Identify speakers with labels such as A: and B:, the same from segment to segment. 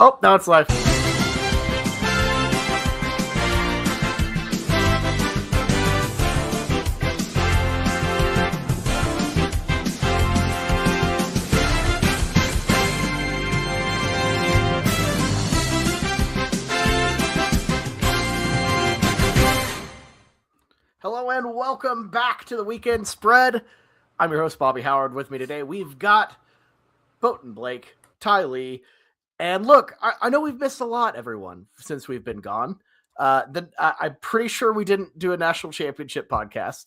A: Oh, now it's live. Hello and welcome back to the Weekend Spread. I'm your host, Bobby Howard. With me today, we've got Boatin Blake, Ty Lee, and look, I know we've missed a lot, everyone, since we've been gone. I'm pretty sure we didn't do a national championship podcast.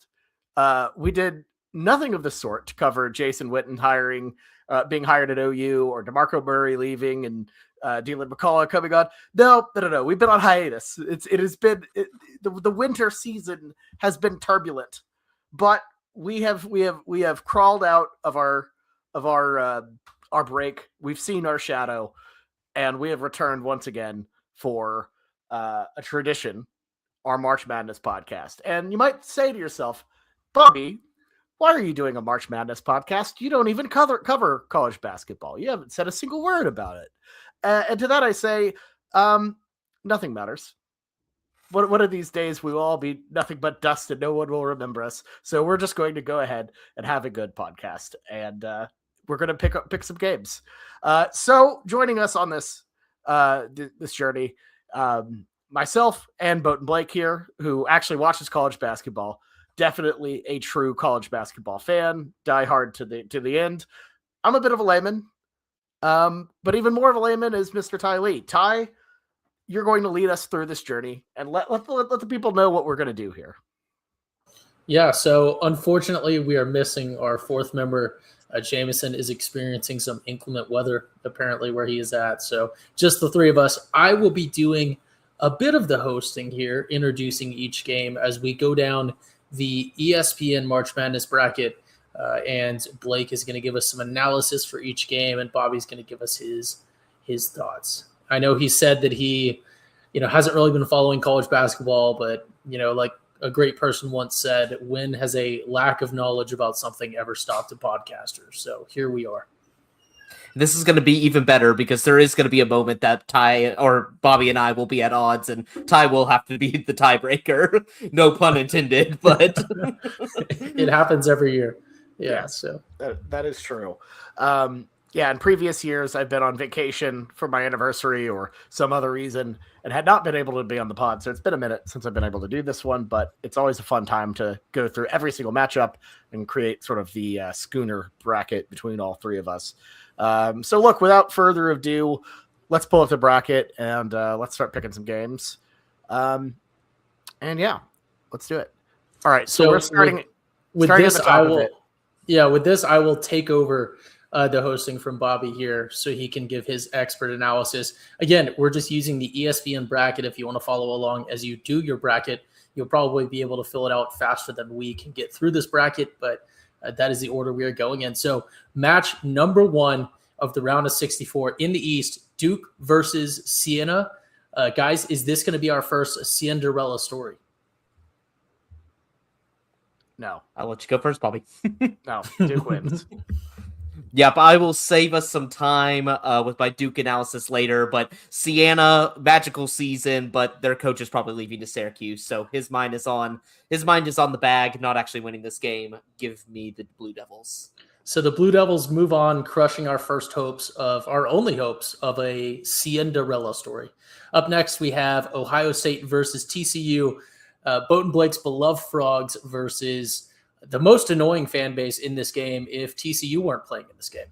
A: We did nothing of the sort to cover Jason Witten being hired at OU, or DeMarco Murray leaving and Dylan McCullough coming on. No. We've been on hiatus. The winter season has been turbulent, but we have crawled out of our break. We've seen our shadow, and we have returned once again for a tradition, our March Madness podcast. And you might say to yourself, Bobby, why are you doing a March Madness podcast? You don't even cover college basketball. You haven't said a single word about it. And to that I say, nothing matters. One of these days we will all be nothing but dust and no one will remember us. So we're just going to go ahead and have a good podcast. And we're going to pick some games. So joining us on this journey, myself and Boatin Blake here, who actually watches college basketball, definitely a true college basketball fan, die hard to the end. I'm a bit of a layman, but even more of a layman is Mr. Ty Lee. Ty, you're going to lead us through this journey and let the people know what we're going to do here.
B: Yeah, so unfortunately, we are missing our fourth member. Jameson is experiencing some inclement weather, apparently, where he is at. So just the three of us. I will be doing a bit of the hosting here, introducing each game as we go down the ESPN March Madness bracket. And Blake is going to give us some analysis for each game, and Bobby's going to give us his thoughts. I know he said that he, hasn't really been following college basketball, but, like a great person once said, when has a lack of knowledge about something ever stopped a podcaster? So here we are.
C: This is going to be even better because there is going to be a moment that Ty or Bobby and I will be at odds, and Ty will have to be the tiebreaker. No pun intended, but
B: it happens every year. Yeah, so
A: that is true. In previous years, I've been on vacation for my anniversary or some other reason and had not been able to be on the pod. So it's been a minute since I've been able to do this one, but it's always a fun time to go through every single matchup and create sort of the schooner bracket between all three of us. So look, without further ado, let's pull up the bracket and let's start picking some games. Let's do it. All right. So we're starting
B: with this. With this, I will take over the hosting from Bobby here so he can give his expert analysis. Again, we're just using the ESPN bracket. If you want to follow along as you do your bracket, you'll probably be able to fill it out faster than we can get through this bracket, but that is the order we are going in. So match number 1 of the round of 64 in the East, Duke versus Siena. Guys, is this going to be our first Cinderella story?
A: No.
C: I'll let you go first, Bobby.
A: No, Duke wins.
C: Yep, I will save us some time with my Duke analysis later, but Siena, magical season, but their coach is probably leaving to Syracuse, so his mind is on the bag, not actually winning this game. Give me the Blue Devils.
B: So the Blue Devils move on, crushing our only hopes of a Cinderella story. Up next, we have Ohio State versus TCU, Boatin Blake's beloved Frogs versus the most annoying fan base in this game if TCU weren't playing in this game.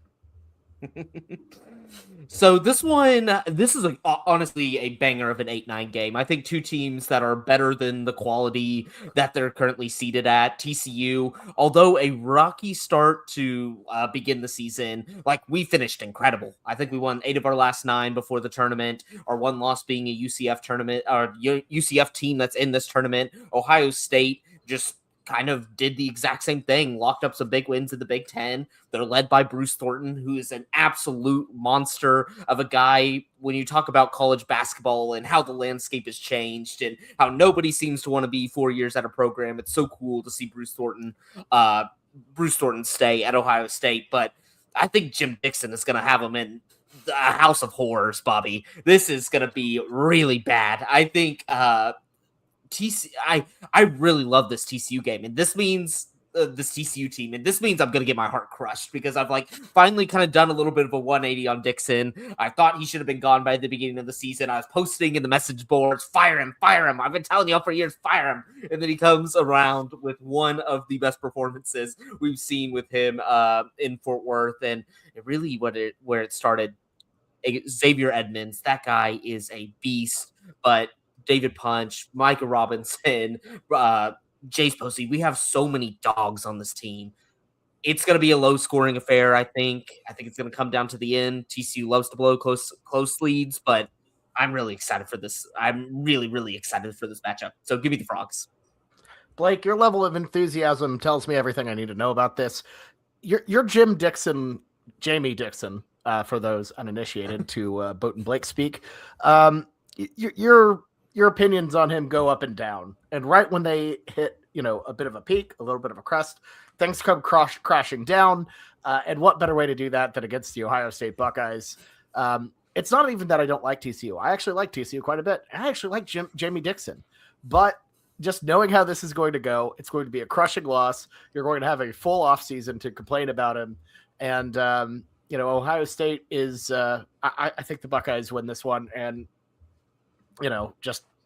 C: So this is honestly a banger of an 8-9 game. I think two teams that are better than the quality that they're currently seated at. TCU, although a rocky start to begin the season, we finished incredible. I think we won 8 of our last 9 before the tournament. Our one loss being a UCF tournament, or UCF team that's in this tournament. Ohio State just kind of did the exact same thing, locked up some big wins in the Big Ten. They're led by Bruce Thornton, who is an absolute monster of a guy. When you talk about college basketball and how the landscape has changed and how nobody seems to want to be 4 years at a program, it's so cool to see Bruce Thornton stay at Ohio State. But I think Jim Dixon is going to have him in a house of horrors, Bobby. This is going to be really bad. I think I really love this TCU game, and this means this TCU team, and this means I'm going to get my heart crushed because I've like finally kind of done a little bit of a 180 on Dixon. I thought he should have been gone by the beginning of the season. I was posting in the message boards, fire him. I've been telling you all for years, fire him. And then he comes around with one of the best performances we've seen with him in Fort Worth, and it really where it started. Xavier Edmonds, that guy is a beast, but David Punch, Micah Robinson, Jace Posey, we have so many dogs on this team. It's going to be a low-scoring affair, I think. I think it's going to come down to the end. TCU loves to blow close leads, but I'm really excited for this. I'm really, really excited for this matchup. So give me the Frogs.
A: Blake, your level of enthusiasm tells me everything I need to know about this. You're Jamie Dixon, for those uninitiated to Boat and Blake speak. Your opinions on him go up and down. And right when they hit, a bit of a peak, a little bit of a crest, things come crashing down. And what better way to do that than against the Ohio State Buckeyes? It's not even that I don't like TCU. I actually like TCU quite a bit. I actually like Jamie Dixon. But just knowing how this is going to go, it's going to be a crushing loss. You're going to have a full offseason to complain about him. And, Ohio State is I think the Buckeyes win this one. And,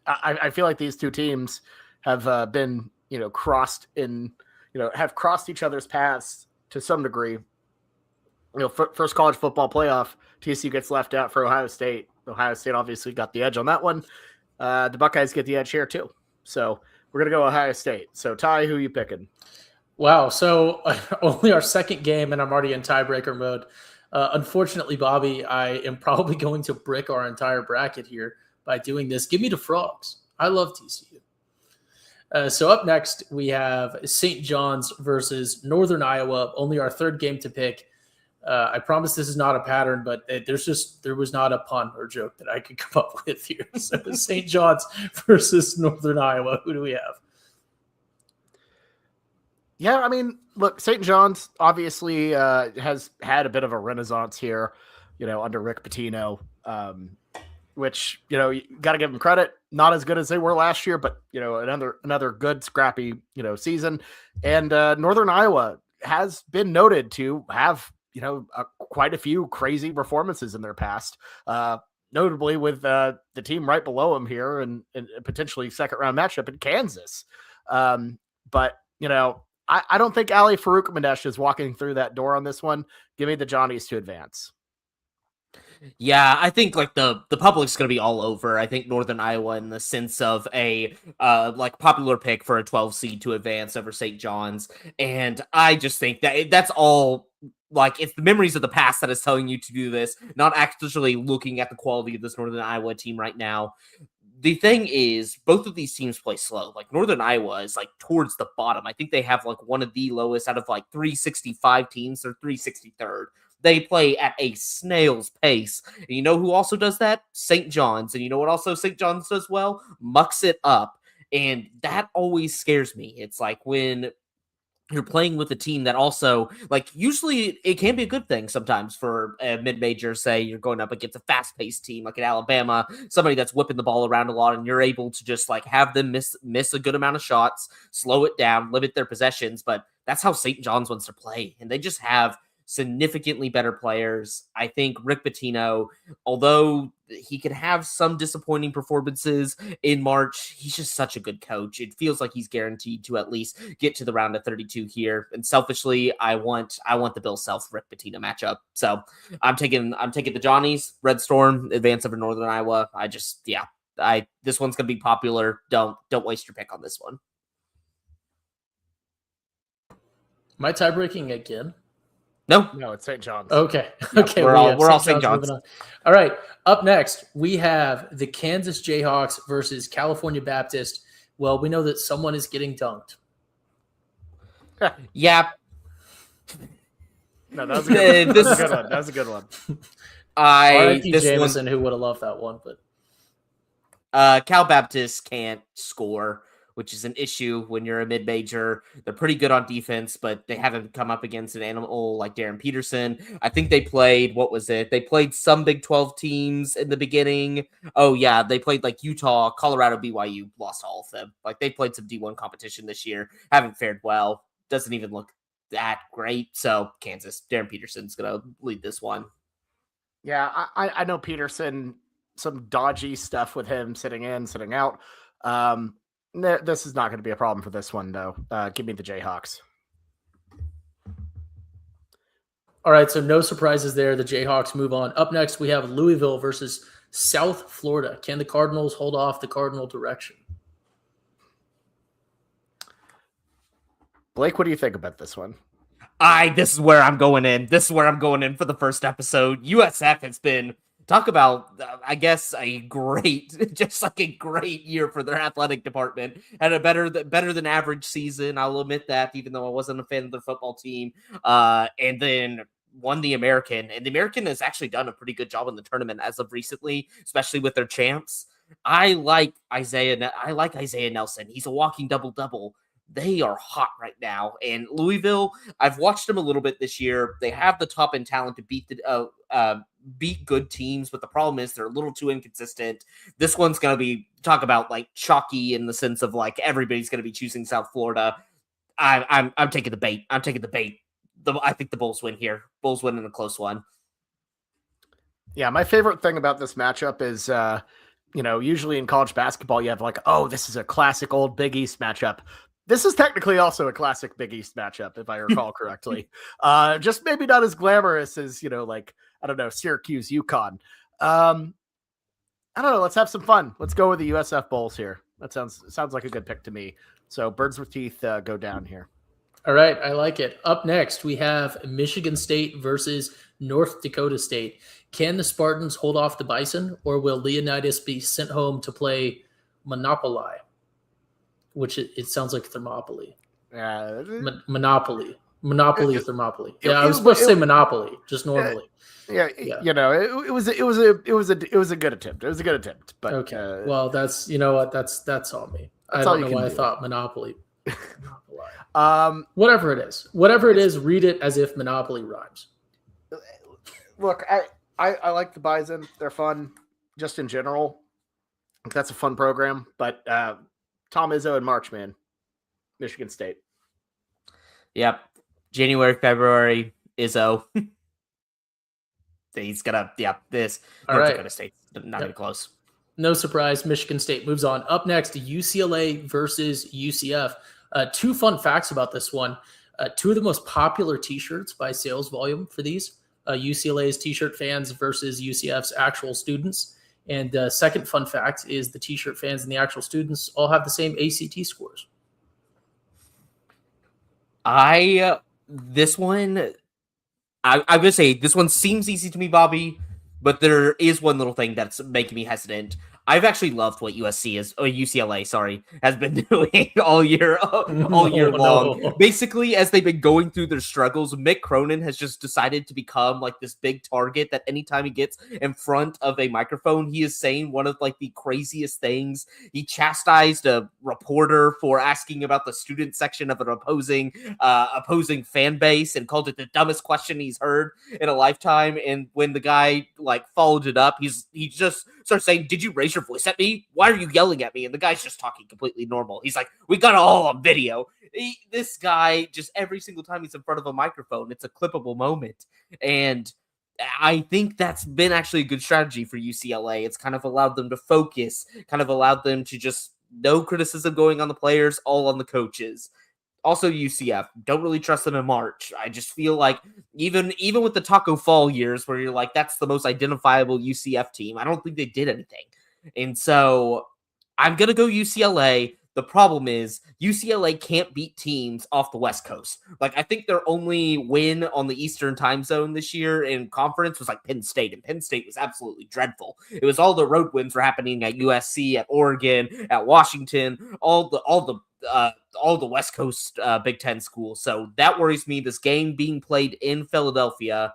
A: I feel like these two teams have been, crossed have crossed each other's paths to some degree. First college football playoff, TCU gets left out for Ohio State. Ohio State obviously got the edge on that one. The Buckeyes get the edge here too. So we're going to go Ohio State. So Ty, who are you picking?
B: Wow. So only our second game and I'm already in tiebreaker mode. Unfortunately, Bobby, I am probably going to brick our entire bracket here by doing this. Give me the Frogs. I love TCU. So up next, we have St. John's versus Northern Iowa, only our third game to pick. I promise this is not a pattern, but there was not a pun or joke that I could come up with here. So St. John's versus Northern Iowa. Who do we have?
A: Yeah, I mean, look, St. John's obviously has had a bit of a renaissance here, under Rick Pitino, which, you got to give them credit. Not as good as they were last year, but, another good, scrappy, season. And Northern Iowa has been noted to have, quite a few crazy performances in their past, notably with the team right below them here and potentially second-round matchup in Kansas. But, I don't think Ali Farouk-Manesh is walking through that door on this one. Give me the Johnnies to advance.
C: Yeah, I think like the public's going to be all over. I think Northern Iowa in the sense of a popular pick for a 12 seed to advance over St. John's. And I just think that that's all it's the memories of the past that is telling you to do this, not actually looking at the quality of this Northern Iowa team right now. The thing is, both of these teams play slow. Northern Iowa is towards the bottom. I think they have one of the lowest out of 365 teams. They're 363rd. They play at a snail's pace. And you know who also does that? St. John's. And you know what also St. John's does well? Mucks it up. And that always scares me. It's when you're playing with a team that also, usually it can be a good thing sometimes for a mid-major. Say you're going up against a fast-paced team like at Alabama, somebody that's whipping the ball around a lot, and you're able to just have them miss a good amount of shots, slow it down, limit their possessions. But that's how St. John's wants to play, and they just have significantly better players. I think Rick Pitino, although he could have some disappointing performances in March, he's just such a good coach. It feels like he's guaranteed to at least get to the round of 32 here. And selfishly, I want the Bill Self Rick Pitino matchup. So I'm taking the Johnnies. Red Storm advance over Northern Iowa. This one's gonna be popular. Don't waste your pick on this one.
B: Am I tie breaking again?
A: No, it's St. John's.
B: Okay.
C: Yep,
B: Okay.
C: we're all St. John's.
B: All right. Up next, we have the Kansas Jayhawks versus California Baptist. Well, we know that someone is getting dunked.
C: Yeah.
A: No, that was a good one. That was a good one.
B: Jameson, who would have loved that one, but
C: Cal Baptist can't score which is an issue when you're a mid-major. They're pretty good on defense, but they haven't come up against an animal like Darren Peterson. I think they played, what was it? They played some Big 12 teams in the beginning. Oh, yeah, they played like Utah, Colorado, BYU, lost all of them. Like, they played some D1 competition this year, haven't fared well, doesn't even look that great. So, Kansas, Darren Peterson's going to lead this one.
A: Yeah, I know Peterson, some dodgy stuff with him sitting in, sitting out. This is not going to be a problem for this one, though. Give me the Jayhawks.
B: All right, so no surprises there. The Jayhawks move on. Up next, we have Louisville versus South Florida. Can the Cardinals hold off the Cardinal direction?
A: Blake, what do you think about this one?
C: This is where I'm going in. This is where I'm going in for the first episode. USF has been, talk about, I guess, a great, just like a great year for their athletic department. Had a better than average season. I'll admit that, even though I wasn't a fan of their football team. And then won the American. And the American has actually done a pretty good job in the tournament as of recently, especially with their champs. I like Isaiah Nelson. He's a walking double-double. They are hot right now. And Louisville, I've watched them a little bit this year. They have the top end talent to beat good teams, but the problem is they're a little too inconsistent. This one's going to be, talk about like chalky in the sense of like everybody's going to be choosing South Florida. I'm taking the bait. I'm taking the bait. I think the Bulls win here. Bulls win in a close one.
A: Yeah, my favorite thing about this matchup is, usually in college basketball, you have like, oh, this is a classic old Big East matchup. This is technically also a classic Big East matchup, if I recall correctly. Just maybe not as glamorous as, Syracuse, UConn. I don't know. Let's have some fun. Let's go with the USF Bulls here. That sounds like a good pick to me. So birds with teeth go down here.
B: All right, I like it. Up next, we have Michigan State versus North Dakota State. Can the Spartans hold off the Bison, or will Leonidas be sent home to play Monopoly? Which it sounds like Thermopylae. Monopoly. Monopoly or Thermopylae. Yeah, I was supposed to say Monopoly, just normally.
A: Yeah. It was a good attempt. It was a good attempt. But
B: okay. Well, that's that's on me. I don't know why I thought Monopoly. Whatever it is, read it as if Monopoly rhymes.
A: Look, I like the Bison. They're fun, just in general. That's a fun program, but Tom Izzo and March, man. Michigan State.
C: Yep. January, February, Izzo. He's gonna, this.
B: All right.
C: Dakota State, not even close.
B: No surprise, Michigan State moves on. Up next, UCLA versus UCF. Two fun facts about this one. Two of the most popular t-shirts by sales volume for these. UCLA's t-shirt fans versus UCF's actual students. And second fun fact is the t-shirt fans and the actual students all have the same ACT scores.
C: I'm going to say this one seems easy to me, Bobby, but there is one little thing that's making me hesitant. I've actually loved what UCLA, has been doing all year long. No. Basically, as they've been going through their struggles, Mick Cronin has just decided to become like this big target that anytime he gets in front of a microphone, he is saying one of like the craziest things. He chastised a reporter for asking about the student section of an opposing fan base and called it the dumbest question he's heard in a lifetime. And when the guy like followed it up, he just starts saying, "Did you raise your voice at me? Why are you yelling at me?" And the guy's just talking completely normal. He's like, "We got it all on video." This guy, just every single time he's in front of a microphone, it's a clippable moment. And I think that's been actually a good strategy for UCLA. It's kind of allowed them to focus, kind of allowed them to just no criticism going on the players, all on the coaches. Also, UCF, don't really trust them in March. I just feel like even with the Taco Fall years where you're like, that's the most identifiable UCF team, I don't think they did anything. And so I'm going to go UCLA. The problem is UCLA can't beat teams off the West Coast. Like, I think their only win on the Eastern time zone this year in conference was like Penn State, and Penn State was absolutely dreadful. It was all the road wins were happening at USC, at Oregon, at Washington, all the West Coast Big Ten schools. So that worries me. This game being played in Philadelphia,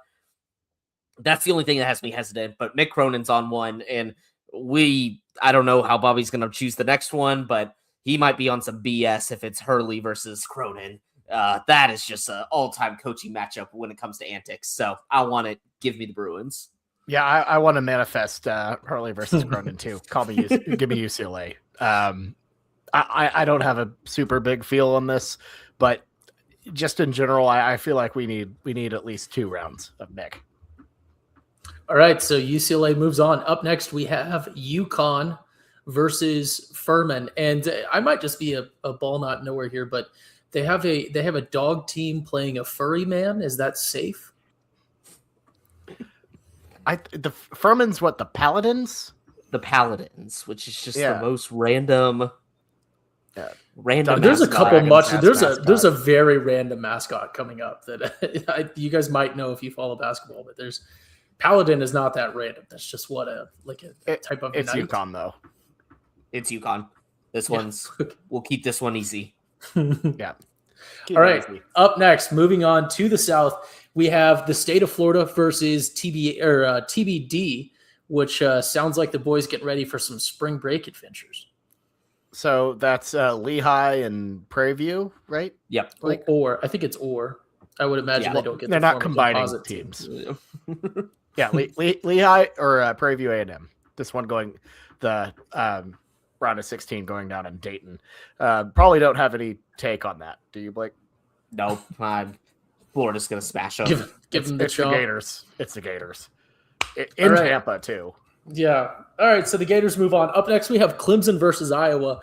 C: that's the only thing that has me hesitant. But Mick Cronin's on one, and I don't know how Bobby's going to choose the next one, but he might be on some BS if it's Hurley versus Cronin. That is just an all-time coaching matchup when it comes to antics. So I want it. Give me the Bruins.
A: Yeah, I want to manifest Hurley versus Cronin too. Give me UCLA. I don't have a super big feel on this, but just in general, I feel like we need at least 2 rounds of Nick.
B: All right, so UCLA moves on. Up next, we have UConn versus Furman, and I might just be a ball not nowhere here, but they have a dog team playing a furry man. Is that safe?
A: The Furman's what, the Paladins?
C: The Paladins, which is just
A: Yeah.
C: the most random. Random.
B: There's a couple
A: mascot.
B: there's a very random mascot coming up that you guys might know if you follow basketball, but there's Paladin is not that random. That's just what a type of
A: It's
B: knight.
A: UConn though.
C: It's UConn. This one's. We'll keep this one easy.
A: Yeah.
B: All right. Up next, moving on to the South, we have the state of Florida versus TBD, which sounds like the boys getting ready for some spring break adventures.
A: So that's Lehigh and Prairie View, right?
C: Yep.
B: Or I think it's or. I would imagine they don't get.
A: They're
B: the
A: not
B: form of
A: combining
B: composite
A: teams.
B: team.
A: Yeah, Lehigh or Prairie View A&M. This one going the round of 16 going down in Dayton. Probably don't have any take on that. Do you, Blake?
C: No, Florida's gonna smash them.
B: Give them the
A: It's the
B: chomp.
A: Gators. It's the Gators. In
B: All right.
A: Tampa too.
B: Yeah. All right. So the Gators move on. Up next, we have Clemson versus Iowa.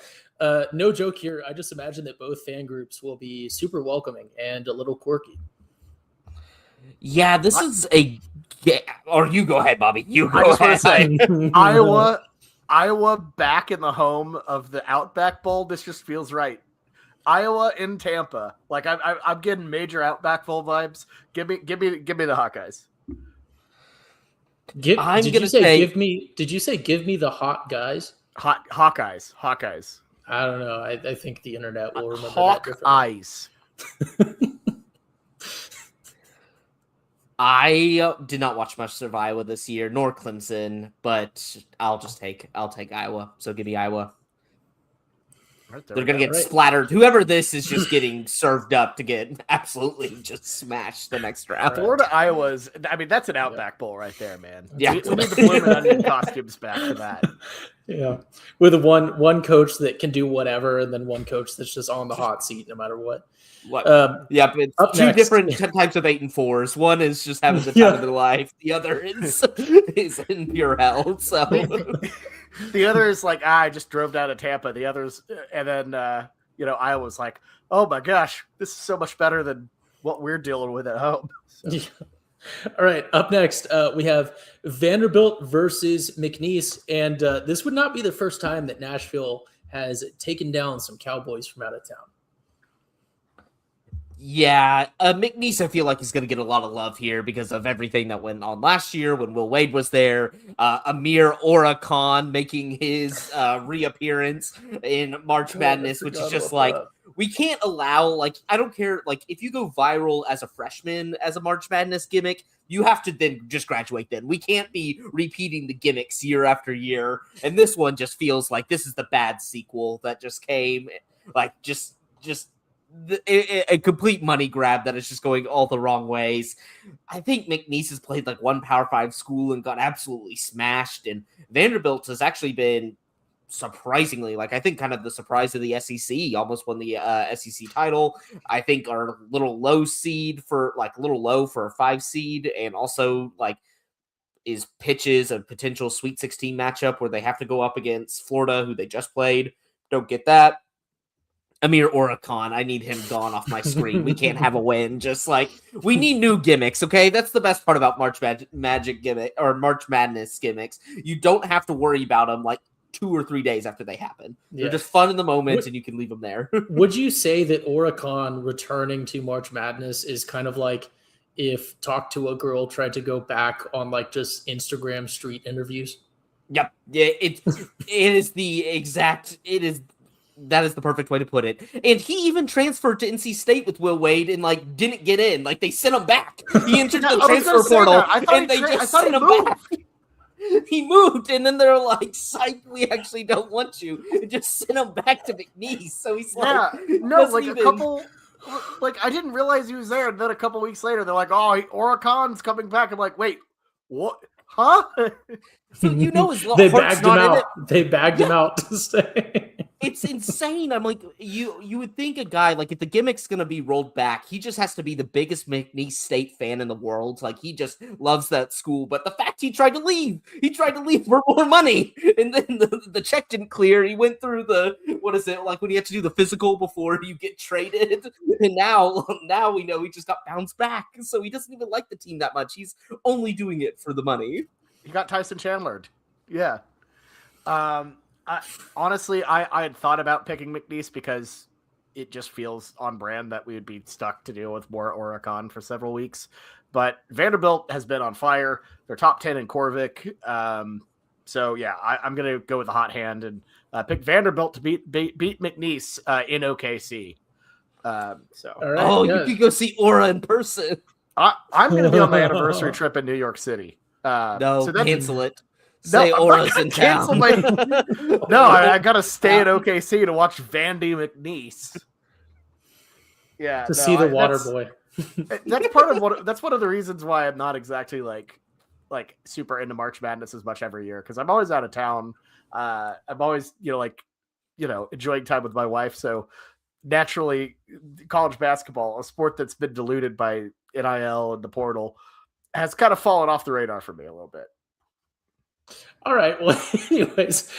B: No joke here. I just imagine that both fan groups will be super welcoming and a little quirky.
C: Yeah, this is a. Yeah, or you go ahead, Bobby. You
A: I
C: go
A: just want to
C: ahead.
A: say, Iowa back in the home of the Outback Bowl. This just feels right. Iowa in Tampa. Like I'm getting major Outback Bowl vibes. Give me the Hawkeyes.
C: I'm gonna say.
B: Did you say give me the hot guys?
A: Hawkeyes.
B: I don't know. I think the internet will remember that differently.
A: Hawkeyes.
C: I did not watch much of Iowa this year, nor Clemson, but I'll take Iowa. So give me Iowa.
A: Right,
C: They're going to get
B: Right.
C: splattered. Whoever this is just getting served up to get absolutely just smashed the next round.
A: Florida, Iowa's. I mean, that's an Outback Bowl right there, man.
C: Yeah.
A: we need the Bloomin' Onion costumes back for that.
B: Yeah, with one coach that can do whatever, and then one coach that's just on the hot seat no matter what.
C: What?
B: Up
C: It's two
B: next.
C: different types of 8-4s. One is just having the time of their life. The other is in pure hell. So
A: The other is like, I just drove down to Tampa. The others, and then Iowa's like, oh my gosh, this is so much better than what we're dealing with at home. So.
B: Yeah. All right. Up next, we have Vanderbilt versus McNeese, and this would not be the first time that Nashville has taken down some Cowboys from out of town.
C: yeah, McNeese, I feel like he's going to get a lot of love here because of everything that went on last year when Will Wade was there. Amir Orakan making his reappearance in March Madness, which is just like, we can't allow, like, I don't care, like, if you go viral as a freshman as a March Madness gimmick, you have to then just graduate then. We can't be repeating the gimmicks year after year. And this one just feels like this is the bad sequel that just came, like, just a complete money grab that is just going all the wrong ways. I think McNeese has played like one Power 5 school and got absolutely smashed. And Vanderbilt has actually been surprisingly, like, I think kind of the surprise of the SEC, almost won the SEC title. I think are a little low for a 5 seed, and also like is pitches a potential Sweet 16 matchup where they have to go up against Florida, who they just played. Don't get that. Amir Orakan, I need him gone off my screen. We can't have a win. Just like, we need new gimmicks, okay? That's the best part about March Magic gimmick or March Madness gimmicks. You don't have to worry about them like 2 or 3 days after they happen. They're just fun in the moment, and you can leave them there.
B: Would you say that Orakan returning to March Madness is kind of like if Talk to a Girl tried to go back on like just Instagram street interviews?
C: Yep. Yeah, it is the exact. That is the perfect way to put it. And he even transferred to NC State with Will Wade and like didn't get in. Like they sent him back. He entered the transfer portal and they just sent him back. He moved, and then they're like, "Psych, we actually don't want you." And just sent him back to McNeese. So he's
A: Yeah,
C: like,
A: no,
C: doesn't
A: like
C: even-
A: a couple, like I didn't realize he was there. And then a couple weeks later, they're like, "Oh, Oracon's coming back." I'm like, "Wait, what? Huh?"
C: So you know his
B: they
C: heart's
B: bagged him
C: not in it.
B: out. They bagged him out to stay.
C: It's insane. I'm like, you would think a guy like if the gimmick's gonna be rolled back, he just has to be the biggest McNeese State fan in the world. Like he just loves that school. But the fact he tried to leave for more money, and then the check didn't clear. He went through the what is it like when you have to do the physical before you get traded, and now we know he just got bounced back. So he doesn't even like the team that much. He's only doing it for the money.
A: He got Tyson Chandler. Yeah. Honestly, I had thought about picking McNeese because it just feels on brand that we would be stuck to deal with more Oricon for several weeks. But Vanderbilt has been on fire. They're top 10 in Corvic. So yeah, I'm gonna go with the hot hand and pick Vanderbilt to beat McNeese in OKC. So
B: All right,
C: you could go see Aura in person.
A: I'm gonna be on my anniversary trip in New York City.
C: No,
A: so that's-
C: cancel it.
A: No,
C: Say
A: I'm not
C: Aura's
A: gonna
C: in
A: cancel
C: town.
A: No, I gotta stay at OKC to watch Vandy McNeese. Yeah,
B: to see the water boy.
A: That's part of what. That's one of the reasons why I'm not exactly like super into March Madness as much every year because I'm always out of town. I'm always enjoying time with my wife. So naturally, college basketball, a sport that's been diluted by NIL and the portal, has kind of fallen off the radar for me a little bit.
B: All right. Well, anyways,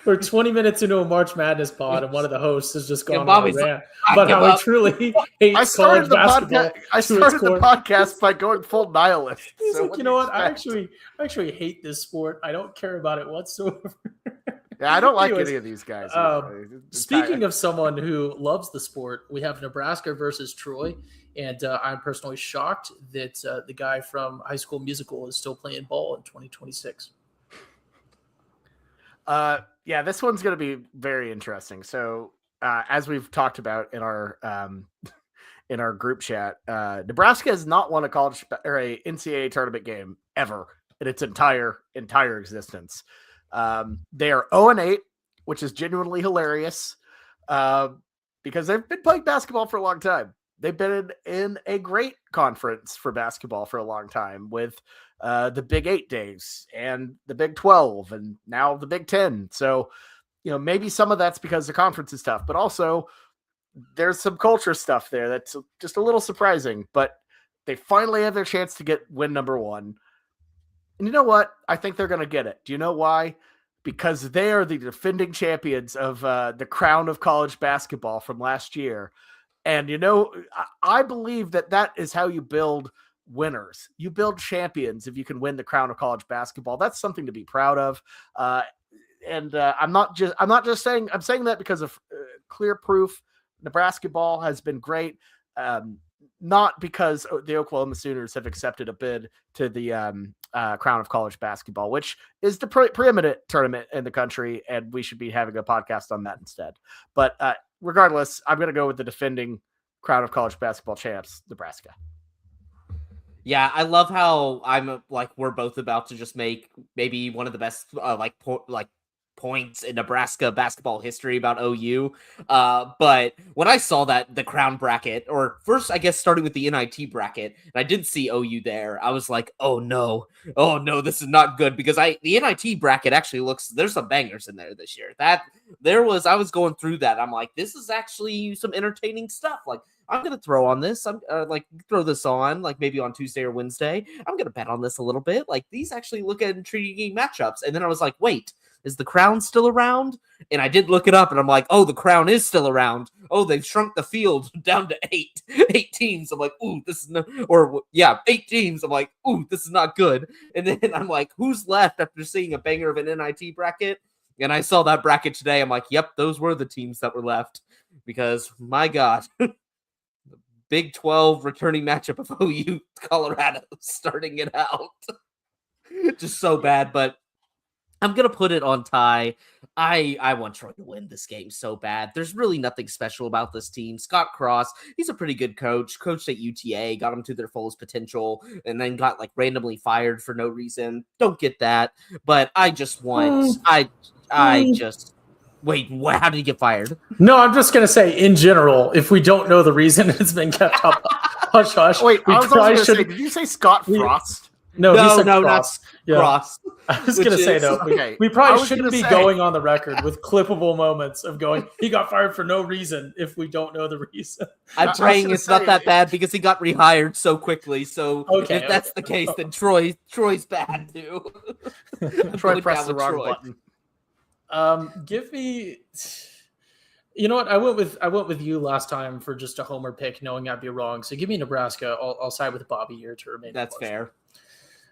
B: we're 20 minutes into a March Madness pod, and one of the hosts has just gone on a rant about how he truly hates college basketball.
A: I started the podcast by going full nihilist.
B: He's
A: so
B: like, you know what? I actually hate this sport. I don't care about it whatsoever.
A: Yeah, I don't like
B: Anyways,
A: any of these guys.
B: Speaking of someone who loves the sport, we have Nebraska versus Troy. And I'm personally shocked that the guy from High School Musical is still playing ball in 2026.
A: Yeah, this one's going to be very interesting. So, as we've talked about in our group chat, Nebraska has not won a college or a NCAA tournament game ever in its entire existence. They are 0-8, which is genuinely hilarious because they've been playing basketball for a long time. They've been in a great conference for basketball for a long time with the Big 8 days and the Big 12 and now the Big 10. So, maybe some of that's because the conference is tough, but also there's some culture stuff there that's just a little surprising. But they finally have their chance to get win number one. And you know what? I think they're going to get it. Do you know why? Because they are the defending champions of the crown of college basketball from last year. And, I believe that is how you build winners. You build champions if you can win the crown of college basketball. That's something to be proud of. I'm saying that because of clear proof. Nebraska ball has been great. Not because the Oklahoma Sooners have accepted a bid to the crown of college basketball, which is the preeminent tournament in the country. And we should be having a podcast on that instead. But, regardless, I'm going to go with the defending crown of college basketball champs, Nebraska.
C: Yeah, I love how we're both about to just make maybe one of the best points in Nebraska basketball history about OU. But when I saw that the crown bracket, or first, I guess starting with the NIT bracket, and I did see OU there, I was like, oh no, this is not good because the NIT bracket actually there's some bangers in there this year. I was going through that. I'm like, this is actually some entertaining stuff. Like, I'm going to throw on this. I'm throw this on like maybe on Tuesday or Wednesday. I'm going to bet on this a little bit. Like these actually look at intriguing matchups. And then I was like, wait, is the crown still around? And I did look it up and I'm like, oh, the crown is still around. Oh, they've shrunk the field down to eight teams. I'm like, ooh, this is 8 teams. I'm like, ooh, this is not good. And then I'm like, who's left after seeing a banger of an NIT bracket? And I saw that bracket today. I'm like, yep, those were the teams that were left because my God, the Big 12 returning matchup of OU Colorado starting it out. Just so bad, but I'm going to put it on Ty. I want Troy to win this game so bad. There's really nothing special about this team. Scott Cross, he's a pretty good coach. Coached at UTA, got them to their fullest potential, and then got like randomly fired for no reason. Don't get that. But I just want I just wait. How did he get fired?
B: No, I'm just gonna say in general, if we don't know the reason it's been kept up, hush hush.
A: Wait,
B: we
A: I was also
B: probably
A: going to
B: should.
A: say, did you say Scott Frost?
B: No, he said
C: not
B: Cross. Yeah.
C: Cross.
B: I was going to say, though,
A: okay.
B: we
A: I
B: probably
A: was
B: shouldn't
A: gonna
B: be
A: say-
B: going on the record with clippable moments of going, he got fired for no reason if we don't know the reason.
C: I'm
A: was
C: praying
A: gonna
C: it's not
A: say-
C: that bad because he got rehired so quickly. So
B: Okay,
C: if that's the case, then Troy's bad too. I'm
A: Troy
C: going
A: pressed
C: down
A: the
C: with
A: wrong
C: Troy.
A: button.
B: Give me. You know what? I went with you last time for just a homer pick, knowing I'd be wrong. So give me Nebraska. I'll side with Bobby here to remain.
C: That's
B: close.
C: fair.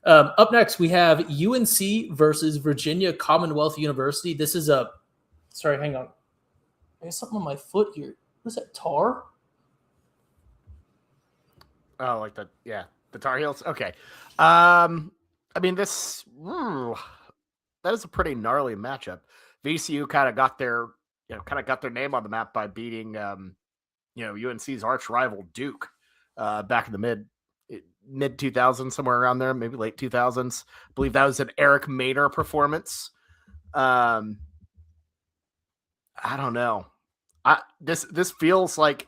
B: Up next, we have UNC versus Virginia Commonwealth University. This is a. Sorry, hang on. I got something on my foot here. What is that, tar?
A: Oh, like the Tar Heels. Okay. I mean, that is a pretty gnarly matchup. VCU kind of got their name on the map by beating UNC's arch rival Duke back in the mid 2000s, somewhere around there, maybe late 2000s. I believe that was an Eric Maynor performance. I don't know. This feels like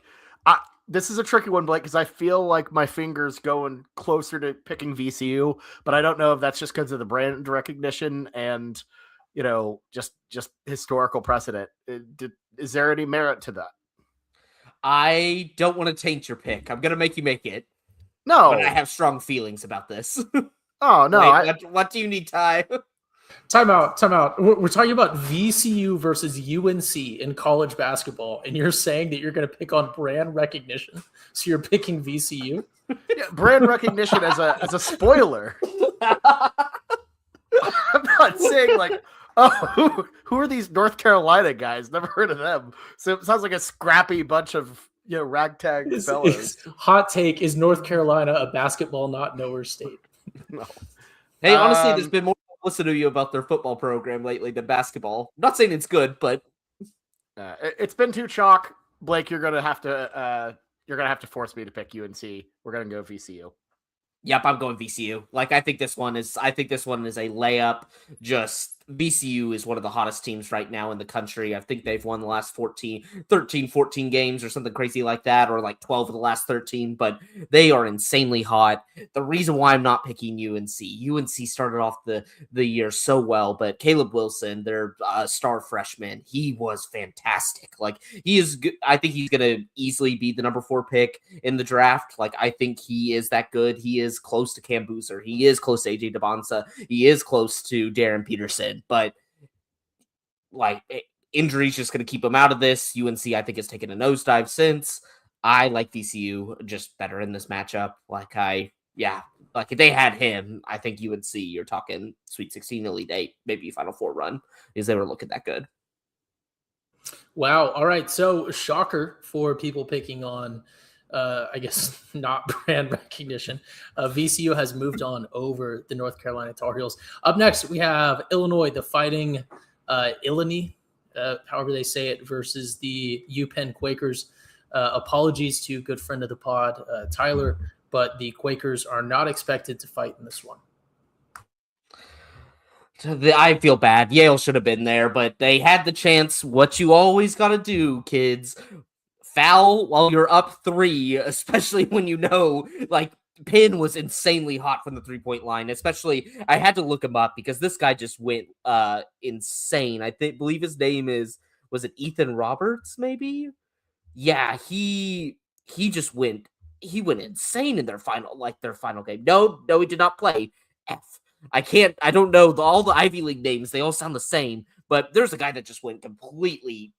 A: this is a tricky one, Blake, because I feel like my finger's going closer to picking VCU, but I don't know if that's just because of the brand recognition and just historical precedent. Is there any merit to that?
C: I don't want to taint your pick. I'm gonna make you make it.
A: No,
C: But I have strong feelings about this.
A: Oh no!
C: Wait, what do you need, Ty?
B: Time out. We're talking about VCU versus UNC in college basketball, and you're saying that you're going to pick on brand recognition. So you're picking VCU?
A: Yeah, brand recognition as a spoiler. I'm not saying like, oh, who are these North Carolina guys? Never heard of them. So it sounds like a scrappy bunch of ragtag fellows.
B: Hot take: is North Carolina a basketball not knower state?
A: No.
C: Hey, honestly, there's been more publicity about their football program lately than basketball. I'm not saying it's good, but
A: It's been too chalk, Blake. You're gonna have to force me to pick UNC. We're gonna go VCU.
C: yep, I'm going VCU. I think this one is a layup. Just VCU is one of the hottest teams right now in the country. I think they've won the last 14 games or something crazy like that, or like 12 of the last 13, but they are insanely hot. The reason why I'm not picking UNC started off the year so well, but Caleb Wilson, their star freshman, he was fantastic. He is good. I think he's going to easily be the number 4 pick in the draft. I think he is that good. He is close to Cam Boozer. He is close to AJ DeBonsa. He is close to Darren Peterson. But injury's just going to keep him out of this. UNC, I think, has taken a nosedive since. I like VCU just better in this matchup. If they had him, I think UNC, you're talking Sweet 16, Elite 8, maybe Final Four run, because they were looking that good.
B: Wow. All right. So shocker for people picking on, I guess, not brand recognition. VCU has moved on over the North Carolina Tar Heels. Up next, we have Illinois, the Fighting Illini, however they say it, versus the UPenn Quakers. Apologies to good friend of the pod, Tyler, but the Quakers are not expected to fight in this one.
C: I feel bad. Yale should have been there, but they had the chance. What you always got to do, kids, foul while you're up 3, especially when Penn was insanely hot from the 3-point line. Especially, I had to look him up because this guy just went insane. Believe his name was it Ethan Roberts? Maybe. Yeah, he just went. He went insane in their final game. No, he did not play. I don't know all the Ivy League names. They all sound the same, but there's a guy that just went completely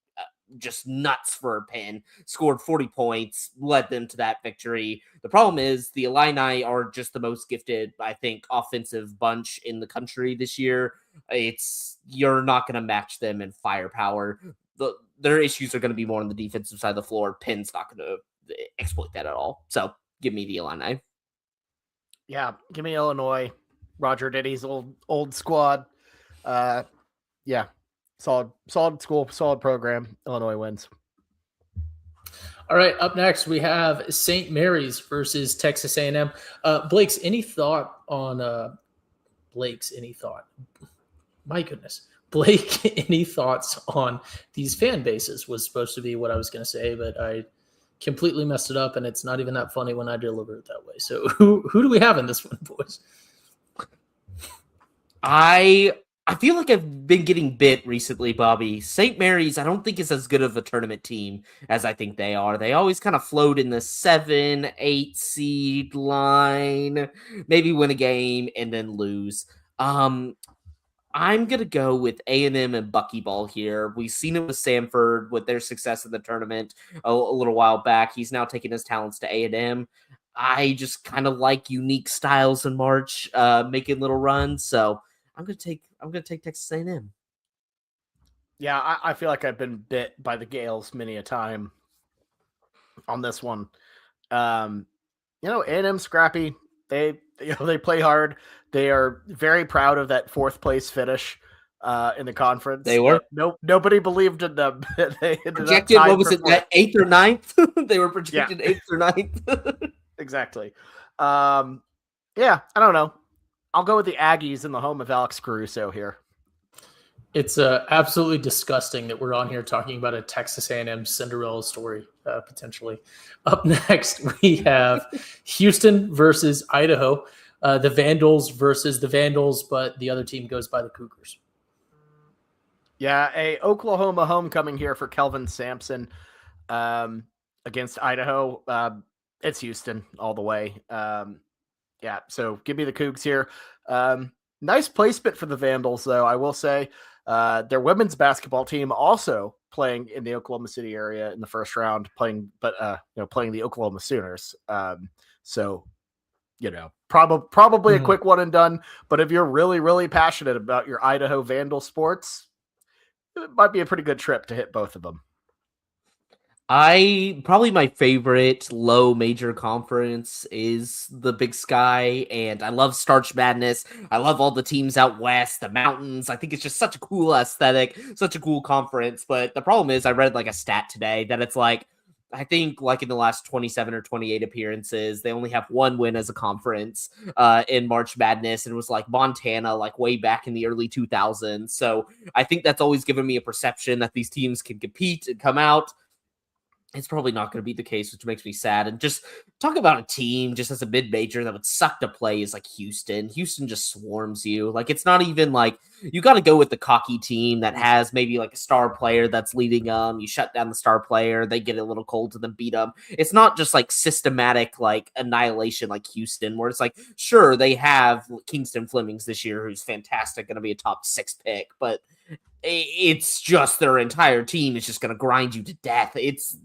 C: just nuts for Penn, scored 40 points, led them to that victory. The problem is the Illini are just the most gifted, I think, offensive bunch in the country this year. You're not going to match them in firepower. Their issues are going to be more on the defensive side of the floor. Penn's not going to exploit that at all. So give me the Illini.
A: Yeah, give me Illinois. Roger Denny's old squad. Yeah, Solid school, solid program. Illinois wins.
B: All right, up next we have St. Mary's versus Texas A&M. Blake's, any thought on Blake's? Any thought? My goodness, Blake, any thoughts on these fan bases? Was supposed to be what I was going to say, but I completely messed it up, and it's not even that funny when I deliver it that way. So who do we have in this one, boys?
C: I feel like I've been getting bit recently, Bobby. St. Mary's, I don't think is as good of a tournament team as I think they are. They always kind of float in the 7-8 seed line, maybe win a game and then lose. I'm gonna go with A&M and Buckyball here. We've seen it with Samford with their success in the tournament a little while back. He's now taking his talents to A&M. I just kind of like unique styles in March, making little runs. So I'm gonna take Texas A&M.
A: Yeah, I feel like I've been bit by the Gales many a time on this one. A&M scrappy. They play hard. They are very proud of that 4th place finish in the conference.
C: They were.
A: Nobody believed in them. They
C: projected, what was it, that 8th or 9th? They were projected 8th or 9th.
A: Exactly. I don't know. I'll go with the Aggies in the home of Alex Caruso here.
B: It's absolutely disgusting that we're on here talking about a Texas A&M Cinderella story, potentially. Up next, we have Houston versus Idaho. The Vandals versus the Vandals, but the other team goes by the Cougars.
A: Yeah, a Oklahoma homecoming here for Kelvin Sampson against Idaho. It's Houston all the way. So give me the Cougs here. Nice placement for the Vandals, though, I will say. Their women's basketball team also playing in the Oklahoma City area in the first round, playing the Oklahoma Sooners. Probably a quick one and done. But if you're really, really passionate about your Idaho Vandal sports, it might be a pretty good trip to hit both of them.
C: Probably my favorite low major conference is the Big Sky, and I love Starch Madness. I love all the teams out west, the mountains. I think it's just such a cool aesthetic, such a cool conference. But the problem is, I read like a stat today that it's like, I think like in the last 27 or 28 appearances, they only have one win as a conference in March Madness. And it was like Montana, like way back in the early 2000s. So I think that's always given me a perception that these teams can compete and come out. It's probably not going to be the case, which makes me sad. And just talk about a team just as a mid-major that would suck to play is like Houston. Houston just swarms you. Like, it's not even like you got to go with the cocky team that has maybe like a star player that's leading them. You shut down the star player. They get a little cold to them, beat them. It's not just like systematic like annihilation like Houston, where it's like, sure, they have Kingston Flemings this year, who's fantastic, going to be a top 6 pick, but it's just their entire team is just going to grind you to death. It's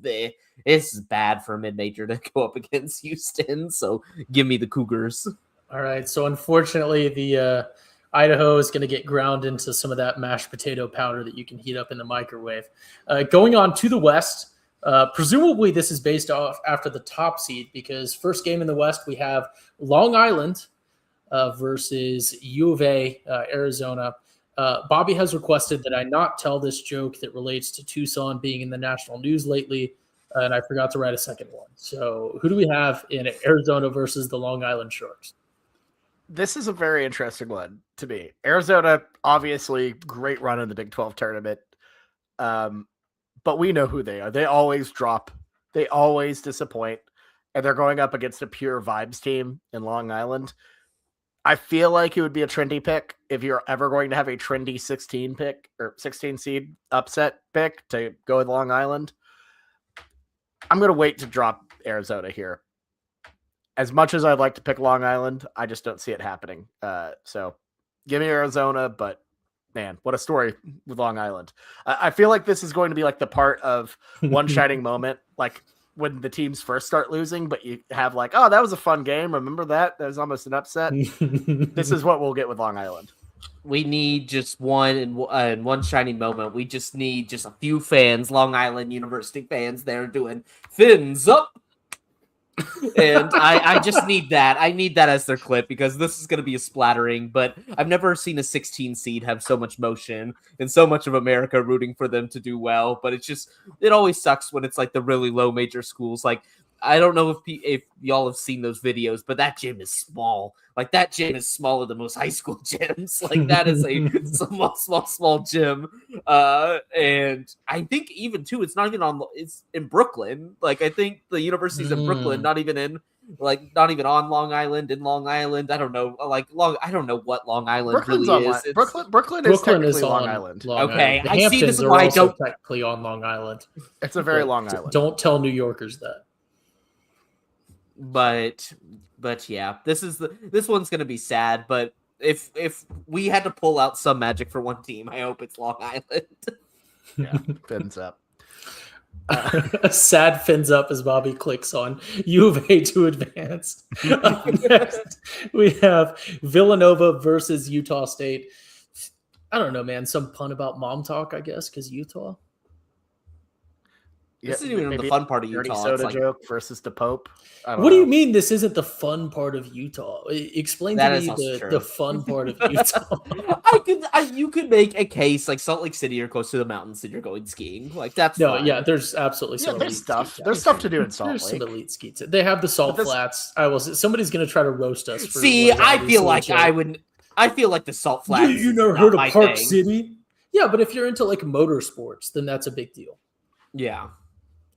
C: bad for a mid-major to go up against Houston. So give me the Cougars.
B: All right. So unfortunately, the Idaho is going to get ground into some of that mashed potato powder that you can heat up in the microwave. Going on to the West, presumably this is based off after the top seed, because first game in the West, we have Long Island versus U of A, Arizona. Bobby has requested that I not tell this joke that relates to Tucson being in the national news lately, and I forgot to write a second one. So who do we have in Arizona versus the Long Island Sharks?
A: This is a very interesting one to me. Arizona, obviously, great run in the Big 12 tournament, but we know who they are. They always drop. They always disappoint, and they're going up against a pure vibes team in Long Island. I feel like it would be a trendy pick if you're ever going to have a trendy 16 pick or 16 seed upset pick to go with Long Island. I'm going to wait to drop Arizona here. As much as I'd like to pick Long Island, I just don't see it happening. So give me Arizona, but man, what a story with Long Island. I feel like this is going to be like the part of one shining moment, like when the teams first start losing, but you have like, oh, that was a fun game. Remember that? That was almost an upset. This is what we'll get with Long Island.
C: We need just one shining moment. We just need just a few fans, Long Island University fans there doing fins up. And I just need that. I need that as their clip because this is going to be a splattering. But I've never seen a 16 seed have so much motion and so much of America rooting for them to do well. But it always sucks when it's like the really low major schools. Like, I don't know if y'all have seen those videos, but that gym is small. Like, that gym is smaller than most high school gyms. Like, that is a small gym. And I think even too, it's it's in Brooklyn. Like, I think the university's in Brooklyn, not even on Long Island, in Long Island. I don't know. I don't know what Long Island
A: Brooklyn's
C: really
A: on
C: is.
A: Brooklyn is technically Long Island.
C: Okay,
B: The
C: I see.
B: Hamptons
C: This is
B: are
C: why I
B: also
C: don't.
B: technically on Long Island.
A: It's a very long island.
B: Don't tell New Yorkers that.
C: But yeah, this one's gonna be sad. But if we had to pull out some magic for one team, I hope it's Long Island.
A: Yeah, fins up.
B: Sad fins up as Bobby clicks on U of A to advance. Next, we have Villanova versus Utah State. I don't know, man. Some pun about mom talk, I guess, because Utah.
C: This isn't even the fun part of
A: Dirty
C: Utah.
A: soda joke versus the Pope.
B: What do you mean this isn't the fun part of Utah? Explain
C: That
B: to
C: is
B: me
C: also true.
B: the fun part of Utah.
C: You could make a case like Salt Lake City, you're close to the mountains and you're going skiing. Like, that's
B: No,
C: fine.
B: yeah, there's absolutely some
A: there's
B: elite
A: stuff.
B: ski
A: There's
B: towns.
A: stuff to do in Salt
B: There's
A: Lake.
B: some elite ski towns. They have the salt
A: But this-
B: flats. Somebody's gonna try to roast us. For
C: See,
B: what is
C: I feel like
B: obviously
C: I feel like the Salt Flats.
B: You never
C: is
B: heard
C: not
B: of
C: my
B: Park
C: thing.
B: City? Yeah, but if you're into like motorsports, then that's a big deal.
C: Yeah.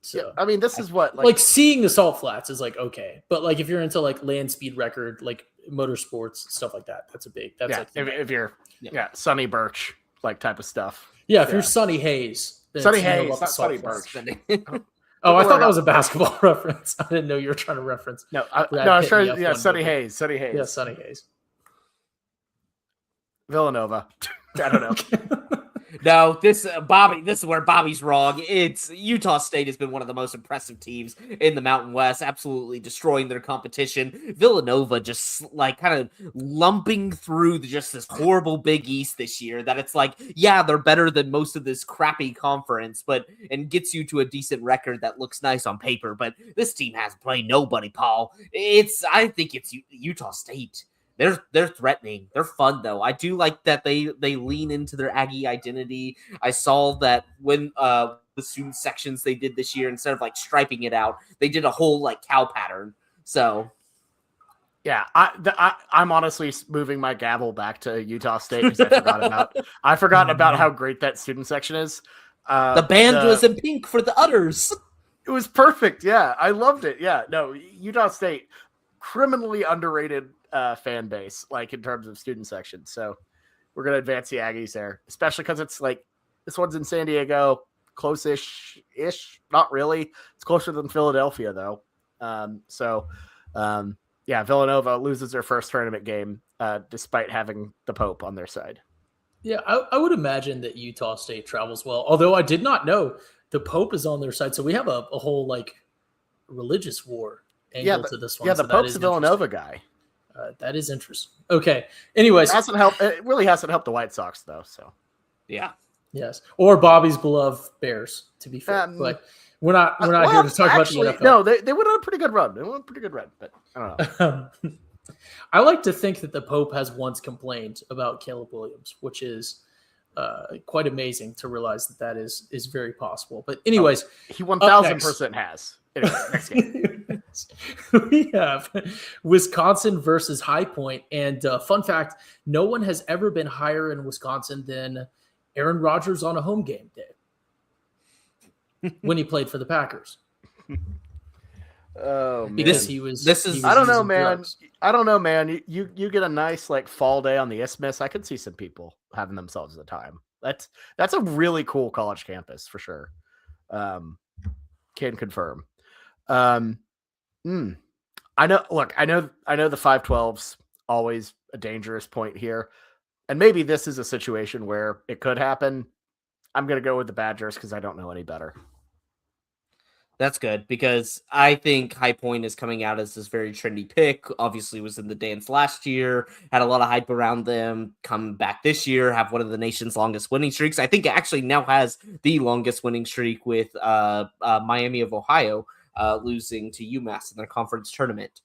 B: So
A: Yeah, I mean, this is what
B: like seeing the salt flats is like okay, but like if you're into like land speed record, like motorsports stuff like that, that's
A: yeah.
B: like
A: If you're Sunny Birch like type of stuff.
B: if you're Sunny Hayes, then
A: Sunny
B: it's more
A: Hayes,
B: about the
A: not
B: salt
A: Sunny
B: flats.
A: Birch.
B: Oh, I
A: People
B: thought
A: are
B: that was a
A: out-
B: basketball reference. I didn't know you were trying to reference.
A: No,
B: Brad
A: I was
B: Pitt
A: trying.
B: in the
A: Yeah,
B: F1
A: Sunny
B: movie.
A: Hayes. Sunny Hayes.
B: Yeah, Sunny Hayes.
A: Villanova. I don't know.
C: No, this is where Bobby's wrong. It's Utah State has been one of the most impressive teams in the Mountain West, absolutely destroying their competition. Villanova just like kind of lumping through just this horrible Big East this year that it's like, yeah, they're better than most of this crappy conference, and gets you to a decent record that looks nice on paper. But this team has played nobody, Paul. I think it's Utah State. They're threatening. They're fun though. I do like that they lean into their Aggie identity. I saw that when the student sections they did this year, instead of like striping it out, they did a whole like cow pattern. So
A: yeah, I'm honestly moving my gavel back to Utah State because I forgot about how great that student section is.
C: The band was in pink for the udders.
A: It was perfect. Yeah, I loved it. Yeah, no, Utah State, criminally underrated fan base, like in terms of student section. So we're gonna advance the Aggies there, especially because it's like this one's in San Diego, close-ish, not really. It's closer than Philadelphia though. Yeah, Villanova loses their first tournament game despite having the Pope on their side.
B: Yeah, I would imagine that Utah State travels well. Although I did not know the Pope is on their side, so we have a whole like religious war angle to this one.
A: Yeah,
B: so
A: the Pope's a Villanova guy.
B: That is interesting. Okay. Anyways,
A: It really hasn't helped the White Sox though. So
C: yeah,
B: yes, or Bobby's beloved Bears. To be fair, but we're not here to talk about the NFL.
A: No, they went on a pretty good run. But I don't know.
B: I like to think that the Pope has once complained about Caleb Williams, which is quite amazing to realize that is very possible. But anyways,
A: he 1000% has. Anyway, next game.
B: We have Wisconsin versus High Point. And fun fact, no one has ever been higher in Wisconsin than Aaron Rodgers on a home game day when he played for the Packers.
A: Oh man.
C: Because
B: he was
A: I don't know,
B: using
A: man.
B: drugs.
A: I don't know, man. You get a nice like fall day on the Isthmus. I could see some people having themselves a time. That's a really cool college campus for sure. Can confirm. I know. Look, I know the 512's always a dangerous point here, and maybe this is a situation where it could happen. I'm gonna go with the Badgers because I don't know any better.
C: that's good because I think High Point is coming out as this very trendy pick. Obviously, was in the dance last year, had a lot of hype around them. Come back this year, have one of the nation's longest winning streaks. I think it actually now has the longest winning streak with Miami of Ohio. losing to UMass in their conference tournament.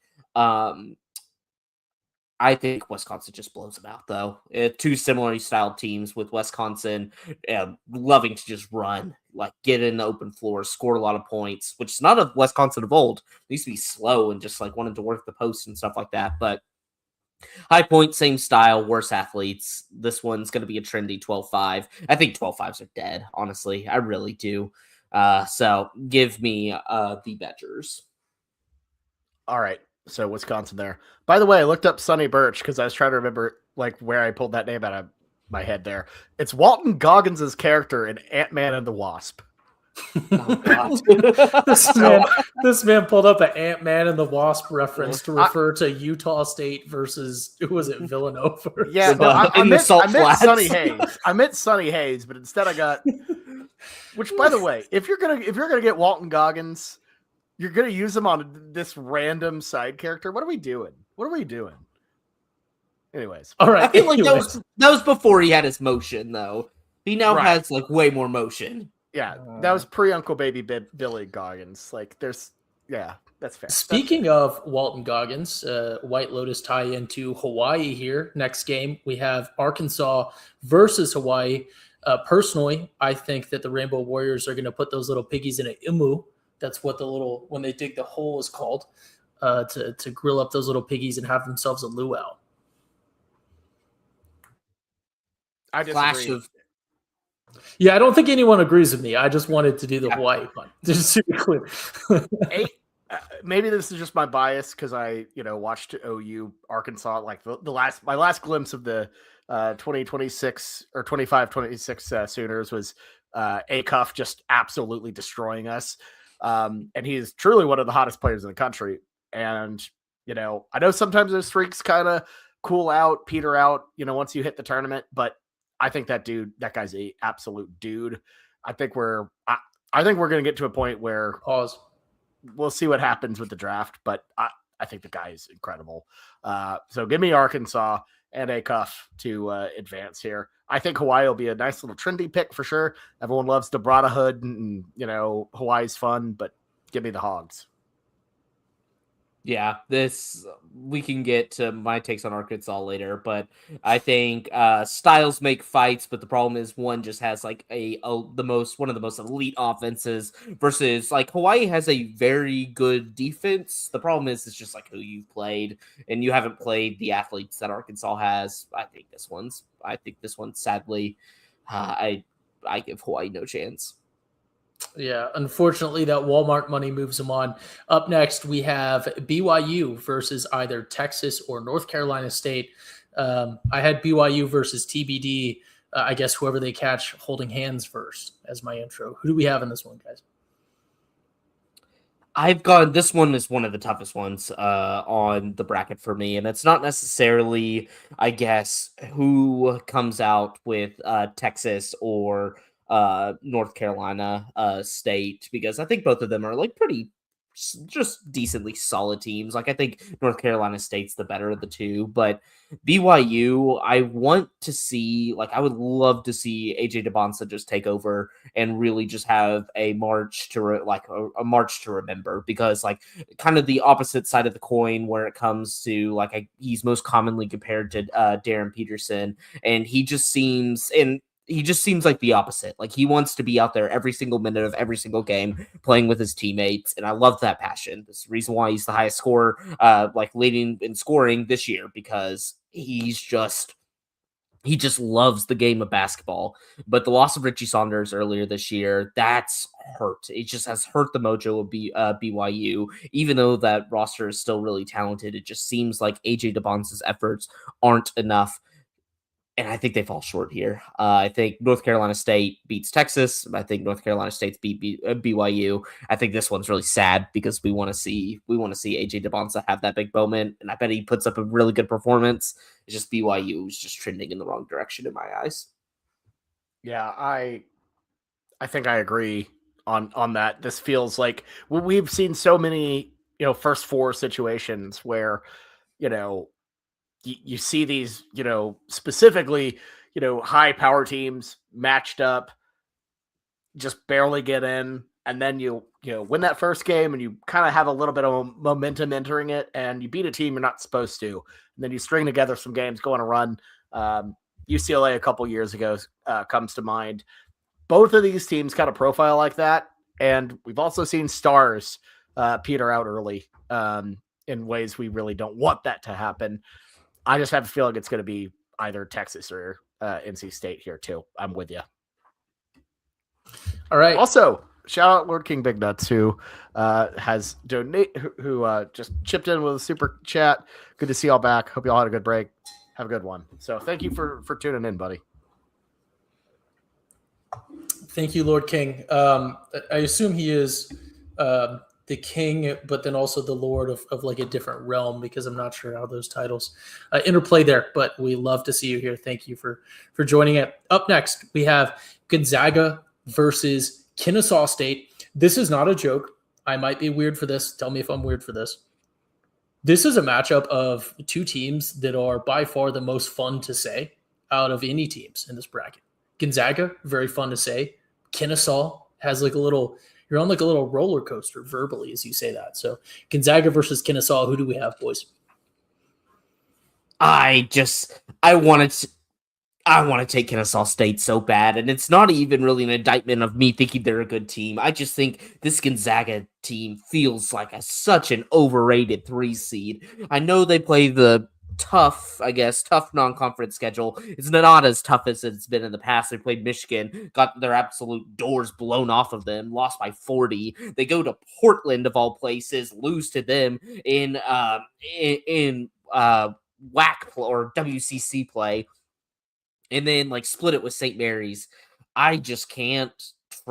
C: I think Wisconsin just blows them out, though. Two similarly styled teams with Wisconsin loving to just run, like get in the open floor, score a lot of points, which is not a Wisconsin of old. They used to be slow and just like wanted to work the post and stuff like that. But High Point, same style, worse athletes. This one's going to be a trendy 12-5. I think 12-5s are dead, honestly. I really do. So give me the Badgers.
A: All right. So Wisconsin there. By the way, I looked up Sonny Birch because I was trying to remember like where I pulled that name out of my head there. It's Walton Goggins' character in Ant-Man and the Wasp.
C: Oh, God.
B: this man pulled up an Ant-Man and the Wasp reference to refer to Utah State versus, who was it, Villanova?
A: Yeah, no, I meant
C: Flats.
A: Sonny Hayes. I meant Sonny Hayes, but instead I got. Which, by the way, if you're gonna get Walton Goggins, you're gonna use him on this random side character. What are we doing? Anyways,
B: All right.
C: I feel like that was before he had his motion, though. He now has like way more motion.
A: Yeah, that was pre Uncle Baby Billy Goggins. Like, that's fair.
B: Speaking of Walton Goggins, White Lotus tie into Hawaii here. Next game, we have Arkansas versus Hawaii. Personally, I think that the Rainbow Warriors are going to put those little piggies in an imu. That's what when they dig the hole is called, to grill up those little piggies and have themselves a luau.
A: I disagree.
B: Yeah, I don't think anyone agrees with me. I just wanted to do the Hawaii one. Just to be clear.
A: Maybe this is just my bias because I, watched OU Arkansas like my last glimpse of the 2026 or 25-26 Sooners was Acuff just absolutely destroying us. And he is truly one of the hottest players in the country. And, I know sometimes those streaks kind of cool out, peter out, once you hit the tournament, but I think that guy's a absolute dude. I think we're going to get to a point where we'll see what happens with the draft, but I think the guy is incredible. So give me Arkansas and Acuff to advance here. I think Hawaii will be a nice little trendy pick for sure. Everyone loves the Brotherhood and Hawaii's fun, but give me the Hogs.
C: Yeah, we can get to my takes on Arkansas later, but I think styles make fights, but the problem is one just has like one of the most elite offenses versus like Hawaii has a very good defense. The problem is it's just like who you've played, and you haven't played the athletes that Arkansas has. I think this one's sadly, I give Hawaii no chance.
B: Yeah, unfortunately, that Walmart money moves them on. Up next, we have BYU versus either Texas or North Carolina State. I had BYU versus TBD. I guess whoever they catch holding hands first as my intro. Who do we have in this one, guys?
C: This one is one of the toughest ones on the bracket for me, and it's not necessarily, I guess, who comes out with Texas or North Carolina State, because I think both of them are like pretty just decently solid teams. Like I think North Carolina State's the better of the two, but BYU, I want to see, like I would love to see AJ DeBonsa just take over and really just have a march to a march to remember, because like kind of the opposite side of the coin where it comes to like he's most commonly compared to Darren Peterson, and he just seems like the opposite. Like he wants to be out there every single minute of every single game playing with his teammates. And I love that passion. That's the reason why he's the highest scorer, like leading in scoring this year, because he just loves the game of basketball. But the loss of Richie Saunders earlier this year, that's hurt. It just has hurt the mojo of BYU. Even though that roster is still really talented, it just seems like AJ DeBonsa's efforts aren't enough. And I think they fall short here. I think North Carolina State beats Texas. I think North Carolina State's beat BYU. I think this one's really sad because we want to see AJ DeBonsa have that big moment, and I bet he puts up a really good performance. It's just BYU is just trending in the wrong direction in my eyes.
A: Yeah, I think I agree on that. This feels like we've seen so many first four situations where you see these, specifically, high power teams matched up, just barely get in. and then you win that first game, and you kind of have a little bit of momentum entering it, and you beat a team you're not supposed to, and then you string together some games, go on a run. UCLA a couple years ago comes to mind. Both of these teams kind of profile like that, and we've also seen stars peter out early in ways we really don't want that to happen. I just have a feeling it's going to be either Texas or NC State here too. I'm with you.
B: All right.
A: Also, shout out Lord King Big Nuts, who has just chipped in with a super chat. Good to see y'all back. Hope y'all had a good break. Have a good one. So thank you for tuning in, buddy.
B: Thank you, Lord King. I assume he is the king, but then also the lord of like a different realm, because I'm not sure how those titles interplay there, but we love to see you here. Thank you for joining it. Up next, we have Gonzaga versus Kennesaw State. This is not a joke. I might be weird for this. Tell me if I'm weird for this. This is a matchup of two teams that are by far the most fun to say out of any teams in this bracket. Gonzaga, very fun to say. Kennesaw has like you're on like a little roller coaster verbally as you say that. So Gonzaga versus Kennesaw, who do we have, boys?
C: I want to take Kennesaw State so bad, and it's not even really an indictment of me thinking they're a good team. I just think this Gonzaga team feels like such an overrated 3 seed. I know they play the tough non-conference schedule. It's not as tough as it's been in the past. They played Michigan, got their absolute doors blown off of them, lost by 40. They go to Portland of all places, lose to them in WAC or WCC play, and then like split it with St. Mary's. I just can't.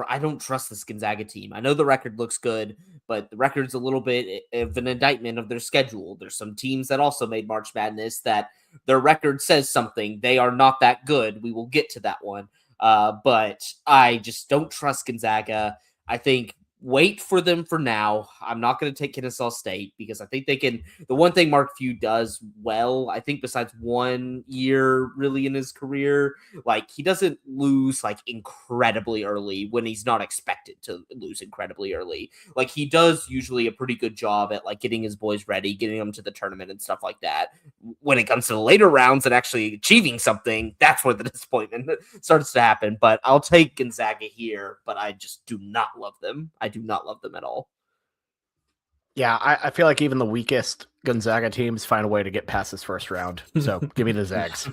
C: I don't trust this Gonzaga team. I know the record looks good, but the record's a little bit of an indictment of their schedule. There's some teams that also made March Madness that their record says something. They are not that good. We will get to that one. But I just don't trust Gonzaga. I think wait for them for now. I'm not going to take Kennesaw State because I think they can. The one thing Mark Few does well, I think besides 1 year really in his career, like he doesn't lose like incredibly early when he's not expected to lose incredibly early. Like he does usually a pretty good job at like getting his boys ready, getting them to the tournament and stuff like that. When it comes to the later rounds and actually achieving something, that's where the disappointment starts to happen. But I'll take Gonzaga here, but I just do not love them. I do not love them at all.
A: Yeah, I feel like even the weakest Gonzaga teams find a way to get past this first round. So give me the Zags.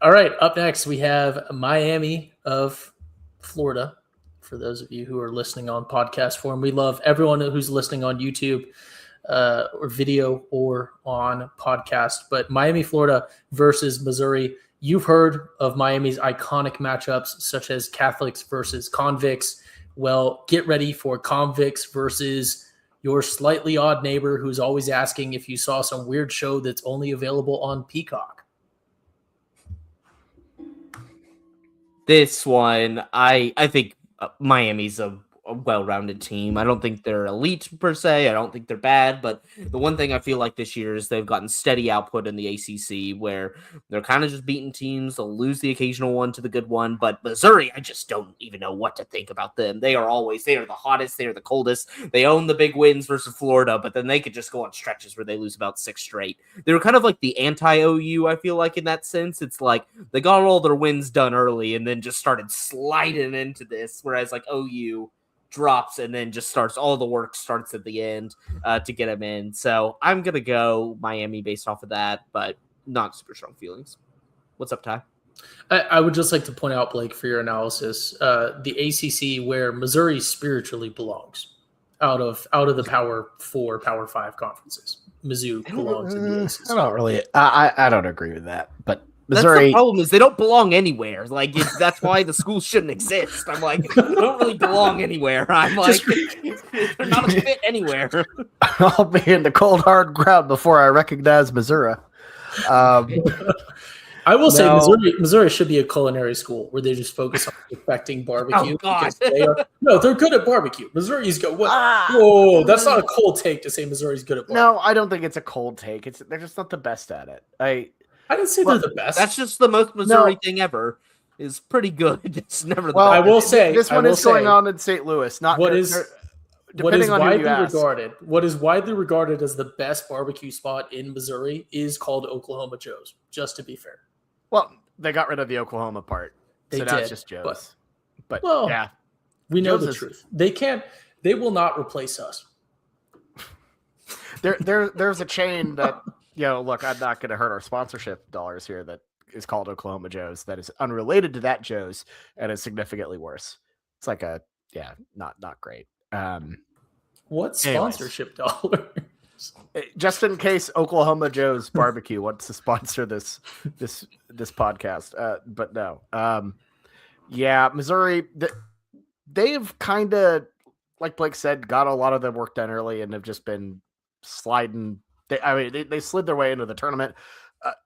B: All right, up next we have Miami of Florida. For those of you who are listening on podcast form, we love everyone who's listening on YouTube or video or on podcast. But Miami, Florida versus Missouri. You've heard of Miami's iconic matchups such as Catholics versus convicts. Well, get ready for convicts versus your slightly odd neighbor who's always asking if you saw some weird show that's only available on Peacock.
C: This one, I think Miami's a well-rounded team. I don't think they're elite per se. I don't think they're bad, but the one thing I feel like this year is they've gotten steady output in the ACC where they're kind of just beating teams. They'll lose the occasional one to the good one, but Missouri, I just don't even know what to think about them. They are the hottest. They are the coldest. They own the big wins versus Florida, but then they could just go on stretches where they lose about 6 straight. They were kind of like the anti-OU, I feel like, in that sense. It's like they got all their wins done early and then just started sliding into this, whereas like OU drops and then just all the work starts at the end to get him in. So I'm going to go Miami based off of that, but not super strong feelings. What's up, Ty?
B: I would just like to point out, Blake, for your analysis, the ACC where Missouri spiritually belongs out of the Power 4, Power 5 conferences. Mizzou belongs in the ACC.
A: I don't really. I don't agree with that, but Missouri.
C: That's the problem is they don't belong anywhere. Like that's why the schools shouldn't exist. I'm like, they don't really belong anywhere. I'm like, they're not a fit anywhere.
A: I'll be in the cold hard ground before I recognize Missouri.
B: I will say Missouri should be a culinary school where they just focus on perfecting barbecue.
C: Oh, God.
B: They're good at barbecue. Missouri's good. Whoa, that's not a cold take to say Missouri's good at barbecue.
A: No, I don't think it's a cold take. They're just not the best at it.
B: I didn't say they're the best.
C: That's just the most Missouri thing ever. is pretty good. It's never.
A: Well,
B: I will say
A: this one is going on in St. Louis. Not
B: what is
A: depending on who you ask.
B: what is widely regarded as the best barbecue spot in Missouri is called Oklahoma Joe's. Just to be fair.
A: Well, they got rid of the Oklahoma part,
B: They
A: so now it's
B: did,
A: just Joe's. But
B: well,
A: yeah,
B: we know
A: Joe's
B: the
A: is-
B: truth. They will not replace us.
A: there's a chain that look, I'm not going to hurt our sponsorship dollars here. That is called Oklahoma Joe's. That is unrelated to that Joe's and is significantly worse. It's like not great.
B: What
A: Anyways.
B: sponsorship dollar?
A: Just in case Oklahoma Joe's Barbecue wants to sponsor this podcast, but no. Yeah, Missouri, they've kind of, like Blake said, got a lot of their work done early and have just been sliding. They slid their way into the tournament.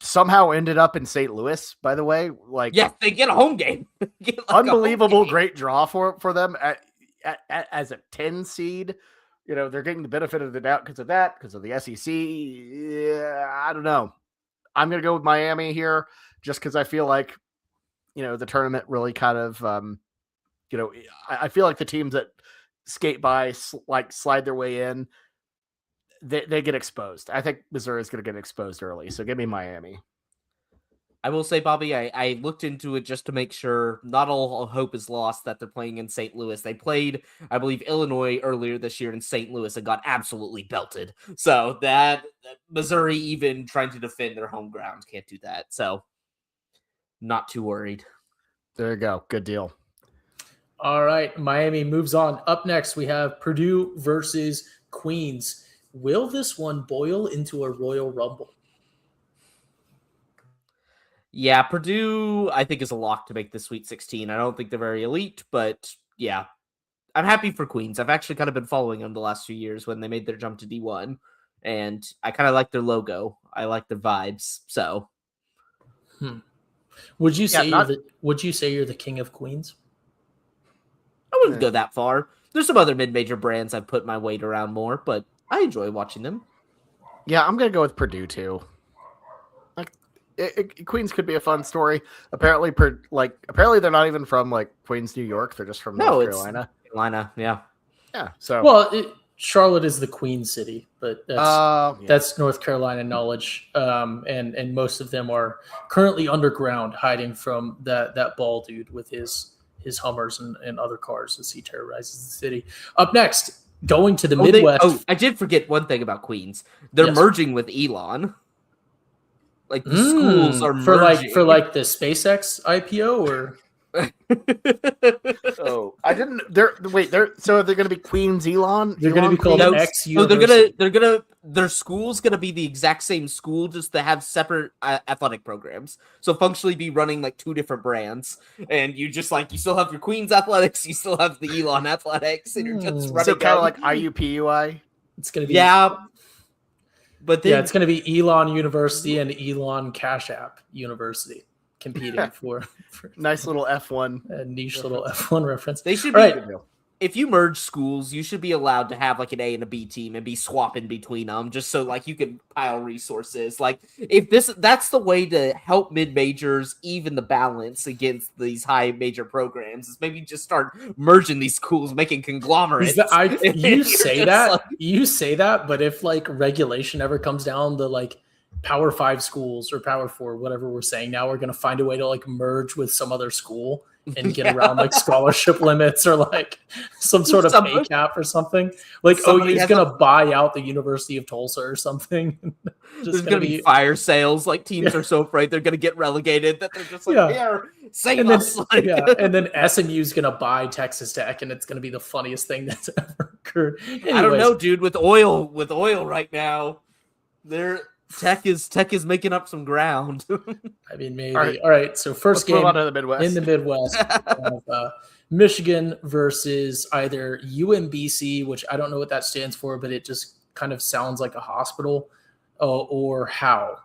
A: Somehow ended up in St. Louis, by the way. Like,
C: Yes, they get a home game. Get like a home
A: unbelievable,
C: game.
A: great draw for them as a 10 seed. They're getting the benefit of the doubt because of that, because of the SEC. Yeah, I don't know. I'm going to go with Miami here just because I feel like, the tournament really kind of, I feel like the teams that skate by, slide their way in, they get exposed. I think Missouri is going to get exposed early. So give me Miami.
C: I will say, Bobby, I looked into it just to make sure not all hope is lost that they're playing in St. Louis. They played, I believe, Illinois earlier this year in St. Louis and got absolutely belted. So that Missouri, even trying to defend their home ground, can't do that. So not too worried.
A: There you go. Good deal.
B: All right, Miami moves on. Up next, we have Purdue versus Queens. Will this one boil into a Royal Rumble?
C: Yeah, Purdue, I think, is a lock to make the Sweet 16. I don't think they're very elite, but yeah, I'm happy for Queens. I've actually kind of been following them the last few years when they made their jump to D1, and I kind of like their logo. I like their vibes. So,
B: Would you say
A: not-
B: would you say you're the king of Queens?
C: I wouldn't go that far. There's some other mid-major brands I've put my weight around more, but I enjoy watching them.
A: Yeah, I'm going to go with Purdue too. Like, Queens could be a fun story. Apparently they're not even from like Queens, New York. They're just from North Carolina.
C: Carolina, yeah.
A: Yeah. So
B: Well, Charlotte is the Queen City, but
A: yeah.
B: that's North Carolina knowledge. And most of them are currently underground, hiding from that bald dude with his Hummers and other cars as he terrorizes the city. Up next, going to the Midwest.
C: I did forget one thing about Queens. They're
B: Yes.
C: merging with Elon. Like the schools are merging.
B: for the SpaceX IPO or
A: Oh, I didn't. They're so are they going to be Queens Elon?
B: they're going to be called
C: No,
B: X
C: So
B: University.
C: their school's gonna be the exact same school, just to have separate athletic programs. So functionally be running like two different brands, and you still have your Queens Athletics, you still have the Elon Athletics, and you're just running.
A: So kind of
C: them.
A: like IUPUI.
B: It's going to be
C: but then
B: it's going to be Elon University and Elon Cash App University competing for
A: Nice little F1.
B: a niche little F1 reference.
C: they should
B: All
C: be.
B: right.
C: If you merge schools, you should be allowed to have like an A and a B team and be swapping between them, just so like you can pile resources. Like that's the way to help mid majors even the balance against these high major programs. Is maybe just start merging these schools, making conglomerates.
B: You say that, but if like regulation ever comes down to like Power 5 schools or Power 4, whatever we're saying now, we're going to find a way to like merge with some other school and get around like scholarship limits or like some sort of pay cap or something. Like
C: Somebody
B: OU's going to buy out the University of Tulsa or something.
C: There's going to be fire sales. Like teams are so afraid they're going to get relegated that they're just like, here, save us. Like,
B: and then SMU's going to buy Texas Tech, and it's going to be the funniest thing that's ever occurred.
C: I don't know, dude. With oil right now, Tech is making up some ground.
B: I mean, maybe. All right. So first game
A: on to the Midwest.
B: in the Midwest, of, Michigan versus either UMBC, which I don't know what that stands for, but it just kind of sounds like a hospital, or Howe,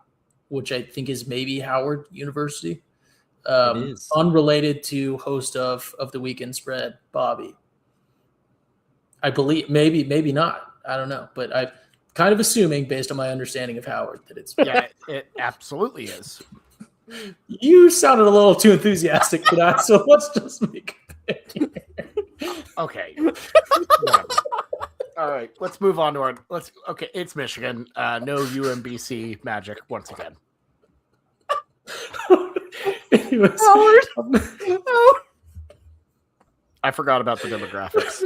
B: which I think is maybe Howard University.
C: It is.
B: Unrelated to host of the Weekend Spread, Bobby. I believe maybe not. I don't know, but I'm kind of assuming based on my understanding of Howard that it's
A: Yeah, it absolutely is.
B: You sounded a little too enthusiastic for that, so let's just make a pick.
A: Okay. Whatever. All right, let's move on to our. Okay, it's Michigan. No UMBC Magic once again.
B: Anyways,
A: I forgot about the demographics.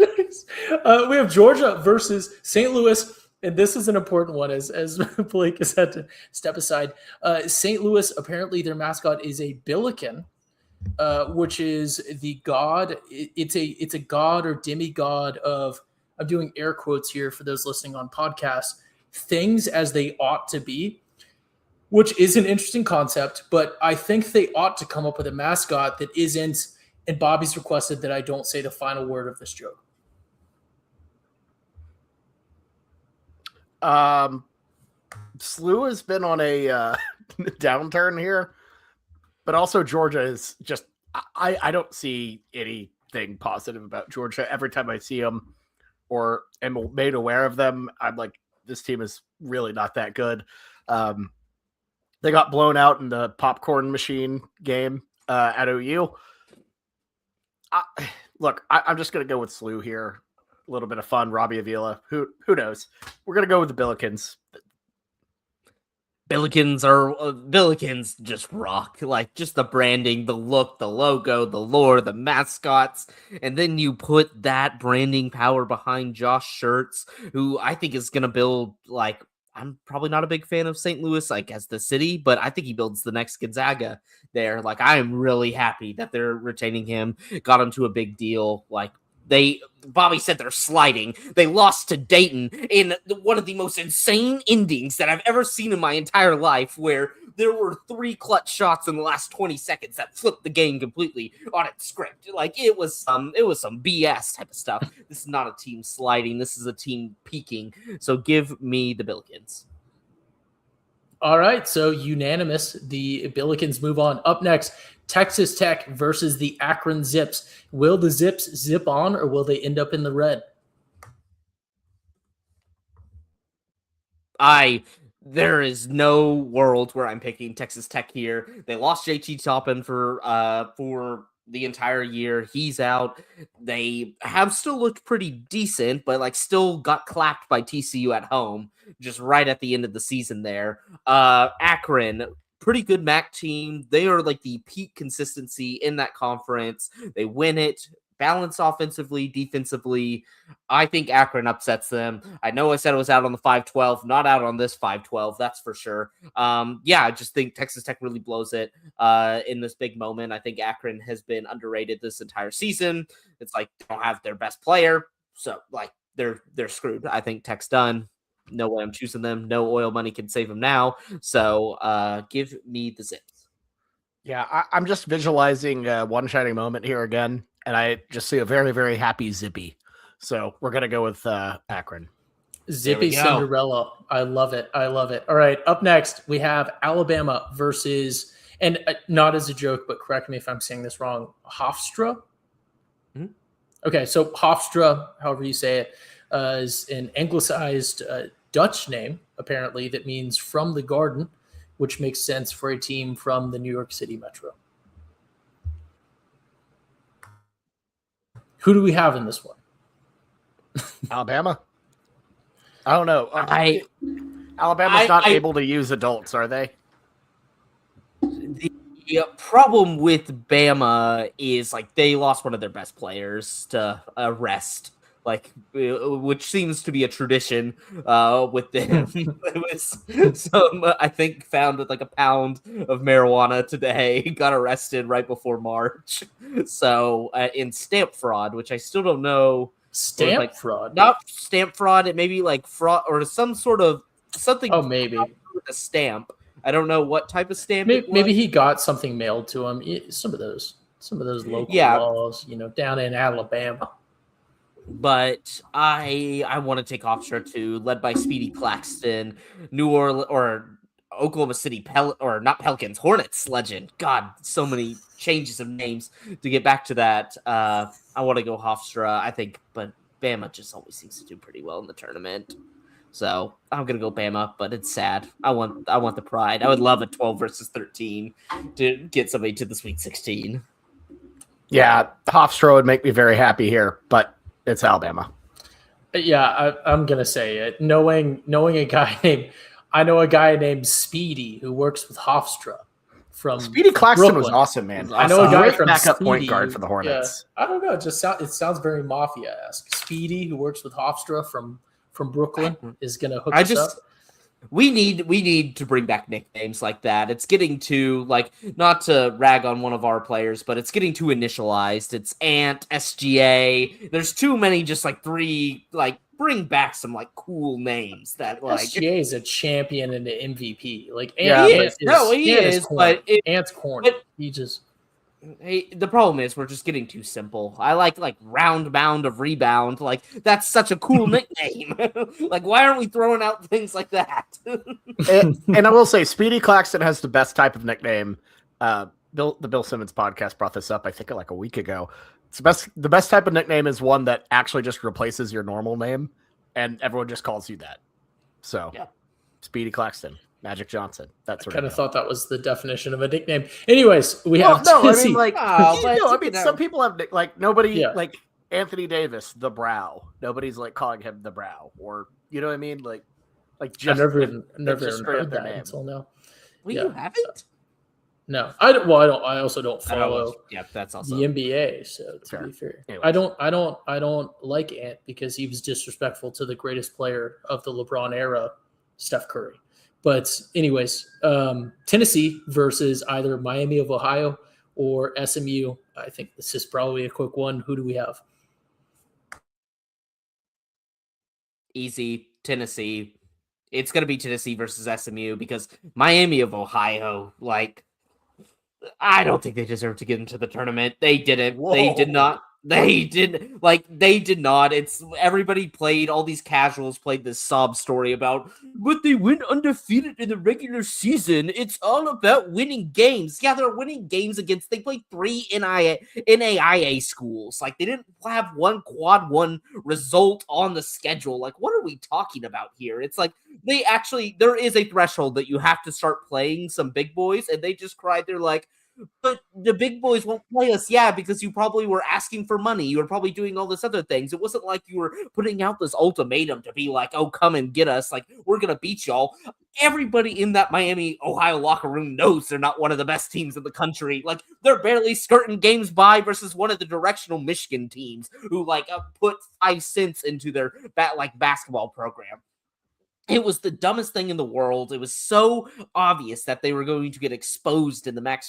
B: We have Georgia versus St. Louis, and this is an important one as Blake has had to step aside. St. Louis, apparently their mascot is a Billiken, which is the god. It's a god or demigod of, I'm doing air quotes here for those listening on podcasts, things as they ought to be, which is an interesting concept, but I think they ought to come up with a mascot that isn't, and Bobby's requested that I don't say the final word of this joke.
A: SLU has been on a downturn here, but also Georgia is just, I don't see anything positive about Georgia. Every time I see them or am made aware of them, I'm like, this team is really not that good. They got blown out in the popcorn machine game at OU. I'm just going to go with SLU here. A little bit of fun. Robbie Avila. Who knows? We're going to go with the Billikens.
C: Billikens just rock. Like, just the branding, the look, the logo, the lore, the mascots. And then you put that branding power behind Josh Schertz, who I think is going to build, like, I'm probably not a big fan of St. Louis, like, as the city, but I think he builds the next Gonzaga there. Like, I am really happy that they're retaining him, got him to a big deal. Like, Bobby said they're sliding. They lost to Dayton in one of the most insane endings that I've ever seen in my entire life, where there were 3 clutch shots in the last 20 seconds that flipped the game completely on its script. Like, it was some BS type of stuff. This is not a team sliding. This is a team peaking. So give me the Billikens.
B: All right, so unanimous. The Billikens move on. Up next, Texas Tech versus the Akron Zips. Will the Zips zip on, or will they end up in the red?
C: There is no world where I'm picking Texas Tech here. They lost JT Toppin for the entire year. He's out. They have still looked pretty decent, but like still got clapped by TCU at home just right at the end of the season there. Akron, pretty good MAC team. They are like the peak consistency in that conference. They win it. Balance offensively, defensively. I think Akron upsets them. I know I said it was out on the 5-12, not out on this 5-12, that's for sure. I just think Texas Tech really blows it in this big moment. I think Akron has been underrated this entire season. It's like they don't have their best player, so like they're screwed. I think Tech's done. No way I'm choosing them. No oil money can save them now. So give me the Zips.
A: Yeah, I'm just visualizing one shining moment here again, and I just see a very, very happy Zippy. So we're going to go with Akron.
B: Zippy Cinderella. I love it. I love it. All right, up next, we have Alabama versus, and not as a joke, but correct me if I'm saying this wrong, Hofstra?
C: Mm-hmm.
B: Okay, so Hofstra, however you say it, is an anglicized Dutch name, apparently, that means from the garden, which makes sense for a team from the New York City Metro. Who do we have in this one?
A: Alabama? I don't know. Alabama's not able to use adults, are they?
C: The problem with Bama is like they lost one of their best players to arrest, like, which seems to be a tradition with them. It was some, I think, found with like a pound of marijuana today, got arrested right before March. So in stamp fraud, which I still don't know.
B: Stamp fraud?
C: Not stamp fraud. It may be like fraud or some sort of something.
B: Oh, maybe.
C: With a stamp. I don't know what type of stamp.
B: Maybe he got something mailed to him. Some of those local laws, down in Alabama.
C: But I want to take Hofstra too, led by Speedy Claxton, New Orleans or Oklahoma City Pelicans, Hornets legend. God, so many changes of names to get back to that. I want to go Hofstra, I think, but Bama just always seems to do pretty well in the tournament. So I'm gonna go Bama, but it's sad. I want the pride. I would love a 12 versus 13 to get somebody to the Sweet 16.
A: Yeah, Hofstra would make me very happy here, but it's Alabama.
B: Yeah, I'm gonna say it. Knowing a guy named, I know a guy named Speedy who works with Hofstra from
A: Speedy Claxton
B: Brooklyn.
A: was awesome, man.
B: I know a guy
A: Great
B: from
A: backup
B: Speedy,
A: point guard for the Hornets.
B: Yeah, I don't know. It sounds very mafia-esque. Speedy, who works with Hofstra from Brooklyn, is gonna hook us up.
C: We need to bring back nicknames like that. It's getting too, like, not to rag on one of our players, but it's getting too initialized. It's Ant, SGA. There's too many just like three, like, bring back some like cool names that like
B: SGA is a champion and an MVP. Like
A: Yeah,
B: Ant
C: he is,
B: corny.
C: but
B: Ant's corny. He just
C: Hey, the problem is we're just getting too simple. I like round bound of rebound. Like that's such a cool nickname. Like why aren't we throwing out things like that?
A: and I will say, Speedy Claxton has the best type of nickname. The Bill Simmons podcast brought this up, I think, like a week ago. It's the best type of nickname is one that actually just replaces your normal name, and everyone just calls you that. So,
C: yeah.
A: Speedy Claxton. Magic Johnson. That sort
B: kind
A: of
B: of thought that was the definition of a nickname. Anyways, we have
A: no, I
B: Tennessee.
A: mean like some people have like nobody like Anthony Davis, the Brow. Nobody's like calling him the Brow, or you know what I mean? Like just
B: I've never even
A: just
B: heard that until now.
C: Well, you haven't?
B: No, I don't. Well, I don't. I also don't follow.
C: That's also
B: the NBA. So to be fair,
A: anyways.
B: I don't like Ant because he was disrespectful to the greatest player of the LeBron era, Steph Curry. But anyways, Tennessee versus either Miami of Ohio or SMU. I think this is probably a quick one. Who do we have?
C: Easy, Tennessee. It's going to be Tennessee versus SMU because Miami of Ohio, like, I don't think they deserve to get into the tournament. They didn't.
A: Whoa.
C: They did not. They did not. It's everybody played, all these casuals played this sob story about, but they went undefeated in the regular season. It's all about winning games. Yeah, they're winning games against, they played 3 NAIA schools. Like, they didn't have one quad 1 result on the schedule. Like, what are we talking about here? It's like, there is a threshold that you have to start playing some big boys, and they just cried. They're like, but the big boys won't play us. Yeah, because you probably were asking for money. You were probably doing all this other things. It wasn't like you were putting out this ultimatum to be like, oh, come and get us. Like, we're going to beat y'all. Everybody in that Miami, Ohio locker room knows they're not one of the best teams in the country. Like, they're barely skirting games by versus one of the directional Michigan teams who, like, put 5 cents into their basketball program. It was the dumbest thing in the world. It was so obvious that they were going to get exposed in the MAC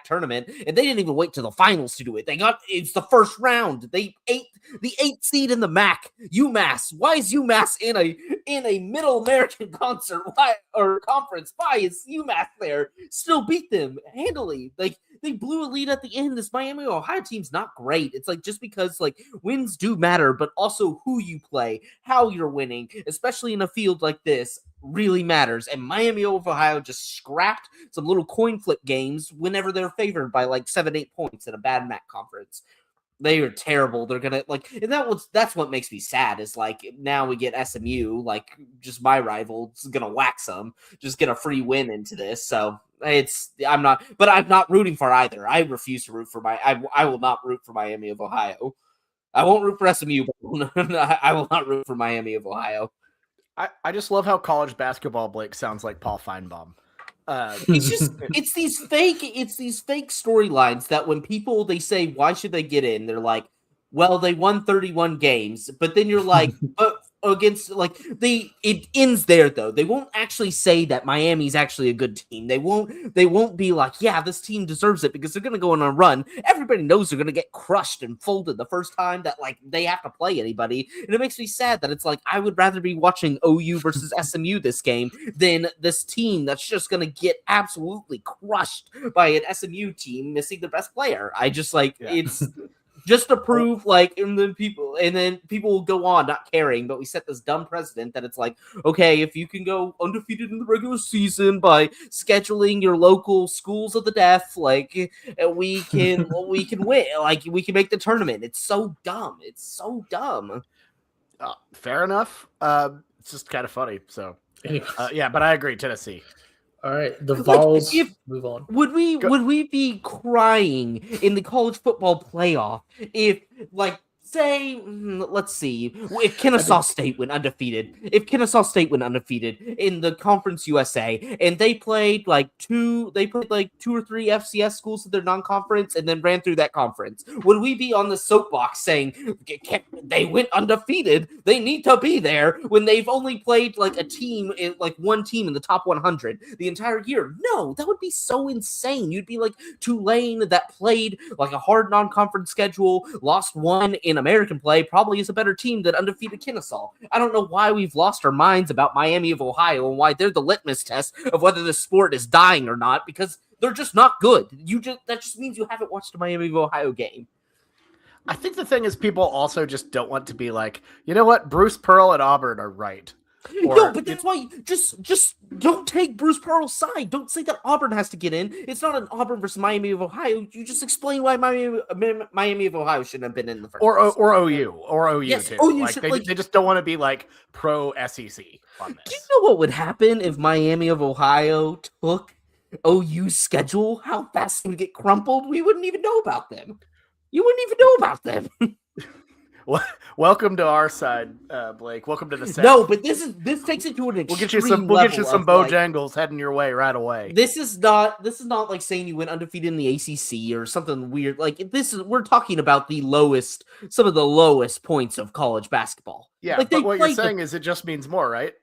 C: tournament, and they didn't even wait to the finals to do it. It's the first round. They ate the 8th seed in the MAC. UMass. Why is UMass in a Middle American conference? Why is UMass there? Still beat them handily. Like, they blew a lead at the end. This Miami Ohio team's not great. It's like, just because like wins do matter, but also who you play, how you're winning, especially in a field like this, really matters. And Miami of Ohio just scrapped some little coin flip games whenever they're favored by like 7-8 points in a bad MAC conference. They are terrible. They're gonna and that's what makes me sad is like now we get SMU, like just my rival is gonna wax them, just get a free win into this. So I'm not rooting for either. I refuse to root for I will not root for Miami of Ohio. I won't root for SMU, but I will not root for Miami of Ohio.
A: I just love how college basketball Blake sounds like Paul Feinbaum.
C: It's these fake storylines that when people, they say, why should they get in? They're like, well, they won 31 games, but then you're like, but against it ends there though. They won't actually say that Miami's actually a good team. They won't be like, yeah, this team deserves it because they're going to go on a run. Everybody knows they're going to get crushed and folded the first time that like they have to play anybody. And it makes me sad that it's like, I would rather be watching OU versus SMU this game than this team that's just going to get absolutely crushed by an SMU team missing the best player. I just it's just to prove and then people will go on not caring, but we set this dumb precedent that it's like, okay, if you can go undefeated in the regular season by scheduling your local schools of the deaf, like we can win, like we can make the tournament. It's so dumb. Fair enough.
A: it's just kind of funny. So
B: Anyways,
A: yeah, but I agree, Tennessee.
B: all right, the
C: Like,
B: Vols
C: if-
B: move on.
C: Would we be crying in the college football playoff if, like, say, let's see, if Kennesaw State went undefeated, in the Conference USA, and they played like two or three FCS schools in their non-conference, and then ran through that conference, would we be on the soapbox saying they went undefeated, they need to be there, when they've only played like one team in the top 100 the entire year? No, that would be so insane. You'd be like Tulane, that played like a hard non-conference schedule, lost one in American play, probably is a better team than undefeated Kennesaw. I don't know why we've lost our minds about Miami of Ohio and why they're the litmus test of whether the sport is dying or not, because they're just not good. That just means you haven't watched a Miami of Ohio game.
A: I think the thing is, people also just don't want to be like, you know what, Bruce Pearl and Auburn are right.
C: No, but that's why just don't take Bruce Pearl's side. Don't say that Auburn has to get in. It's not an Auburn versus Miami of Ohio. You just explain why Miami of Ohio shouldn't have been in the first place.
A: Or OU
C: Yes,
A: too.
C: OU
A: Like,
C: should,
A: they just don't want to be like pro SEC on
C: Do
A: this.
C: you know what would happen if Miami of Ohio took OU's schedule? How fast it would get crumpled? We wouldn't even know about them. You wouldn't even know about them.
A: Welcome to our side, Blake. Welcome to the South.
C: No, but this takes it to an extreme
A: We'll get you some
C: level of,
A: Bojangles heading your way right away.
C: This is not like saying you went undefeated in the ACC or something weird. Like, we're talking about some of the lowest points of college basketball.
A: Yeah,
C: like,
A: but what you're saying is it just means more, right?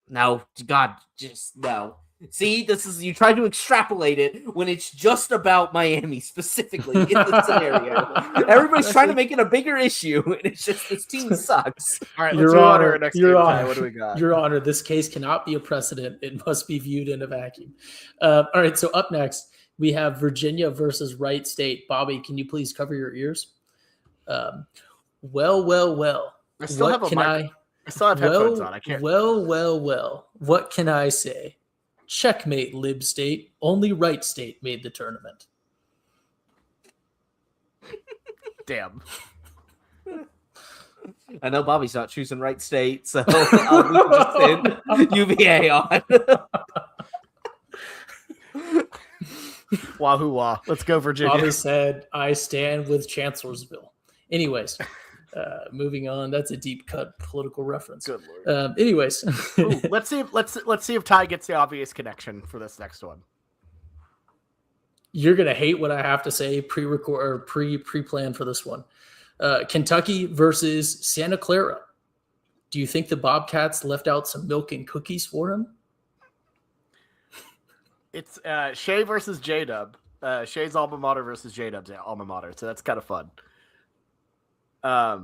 C: No, God, just no. See, you try to extrapolate it when it's just about Miami specifically in this scenario. Everybody's trying to make it a bigger issue, and it's just this team sucks.
A: All right, let's move on to our next game. What do we got?
B: Your Honor, this case cannot be a precedent. It must be viewed in a vacuum. All right, so up next, we have Virginia versus Wright State. Bobby, can you please cover your ears? Well.
A: I still have headphones on. I can't.
B: Well. What can I say? Checkmate, Lib State. Only Wright State made the tournament.
A: Damn.
C: I know Bobby's not choosing Wright State, so I'll just send UVA on.
A: Wahoo wah. Let's go, Virginia.
B: Bobby said, I stand with Chancellorsville. Anyways, moving on. That's a deep cut political reference.
A: Good Lord.
B: Anyways,
A: Ooh, let's see if Ty gets the obvious connection for this next one.
B: You're gonna hate what I have to say. Pre-record or pre-plan for this one. Kentucky versus Santa Clara. Do you think the Bobcats left out some milk and cookies for him?
A: It's Shea versus J-Dub. Shea's alma mater versus J-Dub's alma mater. So that's kind of fun. I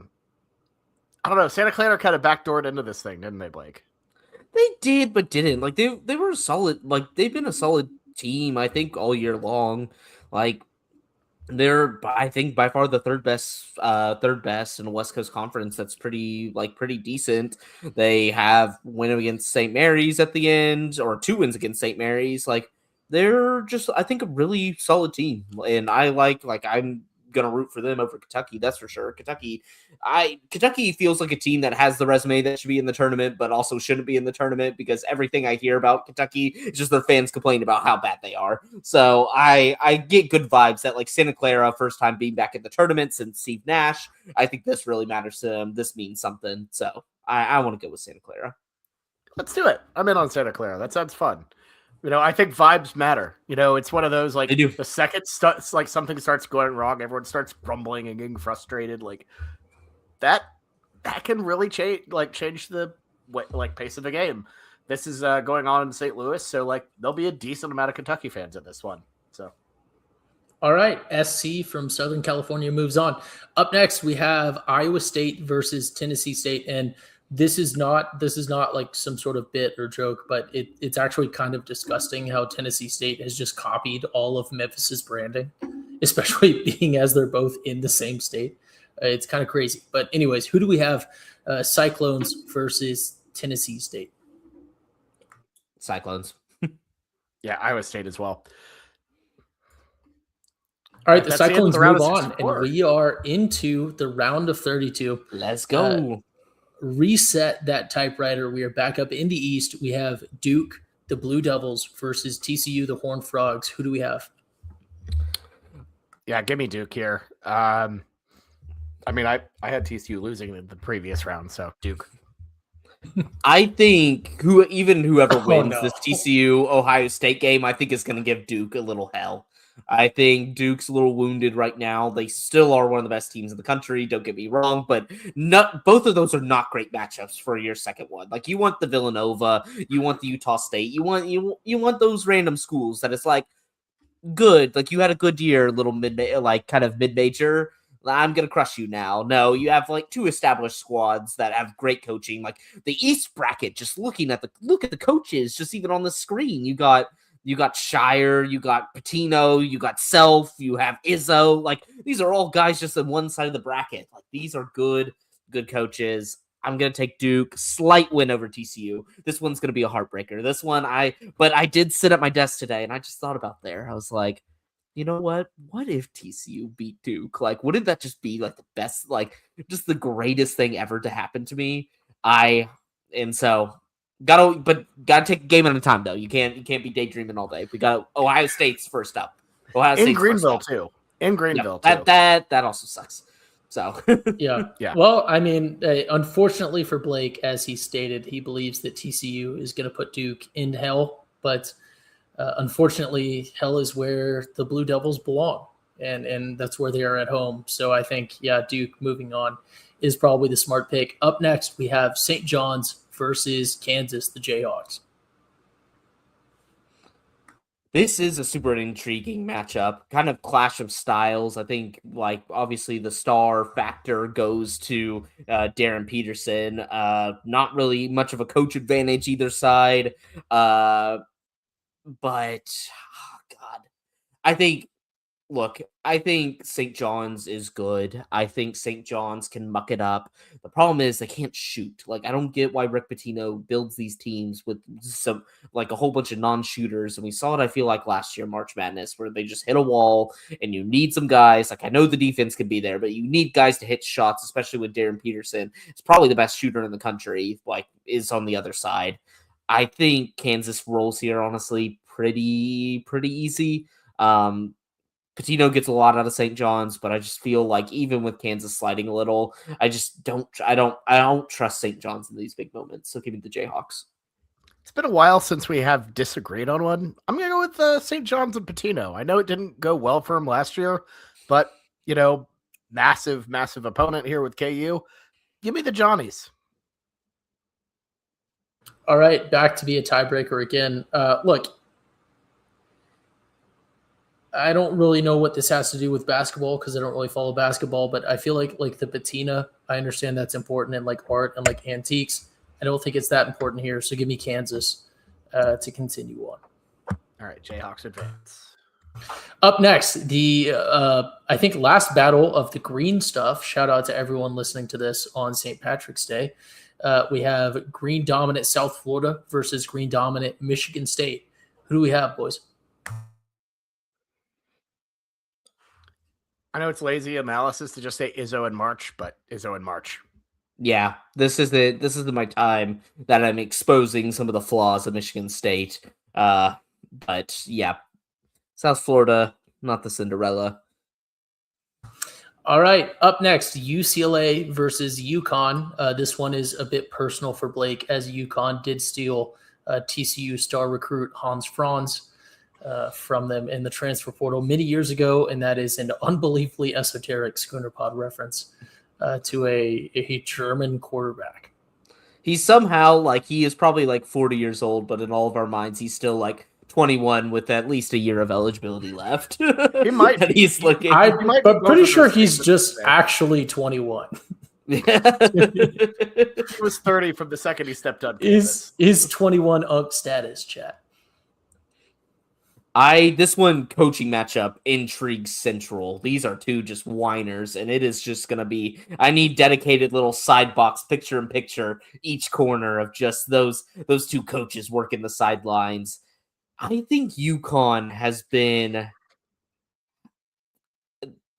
A: don't know. Santa Clara kind of backdoored into this thing, didn't they, Blake?
C: They did, but didn't. Like, they were solid. Like, they've been a solid team, I think, all year long. Like, they're, I think, by far the third best in the West Coast Conference. That's pretty decent. They have win against St. Mary's at the end, or 2 wins against St. Mary's. Like, they're just, I think, a really solid team, and I'm gonna root for them over Kentucky, that's for sure. Kentucky feels like a team that has the resume that should be in the tournament, but also shouldn't be in the tournament, because everything I hear about Kentucky is just their fans complain about how bad they are. So I get good vibes that, like, Santa Clara, first time being back in the tournament since Steve Nash. I think this really matters to them. This means something. So I want to go with Santa Clara.
A: Let's do it. I'm in on Santa Clara. That sounds fun. You know, I think vibes matter. You know, it's one of those, like, the second like something starts going wrong, everyone starts grumbling and getting frustrated. Like, that can really change the pace of the game. This is going on in St. Louis, so, like, there'll be a decent amount of Kentucky fans at this one. So,
B: all right, SC from Southern California moves on. Up next, we have Iowa State versus Tennessee State, and this is not like some sort of bit or joke, but it's actually kind of disgusting how Tennessee State has just copied all of Memphis's branding, especially being as they're both in the same state. It's kind of crazy. But anyways, who do we have? Cyclones versus Tennessee State.
C: Cyclones.
A: Yeah, Iowa State as well.
B: All right, the Cyclones move on, and we are into the round of 32.
C: Let's go.
B: reset that typewriter. We are back up in the East. We have Duke, the Blue Devils, versus TCU, the Horned Frogs. Who do we have?
A: Yeah, give me Duke here. I mean, I had TCU losing in the previous round, so Duke.
C: I think whoever wins
B: no.
C: this TCU Ohio State game, I think is going to give Duke a little hell. I think Duke's a little wounded right now. They still are one of the best teams in the country. Don't get me wrong, but both of those are not great matchups for your second one. Like you want the Villanova, you want the Utah State, you want those random schools that it's like good. Like you had a good year, little mid-major. I'm gonna crush you now. No, you have like two established squads that have great coaching. Like the East bracket, just look at the coaches, just even on the screen. You got Shire, you got Patino, you got Self, you have Izzo. Like these are all guys just on one side of the bracket. Like these are good coaches. I'm gonna take Duke, slight win over TCU. This one's gonna be a heartbreaker. This one, but I did sit at my desk today and I just thought about I was like, you know what? What if TCU beat Duke? Like, wouldn't that just be like the best, like just the greatest thing ever to happen to me? So gotta take a game at a time though. You can't be daydreaming all day. We got Ohio State's first up. Ohio State's
A: in Greenville
C: first up.
A: too. In Greenville
C: Yeah,
A: too.
C: That also sucks. So
B: yeah.
A: Yeah.
B: Well, I mean, unfortunately for Blake, as he stated, he believes that TCU is going to put Duke in hell, but unfortunately, hell is where the Blue Devils belong, and that's where they are at home. So I think, Duke moving on is probably the smart pick. Up next, we have St. John's versus Kansas, the Jayhawks.
C: this is a super intriguing matchup, kind of clash of styles. I think, like, obviously the star factor goes to Darren Peterson. Not really much of a coach advantage either side. But, God, I think St. John's is good. I think St. John's can muck it up. The problem is they can't shoot. Like, I don't get why Rick Pitino builds these teams with some, like, a whole bunch of non-shooters. And we saw it, I feel like, last year, March Madness, where they just hit a wall and you need some guys. Like, I know the defense can be there, but you need guys to hit shots, especially with Darren Peterson. It's probably the best shooter in the country, like, is on the other side. I think Kansas rolls here, honestly, pretty easy. Patino gets a lot out of St. John's, but I just feel like even with Kansas sliding a little, I don't trust St. John's in these big moments. So give me the Jayhawks.
A: It's been a while since we have disagreed on one. I'm going to go with St. John's and Patino. I know it didn't go well for him last year, but, massive opponent here with KU. Give me the Johnnies.
B: All right, back to be a tiebreaker again. Look, I don't really know what this has to do with basketball because I don't really follow basketball, but I feel like the patina, I understand that's important and like art and like antiques. I don't think it's that important here. So give me Kansas to continue on.
A: All right, Jayhawks advance.
B: Up next, the I think last battle of the green stuff. Shout out to everyone listening to this on St. Patrick's Day. We have green dominant South Florida versus green dominant Michigan State. Who do we have, boys?
A: I know it's lazy analysis to just say Izzo in March, but Izzo in March.
C: Yeah, this is my time that I'm exposing some of the flaws of Michigan State. But yeah, South Florida, not the Cinderella.
B: All right, up next, UCLA versus UConn. This one is a bit personal for Blake, as UConn did steal TCU star recruit Hans Franz from them in the transfer portal many years ago, and that is an unbelievably esoteric Schooner Pod reference to a German quarterback.
C: He's somehow he is probably 40 years old, but in all of our minds, he's still 21 with at least a year of eligibility left.
A: He might.
C: And he's looking.
B: I'm pretty sure he's just actually 21.
A: He was 30 from the second he stepped on
B: campus. Is 21 UNC status, chat?
C: This one coaching matchup intrigues central. These are two just whiners, and it is just gonna be. I need dedicated little side box picture in picture each corner of just those two coaches working the sidelines. I think UConn has been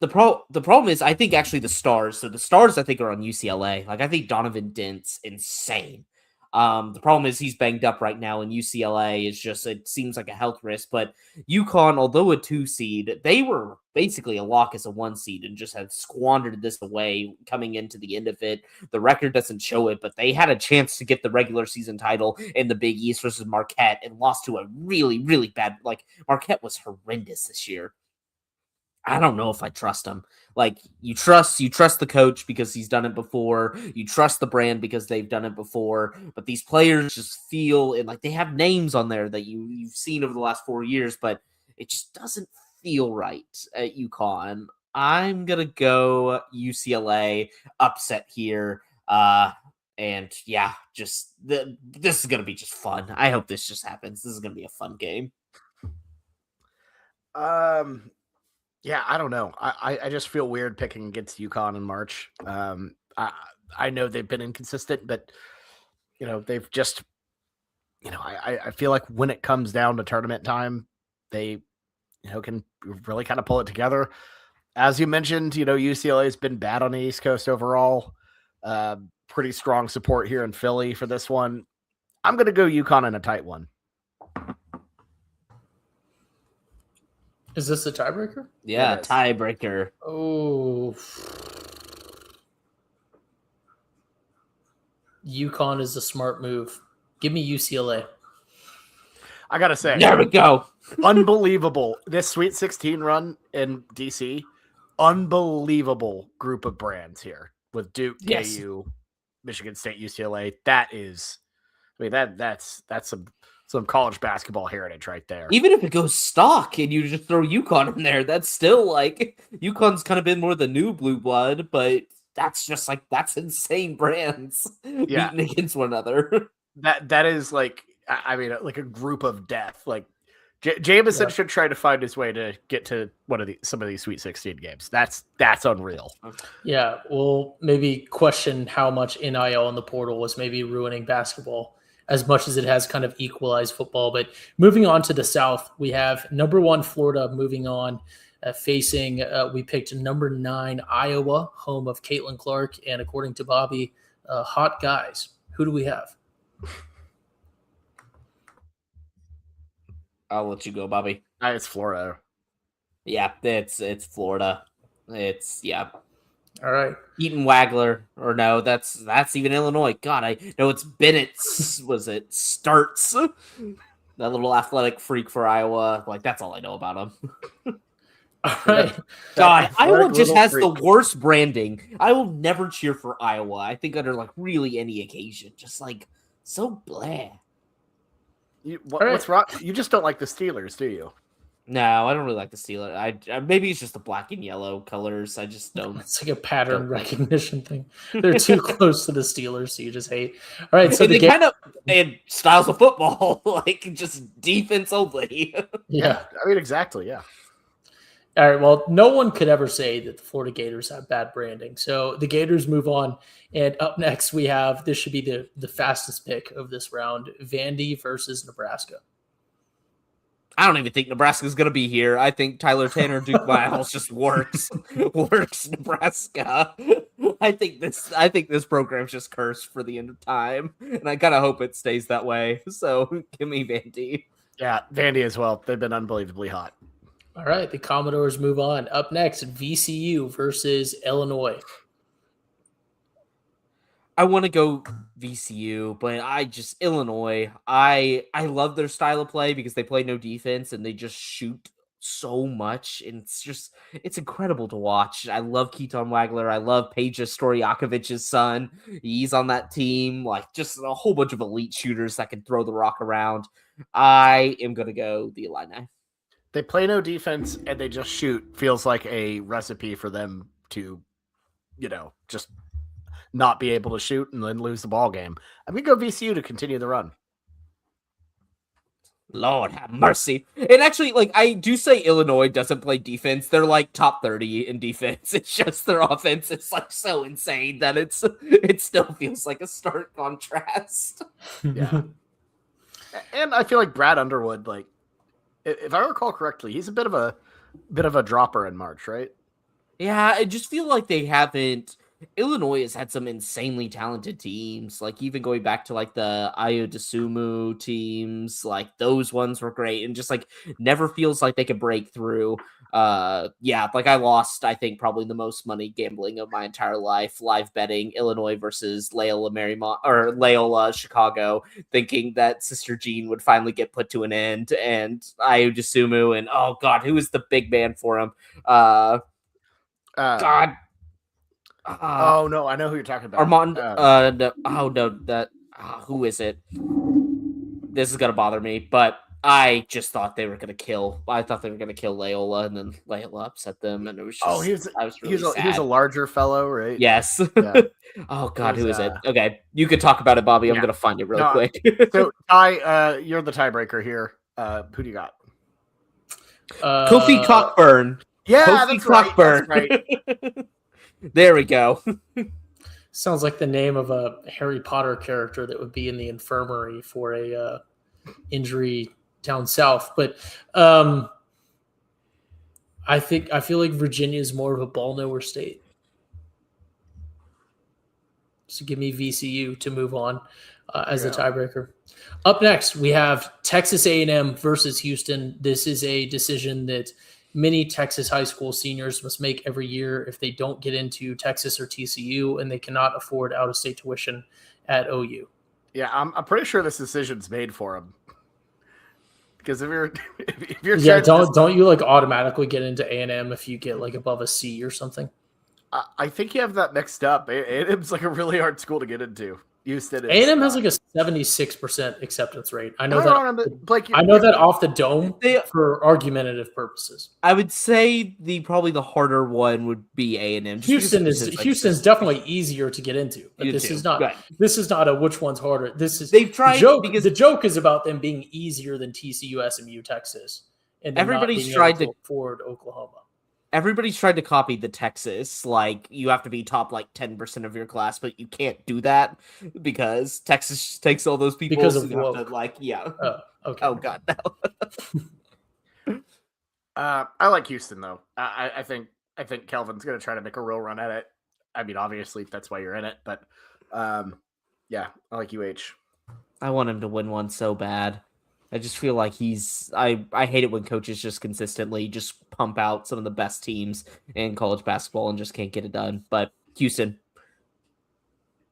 C: The problem is, I think actually the Stars. So the Stars, I think, are on UCLA. Like I think Donovan Dent's insane. The problem is he's banged up right now, and UCLA is just, it seems like a health risk. But UConn, although a 2 seed, they were basically a lock as a 1 seed and just have squandered this away coming into the end of it. The record doesn't show it, but they had a chance to get the regular season title in the Big East versus Marquette and lost to a really, really bad, like Marquette was horrendous this year. I don't know if I trust him. Like you trust the coach because he's done it before. You trust the brand because they've done it before. But these players just feel and like they have names on there that you've seen over the last 4 years, but it just doesn't feel right at UConn. I'm gonna go UCLA upset here. And yeah, just this is gonna be just fun. I hope this just happens. This is gonna be a fun game.
A: Yeah, I don't know. I just feel weird picking against UConn in March. I know they've been inconsistent, but they've just I feel like when it comes down to tournament time, they can really kind of pull it together. As you mentioned, UCLA has been bad on the East Coast overall. Pretty strong support here in Philly for this one. I'm going to go UConn in a tight one.
B: Is this a tiebreaker?
C: Yeah, tiebreaker.
B: Oh. UConn is a smart move. Give me UCLA.
A: I got to say.
C: There we go.
A: Unbelievable. This Sweet 16 run in DC, unbelievable group of brands here with Duke,
B: Yes.
A: KU, Michigan State, UCLA. That's some college basketball heritage right there.
C: Even if it goes stock and you just throw UConn in there, that's still like UConn's kind of been more the new blue blood, but that's just like that's insane brands beating against one another.
A: That is like like a group of death. Like Jameson should try to find his way to get to some of these Sweet 16 games. That's unreal.
B: Yeah, we'll maybe question how much NIL in the portal was maybe ruining basketball as much as it has kind of equalized football. But moving on to the South, we have number 1 Florida moving on, facing, we picked number 9 Iowa, home of Caitlin Clark, and according to Bobby, hot guys. Who do we have?
C: I'll let you go, Bobby.
A: It's Florida.
C: Yeah, it's Florida.
B: All right.
C: Eaton Wagler, or no, that's even Illinois. God, I know it's Bennett. Was it Starts? That little athletic freak for Iowa. Like that's all I know about him.
B: All right.
C: God, Iowa just has the worst branding. I will never cheer for Iowa. I think under like really any occasion, just like so blah.
A: What's wrong? You just don't like the Steelers, do you?
C: No, I don't really like the Steelers. I maybe it's just the black and yellow colors. I just don't.
B: It's like a pattern recognition thing. They're too close to the Steelers, so you just hate. All right, so
C: they kind of and styles of football, like just defense only.
B: Yeah,
A: I mean exactly. Yeah.
B: All right. Well, no one could ever say that the Florida Gators have bad branding. So the Gators move on. And up next, we have, this should be the fastest pick of this round, Vandy versus Nebraska.
C: I don't even think Nebraska's going to be here. I think Tyler Tanner, Duke Miles just works Nebraska. I think this program's just cursed for the end of time. And I kind of hope it stays that way. So give me Vandy.
A: Yeah, Vandy as well. They've been unbelievably hot.
B: All right, the Commodores move on. Up next, VCU versus Illinois.
C: I want to go VCU, but Illinois. I love their style of play because they play no defense and they just shoot so much, and it's incredible to watch. I love Keaton Wagler. I love Peja Stojakovic's son. He's on that team. Like just a whole bunch of elite shooters that can throw the rock around. I am gonna go the Illini.
A: They play no defense and they just shoot. Feels like a recipe for them to, just not be able to shoot and then lose the ball game. I'm going to go VCU to continue the run.
C: Lord have mercy. And actually, I do say Illinois doesn't play defense. They're like top 30 in defense. It's just their offense is so insane that it still feels like a stark contrast.
A: Yeah. And I feel like Brad Underwood, if I recall correctly, he's a bit of a dropper in March, right?
C: Yeah, I just feel like they haven't. Illinois has had some insanely talented teams. Like even going back to like the Ayo DeSumo teams, like those ones were great, and just like never feels like they could break through. Yeah, like I lost, I think probably the most money gambling of my entire life, live betting Illinois versus Loyola Marymount or Loyola Chicago, thinking that Sister Jean would finally get put to an end, and Ayo DeSumo, and oh god, who is the big man for him? God.
A: Oh no, I know who you're talking about.
C: Armand. No, oh no, that who is it? This is gonna bother me, but I just thought they were gonna kill. I thought they were gonna kill Loyola, and then Loyola upset them, and it was just. I was really sad.
A: He was a larger fellow, right?
C: Yes.
A: Yeah.
C: Oh God, who is it? Okay, you could talk about it, Bobby. I'm gonna find it real quick.
A: So, Ty, you're the tiebreaker here. Who do you got?
C: Kofi Cockburn.
A: Yeah,
C: Kofi
A: that's
C: Cockburn.
A: Right. That's right.
C: There we go.
B: Sounds like the name of a Harry Potter character that would be in the infirmary for a injury down south. But I feel like Virginia is more of a ball knower state. So give me VCU to move on as the tiebreaker. Up next, we have Texas A&M versus Houston. This is a decision that many Texas high school seniors must make every year if they don't get into Texas or TCU and they cannot afford out-of-state tuition at OU.
A: Yeah, I'm pretty sure this decision's made for them. Because if you're
B: don't you like automatically get into A&M if you get like above a C or something?
A: I think you have that mixed up. A&M's like a really hard school to get into. Houston
B: A&M has like a 76% acceptance rate. I know
A: Blake,
B: I know that off the dome for argumentative purposes.
C: I would say probably the harder one would be A&M.
B: Houston's definitely easier to get into, but this is not a which one's harder.
C: They've tried
B: because the joke is about them being easier than TCU, SMU, Texas, and
C: everybody's tried to
B: afford Oklahoma.
C: Everybody's tried to copy the Texas, like you have to be top like 10% of your class, but you can't do that because Texas takes all those people.
B: Because of
C: to, like, yeah.
B: Okay.
C: Oh God, no.
A: I like Houston though. I think Kelvin's gonna try to make a real run at it. I mean, obviously that's why you're in it, but yeah, I like UH.
C: I want him to win one so bad. I just feel like I hate it when coaches just consistently just pump out some of the best teams in college basketball and just can't get it done. But Houston.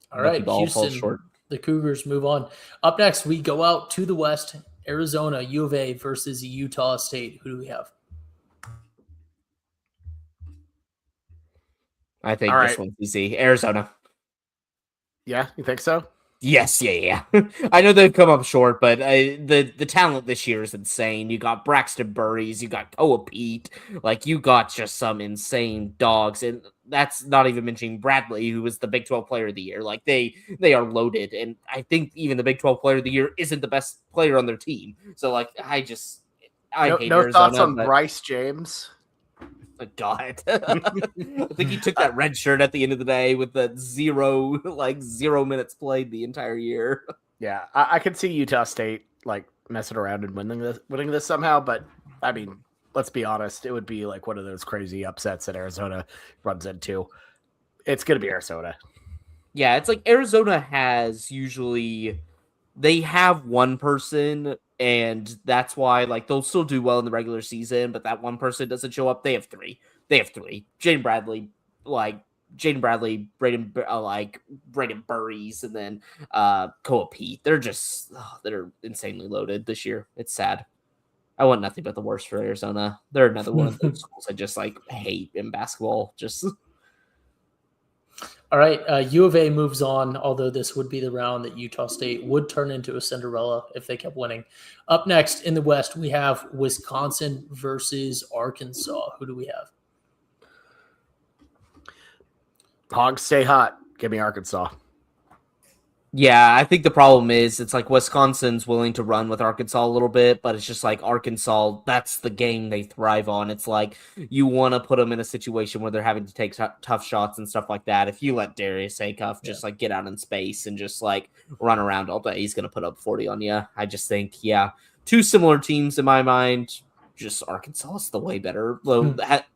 B: All right, Houston, the Cougars move on. Up next, we go out to the west. Arizona, U of A versus Utah State. Who do we have?
C: I think this one's easy. Arizona.
A: Yeah, you think so?
C: Yes, yeah. I know they've come up short, but the talent this year is insane. You got Braxton Burries, you got Koa Pete, like you got just some insane dogs, and that's not even mentioning Bradley, who was the Big 12 Player of the Year. Like they are loaded, and I think even the Big 12 Player of the Year isn't the best player on their team. So like I hate Arizona,
A: thoughts on Bryce James.
C: God, I think he took that red shirt at the end of the day with the 0 minutes played the entire year.
A: Yeah, I could see Utah State like messing around and winning this somehow, but I mean, let's be honest, it would be like one of those crazy upsets that Arizona runs into. It's gonna be Arizona.
C: Yeah, it's like Arizona has usually they have one person. And that's why, like, they'll still do well in the regular season, but that one person doesn't show up. They have three. Jaden Bradley, Braden Burries, and then Koa Pete. They're insanely loaded this year. It's sad. I want nothing but the worst for Arizona. They're another one of those schools I just hate in basketball. Just.
B: All right, U of A moves on, although this would be the round that Utah State would turn into a Cinderella if they kept winning. Up next in the West, we have Wisconsin versus Arkansas. Who do we have?
A: Hogs stay hot. Give me Arkansas.
C: Yeah, I think the problem is it's like Wisconsin's willing to run with Arkansas a little bit, but it's just like Arkansas, that's the game they thrive on. It's like you want to put them in a situation where they're having to take tough shots and stuff like that. If you let Darius Acuff just get out in space and just run around all day, he's going to put up 40 on you. I just think, two similar teams in my mind. just Arkansas is the way better,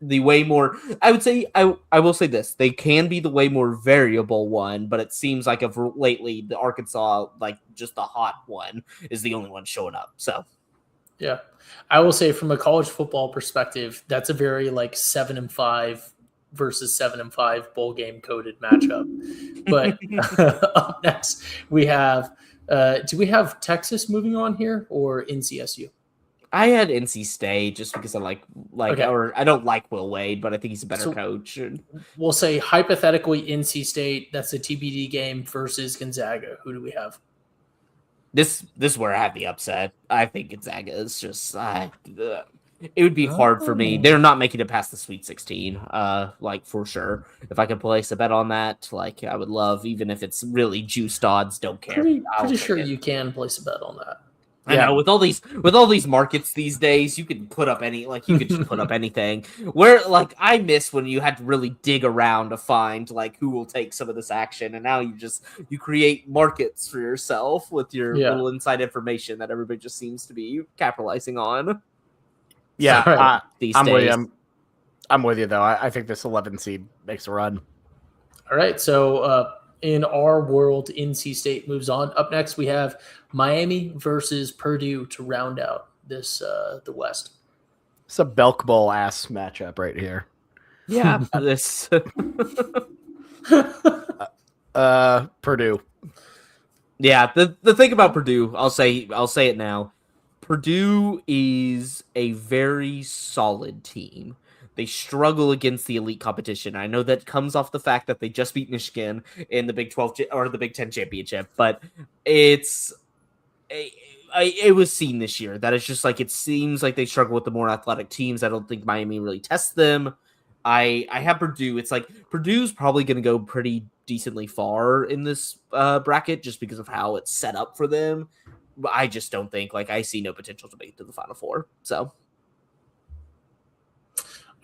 C: the way more. I would say I will say this: they can be the way more variable one, but it seems like of lately the Arkansas, like just the hot one, is the only one showing up. So
B: Yeah, I will say from a college football perspective, that's a very like 7-5 versus 7-5 bowl game coded matchup. But up next we have. Do we have Texas moving on here or NCSU?
C: I had NC State just because I like
B: Okay.
C: or I don't like Will Wade, but I think he's a better
B: So-
C: coach.
B: We'll say hypothetically NC State. That's a TBD game versus Gonzaga. Who do we have?
C: This is where I have the upset. I think Gonzaga is just it would be hard for me.
B: Oh.
C: They're not making it past the Sweet 16, like for sure. If I could place a bet on that, like I would love, even if it's really juiced odds. Don't care.
B: Pretty
C: I'll take
B: sure
C: it.
B: you can place a bet on that.
C: I know with all these markets these days, you can put up you could just put up anything. Where like I miss when you had to really dig around to find like who will take some of this action, and now you create markets for yourself with your little inside information that everybody just seems to be capitalizing on.
A: Yeah,
B: Sorry.
C: These
A: I'm with
C: days.
A: you. I'm with you though. I think this 11 seed makes a run.
B: All right. So in our world, NC State moves on. Up next, we have Miami versus Purdue to round out this the West.
A: It's a Belk Bowl ass matchup right here.
C: Yeah, this.
A: Purdue.
C: Yeah, the thing about Purdue, I'll say it now. Purdue is a very solid team. They struggle against the elite competition. I know that comes off the fact that they just beat Michigan in the Big 12 or the Big 10 championship, but it was seen this year that it's just like it seems like they struggle with the more athletic teams. I don't think Miami really tests them. I have Purdue. It's like Purdue's probably going to go pretty decently far in this bracket just because of how it's set up for them. But I just don't think I see no potential to make it to the Final Four. So.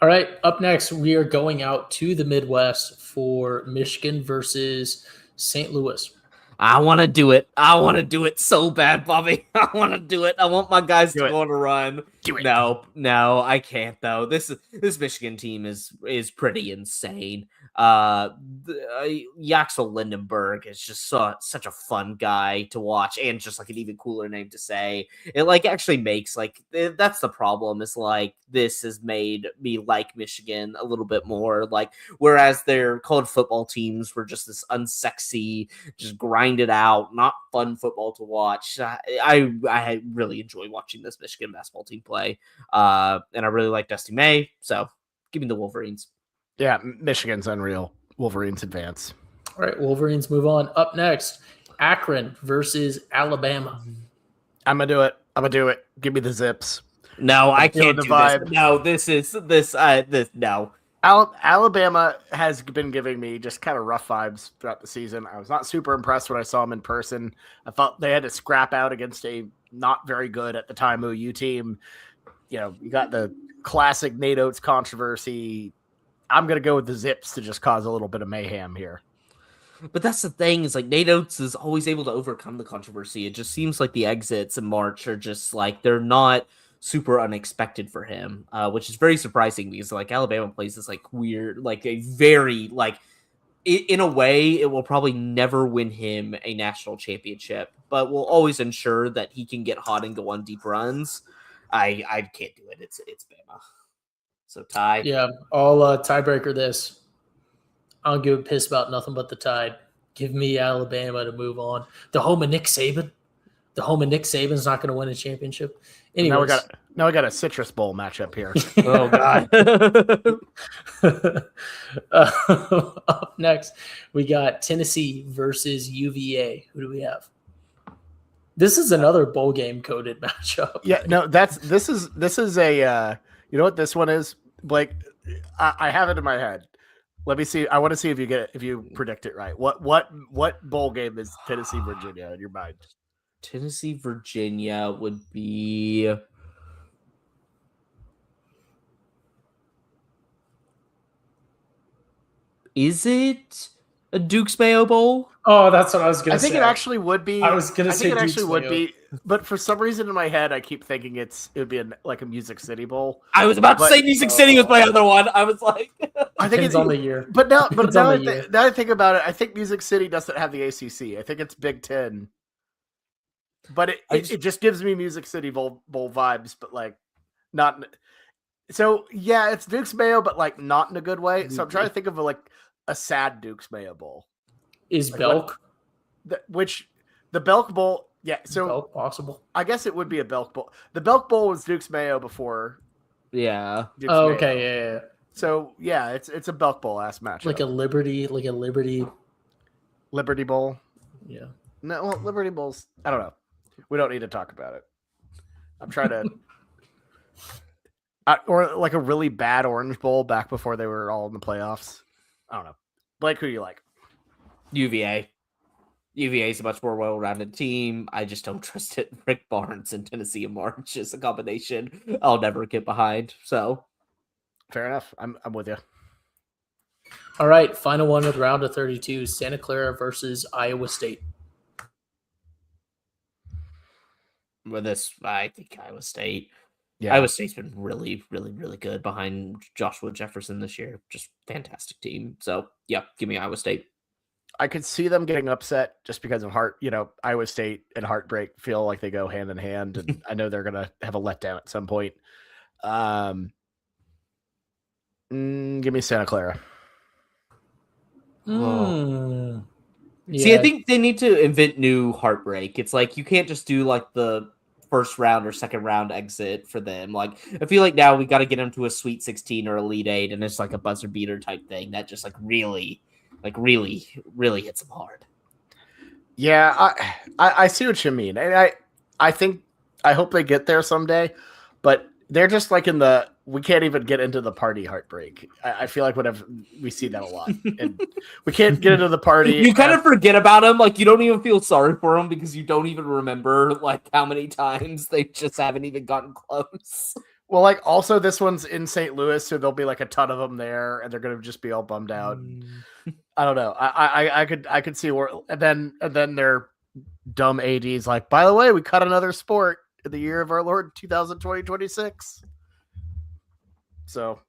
B: All right, up next, we are going out to the Midwest for Michigan versus St. Louis.
C: I want to do it. I want to do it so bad, Bobby. I want to do it. I want my guys to go on a run.
A: Do it.
C: No, I can't though. This Michigan team is pretty insane. Yaxel Lindenberg is just such a fun guy to watch, and just like an even cooler name to say. It actually makes that's the problem. Is this has made me like Michigan a little bit more. Whereas their college football teams were just this unsexy, just grinded out, not fun football to watch. I really enjoy watching this Michigan basketball team play, and I really like Dusty May. So give me the Wolverines.
A: Yeah, Michigan's unreal. Wolverines advance.
B: All right, Wolverines move on. Up next, Akron versus Alabama.
A: I'm gonna do it. Give me the Zips.
C: No, I can't
A: the
C: do
A: vibe.
C: this. No, this no.
A: Alabama has been giving me just kind of rough vibes throughout the season. I was not super impressed when I saw them in person. I thought they had to scrap out against a not very good at the time OU team. You got the classic Nate Oates controversy. I'm going to go with the Zips to just cause a little bit of mayhem here.
C: But that's the thing is Nate Oates is always able to overcome the controversy. It just seems like the exits in March are just they're not super unexpected for him, which is very surprising because Alabama plays this weird, a very in a way it will probably never win him a national championship, but will always ensure that he can get hot and go on deep runs. I can't do it. It's Bama. So tie.
B: Yeah, I'll tiebreaker this. I don't give a piss about nothing but the Tide. Give me Alabama to move on. The home of Nick Saban. The home of Nick Saban's not going to win a championship. Anyways.
A: Now we got a Citrus Bowl matchup here.
C: Oh God.
B: Up next, we got Tennessee versus UVA. Who do we have? This is another bowl game coded matchup.
A: Yeah, no, this is a you know what this one is, Blake? I have it in my head. Let me see. I want to see if you predict it right. What bowl game is Tennessee Virginia in your mind?
C: Tennessee Virginia would be. Is it A Duke's Mayo Bowl?
B: Oh, that's what I was gonna
A: I
B: say.
A: think it actually would be.
B: I was gonna
A: I
B: say
A: think it actually
B: Duke's
A: would
B: Mayo.
A: be, but for some reason in my head, I keep thinking it would be like a Music City Bowl.
C: I was about to
A: But-
C: say Music City was my other one. I was like,
A: I think
B: Depends
A: it's
B: on the year.
A: But now
B: Depends on
A: I
B: the year.
A: now I think about it, I think Music City doesn't have the ACC. I think it's Big Ten. But it just gives me Music City Bowl vibes, but like not. So yeah, it's Duke's Mayo, but like not in a good way. So I'm trying to think of a sad Duke's Mayo Bowl.
B: Is
A: Like
B: Belk
A: the Belk Bowl? Yeah, so
B: Belk possible?
A: I guess it would be a Belk Bowl. The Belk Bowl was Duke's Mayo before
C: yeah.
A: Duke's
B: Oh,
A: Mayo.
B: okay, yeah.
A: So yeah, it's a Belk Bowl ass match.
B: Like a Liberty.
A: Liberty Bowl.
B: Yeah.
A: No, well, Liberty Bowls. I don't know. We don't need to talk about it. I'm trying to, or like a really bad Orange Bowl back before they were all in the playoffs. I don't know. Blake, who do you like?
C: UVA. UVA is a much more well-rounded team. I just don't trust it. Rick Barnes and Tennessee and March is a combination I'll never get behind. So
A: Fair enough. I'm with you.
B: All right, final one of the round of 32: Santa Clara versus Iowa State.
C: with this, I think Iowa State.
A: Yeah,
C: Iowa State's been really, really, really good behind Joshua Jefferson this year. Just fantastic team. So yeah, give me Iowa State.
A: I could see them getting upset just because of Iowa State and heartbreak feel like they go hand in hand, and I know they're gonna have a letdown at some point. Give me Santa Clara.
B: Mm.
C: See, I
B: Yeah.
C: think they need to invent new heartbreak. It's like you can't just do like the first round or second round exit for them. Like I feel like now we got to get them to a Sweet 16 or Elite 8, and it's like a buzzer beater type thing that just really hits them hard.
A: Yeah, I see what you mean, and I hope they get there someday, but they're just like we can't even get into the party heartbreak. I feel like whenever we see that a lot, and we can't get into the party.
C: You kind of forget about them. Like you don't even feel sorry for them because you don't even remember like how many times they just haven't even gotten close.
A: Well, like also this one's in St. Louis, so there'll be like a ton of them there, and they're gonna just be all bummed out. I don't know. I could see where, and then their dumb AD's like, by the way, we cut another sport in the year of our Lord 2020-26. So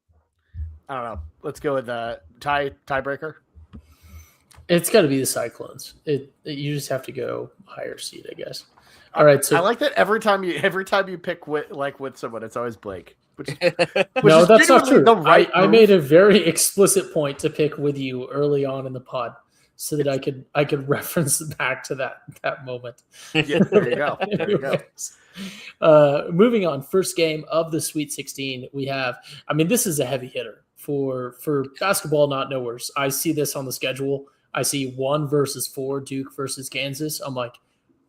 A: I don't know. Let's go with tiebreaker.
B: It's got to be the Cyclones. You just have to go higher seed, I guess. All right, so
A: I like that every time you pick with someone, it's always Blake. Which
B: no,
A: is
B: that's not
A: genuinely
B: true.
A: the right
B: I
A: move.
B: made a very explicit point to pick with you early on in the pod, so that I could reference back to that moment.
A: Yeah, there you go. There you go.
B: Moving on, first game of the Sweet 16, we have. I mean, this is a heavy hitter for basketball not knowers. I see this on the schedule. I see 1 versus 4, Duke versus Kansas. I'm like,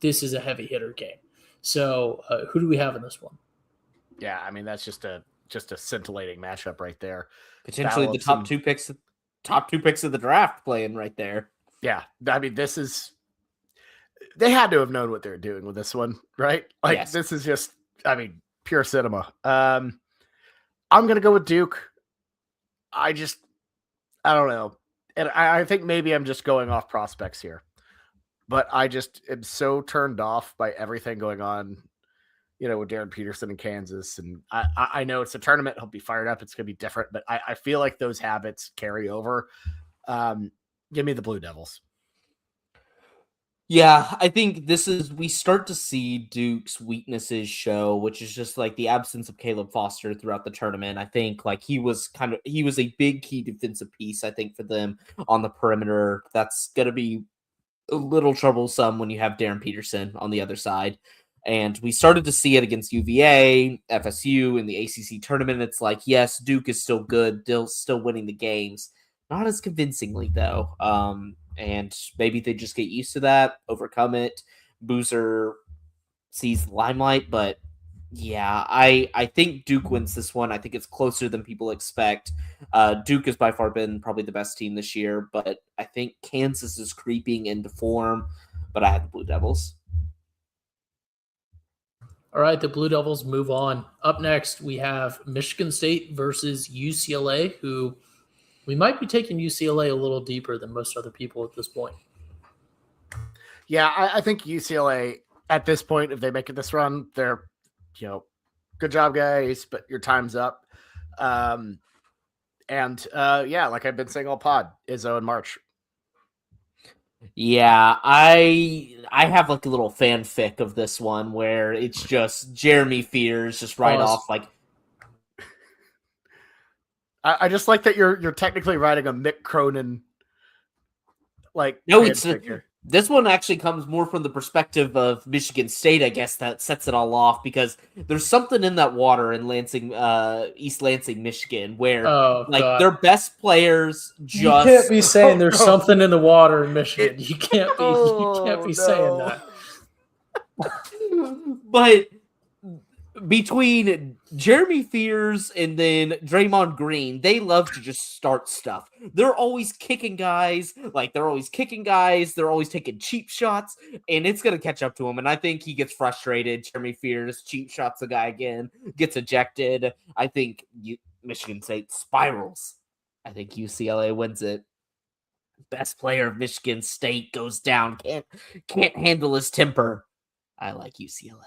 B: this is a heavy hitter game. So, who do we have in this one?
A: Yeah, I mean that's just a scintillating matchup right there.
C: Potentially
A: Battle
C: the
A: of
C: top
A: some-
C: two picks of the draft playing right there.
A: Yeah, I mean this is. They had to have known what they were doing with this one, right? Like
C: Yes.
A: This is just, I mean, pure cinema. I'm gonna go with Duke. I don't know, and I think maybe I'm just going off prospects here, but I just am so turned off by everything going on. With Darren Peterson in Kansas, and I know it's a tournament. He'll be fired up. It's gonna be different, but I feel like those habits carry over. Give me the Blue Devils.
C: Yeah, I think we start to see Duke's weaknesses show, which is just like the absence of Caleb Foster throughout the tournament. I think like he was a big key defensive piece, I think, for them on the perimeter. That's going to be a little troublesome when you have Darren Peterson on the other side. And we started to see it against UVA, FSU in the ACC tournament. It's like, yes, Duke is still good, still winning the games. Not as convincingly, though. And maybe they just get used to that, overcome it. Boozer sees the limelight, but yeah, I think Duke wins this one. I think it's closer than people expect. Duke has by far been probably the best team this year, but I think Kansas is creeping into form, but I have the Blue Devils.
B: All right, the Blue Devils move on. Up next, we have Michigan State versus UCLA, who we might be taking UCLA a little deeper than most other people at this point.
A: Yeah, I think UCLA at this point, if they make it this run, they're, good job, guys, but your time's up. Yeah, like I've been saying all pod, Izzo and March.
C: Yeah, I have like a little fanfic of this one where it's just Jeremy Fears just right off like.
A: I just like that you're technically writing a Mick Cronin. Like
C: no, this one actually comes more from the perspective of Michigan State, I guess, that sets it all off because there's something in that water in Lansing, East Lansing, Michigan, where their best players just.
B: You can't be saying there's something in the water in Michigan. You can't be saying that.
C: But between Jeremy Fears and then Draymond Green, they love to just start stuff. They're always kicking guys. They're always taking cheap shots, and it's going to catch up to him. And I think he gets frustrated. Jeremy Fears cheap shots the guy again, gets ejected. I think Michigan State spirals. I think UCLA wins it. Best player of Michigan State goes down. Can't handle his temper. I like UCLA.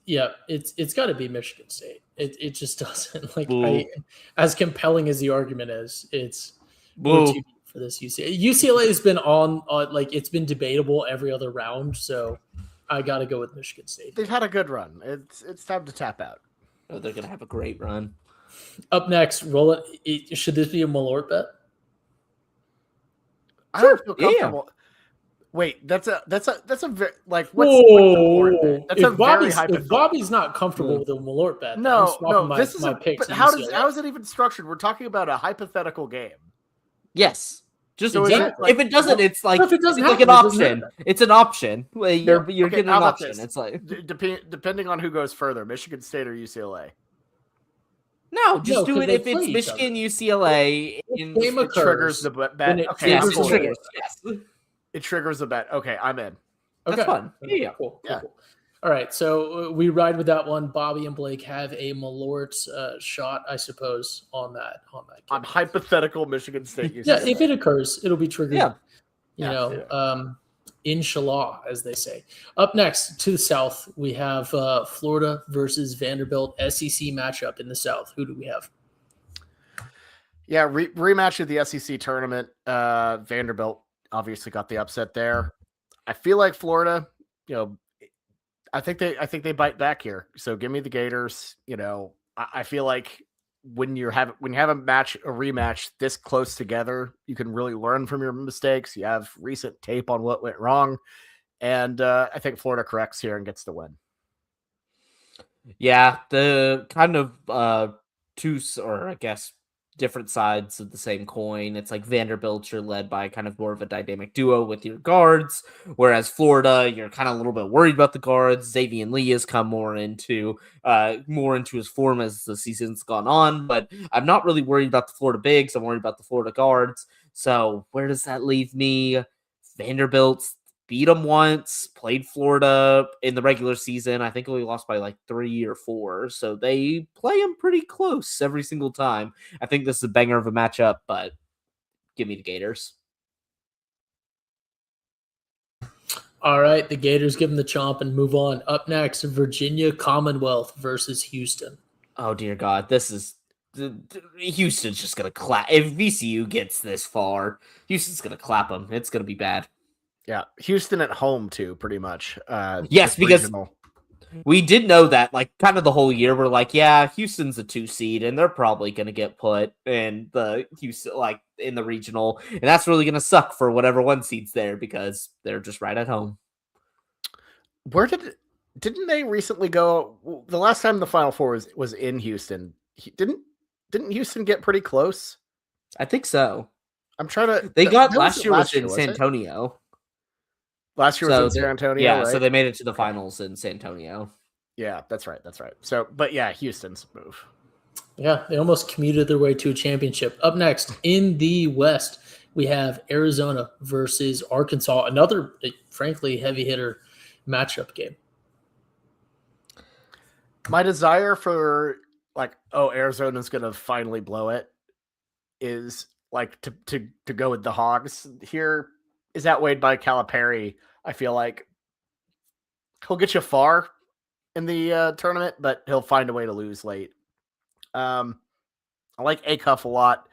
B: Yeah, it's got to be Michigan State. It just doesn't as compelling as the argument is. It's too deep for this UCLA. UCLA has been on it's been debatable every other round, so I got to go with Michigan State.
A: They've had a good run. It's time to tap out.
C: Oh, they're gonna have a great run.
B: Up next, roll it. Should this be a Malort bet?
A: I don't feel comfortable. Yeah. Wait, that's a very what's
B: Malort
A: bet? That's a very hypothetical.
B: If Bobby's not comfortable with a Malort bet,
A: no, this is picks. But how is it even structured? We're talking about a hypothetical game.
C: Yes. Just
A: so
C: if it doesn't, it's like if it doesn't it's like an option. It's an option. You're getting an option. It's like
A: depending on who goes further, Michigan State or UCLA.
C: No, just do it if it's Michigan, UCLA.
A: It triggers the bet. It triggers the bet. Okay, I'm in.
C: That's fun. Yeah,
B: cool. All right, so we ride with that one. Bobby and Blake have a Malort shot, I suppose, on that.
A: On hypothetical Michigan State.
B: Yeah, if it occurs, it'll be triggered. Yeah. Inshallah, as they say. Up next to the South, we have Florida versus Vanderbilt SEC matchup in the South. Who do we have?
A: Yeah, rematch of the SEC tournament. Vanderbilt obviously got the upset there. I feel like Florida, I think they bite back here. So give me the Gators. I feel like when you have a rematch this close together, you can really learn from your mistakes. You have recent tape on what went wrong, and I think Florida corrects here and gets the win.
C: Yeah, the kind of different sides of the same coin. It's like Vanderbilt, you're led by kind of more of a dynamic duo with your guards, whereas Florida, you're kind of a little bit worried about the guards. Xavier Lee has come more into his form as the season's gone on, but I'm not really worried about the Florida bigs. I'm worried about the Florida guards. So where does that leave me? Vanderbilt's beat them once, played Florida in the regular season. I think we lost by 3 or 4. So they play them pretty close every single time. I think this is a banger of a matchup, but give me the Gators.
B: All right, the Gators give them the chomp and move on. Up next, Virginia Commonwealth versus Houston.
C: Oh, dear God. This is... Houston's just going to clap. If VCU gets this far, Houston's going to clap them. It's going to be bad.
A: Yeah, Houston at home too, pretty much.
C: Yes, because regional. We did know that, kind of the whole year. We're like, yeah, Houston's a 2 seed, and they're probably going to get put in the Houston, in the regional, and that's really going to suck for whatever 1 seed's there because they're just right at home.
A: Where didn't they recently go? The last time the Final Four was in Houston. Didn't Houston get pretty close?
C: I think so.
A: I'm trying to.
C: They got last year was in San Antonio.
A: Last year was in San Antonio.
C: Yeah,
A: right?
C: So they made it to the finals in San Antonio.
A: Yeah, that's right. So, but yeah, Houston's move.
B: Yeah, they almost commuted their way to a championship. Up next in the West, we have Arizona versus Arkansas. Another, frankly, heavy hitter matchup game.
A: My desire for like, oh, Arizona's gonna finally blow it, is like to go with the Hogs here is outweighed by Calipari. I feel like he'll get you far in the tournament, but he'll find a way to lose late. I like Acuff a lot.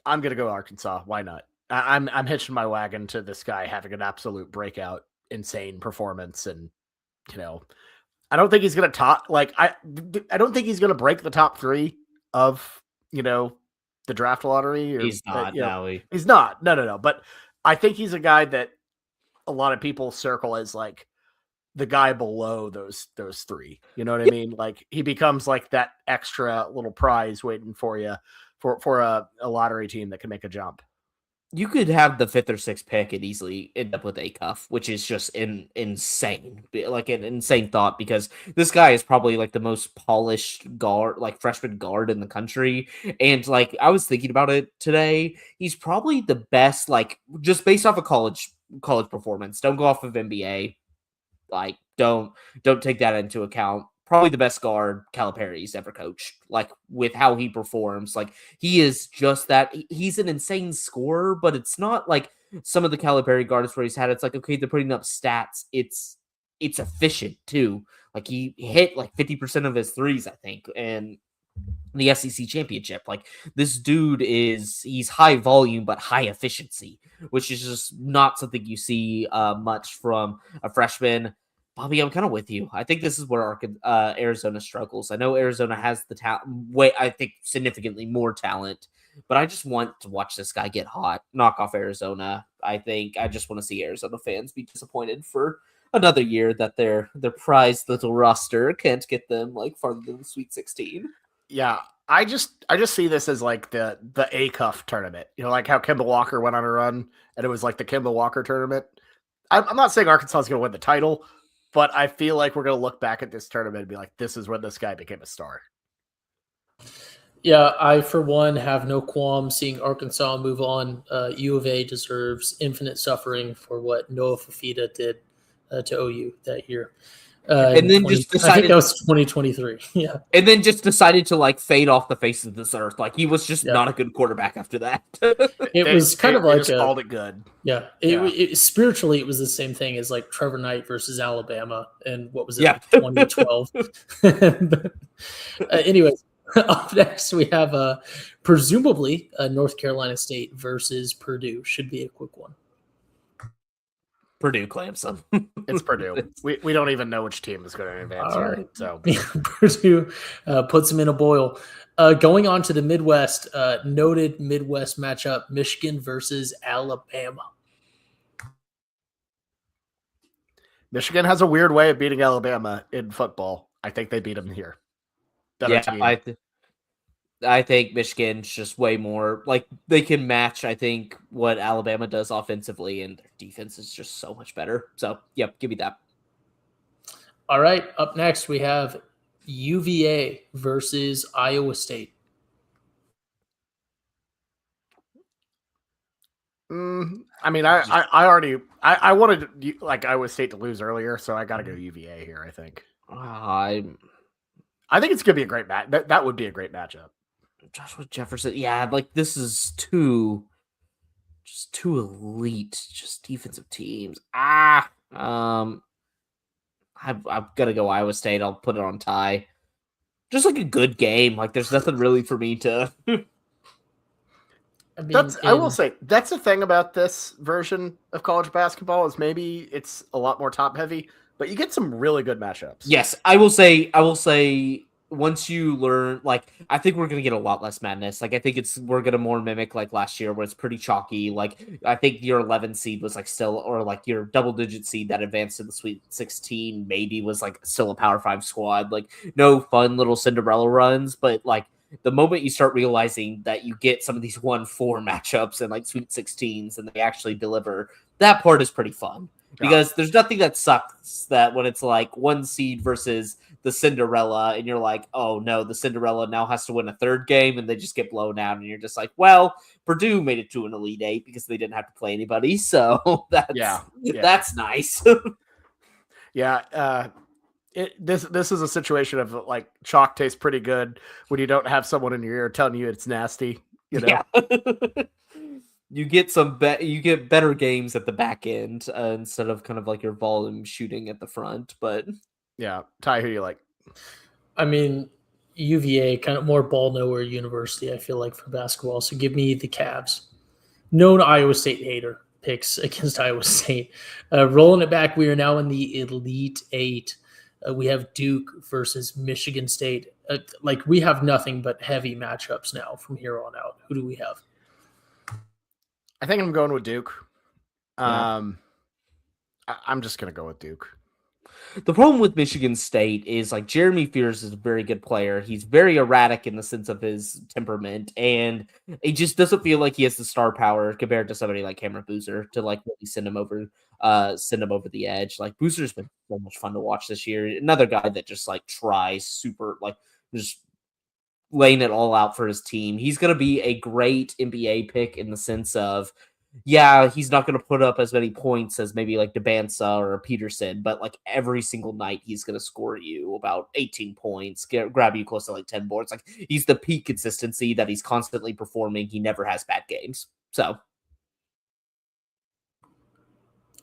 A: I'm gonna go Arkansas. Why not? I'm hitching my wagon to this guy having an absolute breakout, insane performance, and I don't think he's gonna top I don't think he's gonna break the top 3 of the draft lottery.
C: He's not. No,
A: he's not. No. But I think he's a guy that a lot of people circle as like the guy below those 3. You know what I mean? Like he becomes like that extra little prize waiting for you for a lottery team that can make a jump.
C: You could have the 5th or 6th pick and easily end up with Acuff, which is just insane, like an insane thought, because this guy is probably like the most polished guard, like freshman guard in the country. And like, I was thinking about it today. He's probably the best, like just based off of college performance. Don't go off of NBA. Like, don't take that into account. Probably the best guard Calipari's ever coached. Like with how he performs, like he is just that. He's an insane scorer, but it's not like some of the Calipari guards where he's had. It's like, okay, they're putting up stats. It's efficient too. Like he hit like 50% of his threes, I think, and the SEC championship. Like this dude he's high volume but high efficiency, which is just not something you see much from a freshman. Bobby, I'm kind of with you. I think this is where Arizona struggles. I know Arizona has the talent, I think significantly more talent, but I just want to watch this guy get hot, knock off Arizona. I just want to see Arizona fans be disappointed for another year that their prized little roster can't get them like farther than the Sweet 16.
A: Yeah, I just see this as like the Acuff tournament. Like how Kemba Walker went on a run, and it was like the Kemba Walker tournament. I'm not saying Arkansas is going to win the title, but I feel like we're going to look back at this tournament and be like, this is when this guy became a star.
B: Yeah, I, for one, have no qualm seeing Arkansas move on. U of A deserves infinite suffering for what Noah Fafita did to OU that year.
C: And then just decided,
B: I think that was 2023. Yeah.
C: And then just decided to like fade off the face of this earth. Like he was just not a good quarterback after that.
B: It was kind of like
A: called it good.
B: Yeah. It spiritually, it was the same thing as like Trevor Knight versus Alabama. And what was it? Like 2012. Anyways, up next we have presumably North Carolina State versus Purdue. Should be a quick one.
C: Purdue Clemson.
A: It's Purdue. We don't even know which team is going to advance. All right. So
B: Purdue puts them in a boil. Going on to the Midwest, noted Midwest matchup: Michigan versus Alabama.
A: Michigan has a weird way of beating Alabama in football. I think they beat them here.
C: I think Michigan's just way more like they can match, I think, what Alabama does offensively, and their defense is just so much better. So, yep, give me that.
B: All right. Up next, we have UVA versus Iowa State.
A: I mean, I wanted like Iowa State to lose earlier, so I got to go UVA here. I think. I think it's gonna be a great match. That would be a great matchup.
C: Joshua Jefferson, yeah, like this is two elite, just defensive teams. I've got to go Iowa State. I'll put it on tie. Just like a good game. Like there's nothing really for me to.
A: I will say that's the thing about this version of college basketball is maybe it's a lot more top heavy, but you get some really good matchups.
C: Yes, I will say. Once you learn, like, I think we're going to get a lot less madness. Like, I think we're going to more mimic, like, last year where it's pretty chalky. Like, I think your 11 seed was, like, still, or, like, your double-digit seed that advanced to the Sweet 16 maybe was, like, still a Power 5 squad. Like, no fun little Cinderella runs, but, like, the moment you start realizing that you get some of these 1-4 matchups and, like, Sweet 16s and they actually deliver, that part is pretty fun. Because there's nothing that sucks that when it's, like, 1 seed versus the Cinderella, and you're like, oh no, the Cinderella now has to win a third game, and they just get blown out, and you're just like, well, Purdue made it to an Elite Eight because they didn't have to play anybody, so that's nice.
A: Yeah. This is a situation of like chalk tastes pretty good when you don't have someone in your ear telling you it's nasty. You know?
C: Yeah. You get you get better games at the back end instead of kind of like your volume shooting at the front. But
A: Yeah. Ty, who do you like?
B: I mean, UVA, kind of more ball nowhere university, I feel like, for basketball. So give me the Cavs. Known Iowa State hater picks against Iowa State. Rolling it back, we are now in the Elite Eight. We have Duke versus Michigan State. We have nothing but heavy matchups now from here on out. Who do we have?
A: I think I'm going with Duke.
C: Yeah.
A: I'm just gonna go with Duke.
C: The problem with Michigan State is like Jeremy Fears is a very good player. He's very erratic in the sense of his temperament, and it just doesn't feel like he has the star power compared to somebody like Cameron Boozer to like really send him over the edge. Like Boozer's been so much fun to watch this year. Another guy that just like tries super like just laying it all out for his team. He's going to be a great NBA pick in the sense of, yeah, he's not going to put up as many points as maybe like Debansa or Peterson, but like every single night he's going to score you about 18 points, grab you close to like 10 boards. Like he's the peak consistency that he's constantly performing. He never has bad games. So.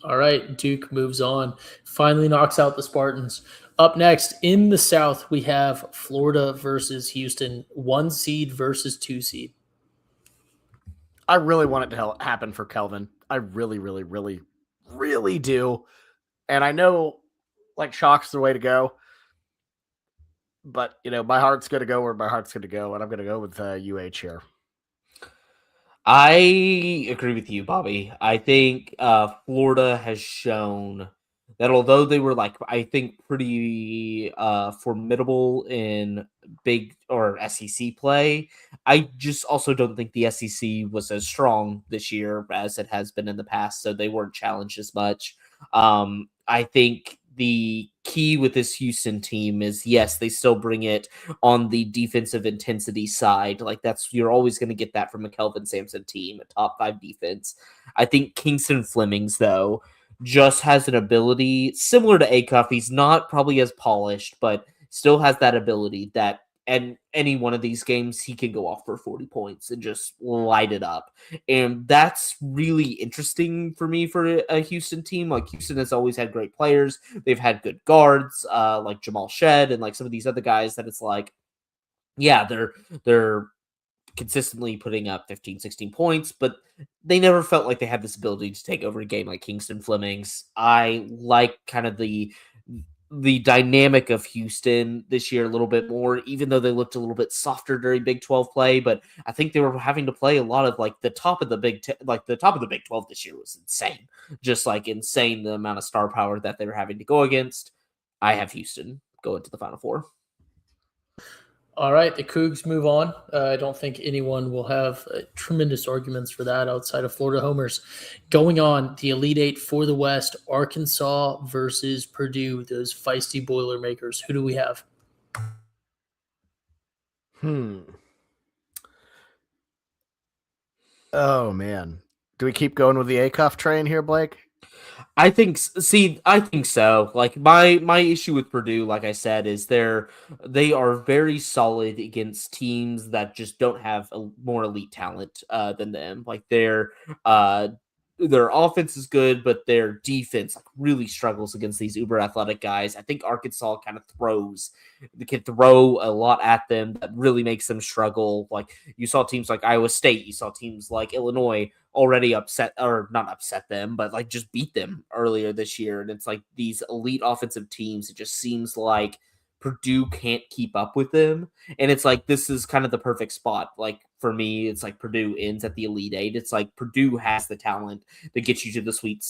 B: All right, Duke moves on. Finally knocks out the Spartans. Up next, in the South, we have Florida versus Houston, 1 seed versus 2 seed.
A: I really want it to happen for Kelvin. I really, really, really, really do. And I know like chalk's the way to go. But, you know, my heart's going to go where my heart's going to go. And I'm going to go with UH here.
C: I agree with you, Bobby. I think Florida has shown that although they were like, I think pretty formidable in big or SEC play, I just also don't think the SEC was as strong this year as it has been in the past. So they weren't challenged as much. I think the key with this Houston team is, yes, they still bring it on the defensive intensity side. Like you're always going to get that from a Kelvin Sampson team, a top 5 defense. I think Kingston Flemings, though, just has an ability similar to Acuff. He's not probably as polished, but still has that ability that and any one of these games, he can go off for 40 points and just light it up. And that's really interesting for me for a Houston team. Like Houston has always had great players. They've had good guards, like Jamal Shed and like some of these other guys that it's like, yeah, they're consistently putting up 15, 16 points, but they never felt like they had this ability to take over a game like Kingston Flemings. I like kind of the dynamic of Houston this year a little bit more, even though they looked a little bit softer during Big 12 play. But I think they were having to play a lot of like the top of the Big 12 this year was insane. Just like insane the amount of star power that they were having to go against. I have Houston go into the Final Four.
B: All right, the Cougs move on. I don't think anyone will have tremendous arguments for that outside of Florida homers. Going on, the Elite Eight for the West, Arkansas versus Purdue, those feisty Boilermakers. Who do we have?
A: Oh, man. Do we keep going with the Acuff train here, Blake?
C: I think so. Like my issue with Purdue, like I said, is they are very solid against teams that just don't have a more elite talent than them. Like their offense is good, but their defense like really struggles against these uber athletic guys. I think Arkansas kind of can throw a lot at them that really makes them struggle. Like you saw teams like Iowa State, you saw teams like Illinois already not upset them, but like just beat them earlier this year. And it's like these elite offensive teams, it just seems like Purdue can't keep up with them. And it's like, this is kind of the perfect spot. Like for me, it's like Purdue ends at the Elite Eight. It's like Purdue has the talent that gets you to the Sweet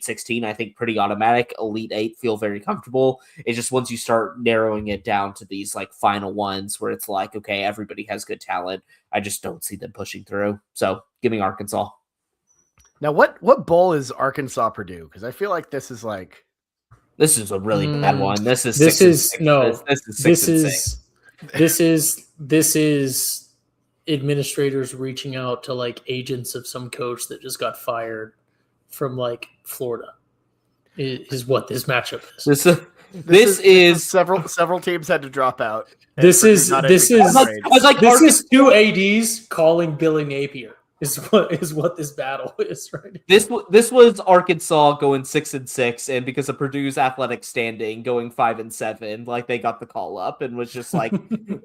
C: 16. I think pretty automatic. Elite Eight feel very comfortable. It's just once you start narrowing it down to these like final ones where it's like, okay, everybody has good talent. I just don't see them pushing through. So give me Arkansas.
A: Now, what bowl is Arkansas Purdue? Because I feel like this is
C: a really bad one. This is
B: administrators reaching out to like agents of some coach that just got fired from like Florida. Is what this matchup is.
C: This is
A: several teams had to drop out.
B: This is
C: I was like,
B: this is two ADs calling Billy Napier. Is what this battle is right now.
C: This was Arkansas going 6-6, and because of Purdue's athletic standing going 5-7, like they got the call up and was just like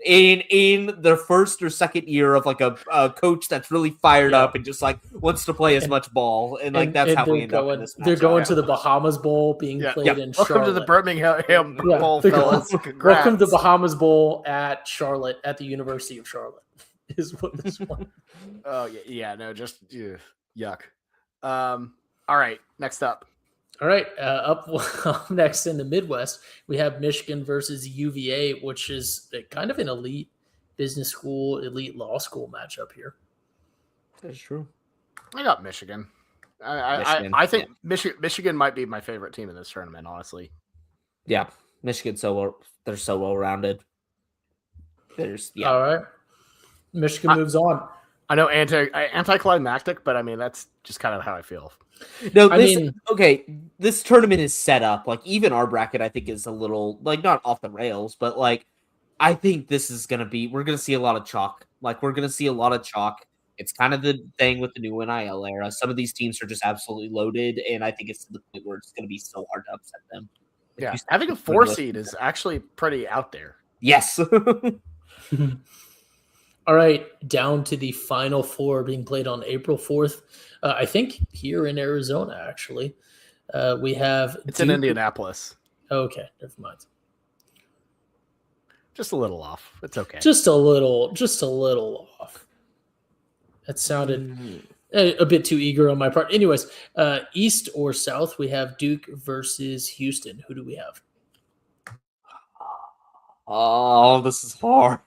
C: in their first or second year of like a coach that's really fired up and just like wants to play as much ball, and like that's how we end up in this match.
B: They're going to the Bahamas Bowl being played in Charlotte.
A: Welcome to the Birmingham Bowl, fellas.
B: Welcome to the Bahamas Bowl at Charlotte at the University of Charlotte. Is what this one.
A: Oh yeah, no, just yuck. All right, next up.
B: All right, up next in the Midwest, we have Michigan versus UVA, which is kind of an elite business school, elite law school matchup here.
C: That's true.
A: I got Michigan. I think Michigan might be my favorite team in this tournament, honestly.
C: Yeah, Michigan they're so well rounded.
B: All right. Michigan moves on.
A: I know anticlimactic, but I mean that's just kind of how I feel.
C: No, this tournament is set up like even our bracket I think is a little like not off the rails, but like I think this is we're gonna see a lot of chalk. Like we're gonna see a lot of chalk. It's kind of the thing with the new NIL era. Some of these teams are just absolutely loaded, and I think it's to the point where it's gonna be so hard to upset them.
A: Yeah, having a 4 seed is actually pretty out there.
C: Yes.
B: All right, down to the Final Four being played on April 4th. I think here in Arizona, actually. We have...
A: It's in Indianapolis.
B: Okay, never mind.
A: Just a little off. It's okay.
B: Just a little off. That sounded a bit too eager on my part. Anyways, East or South, we have Duke versus Houston. Who do we have?
C: Oh, this is hard.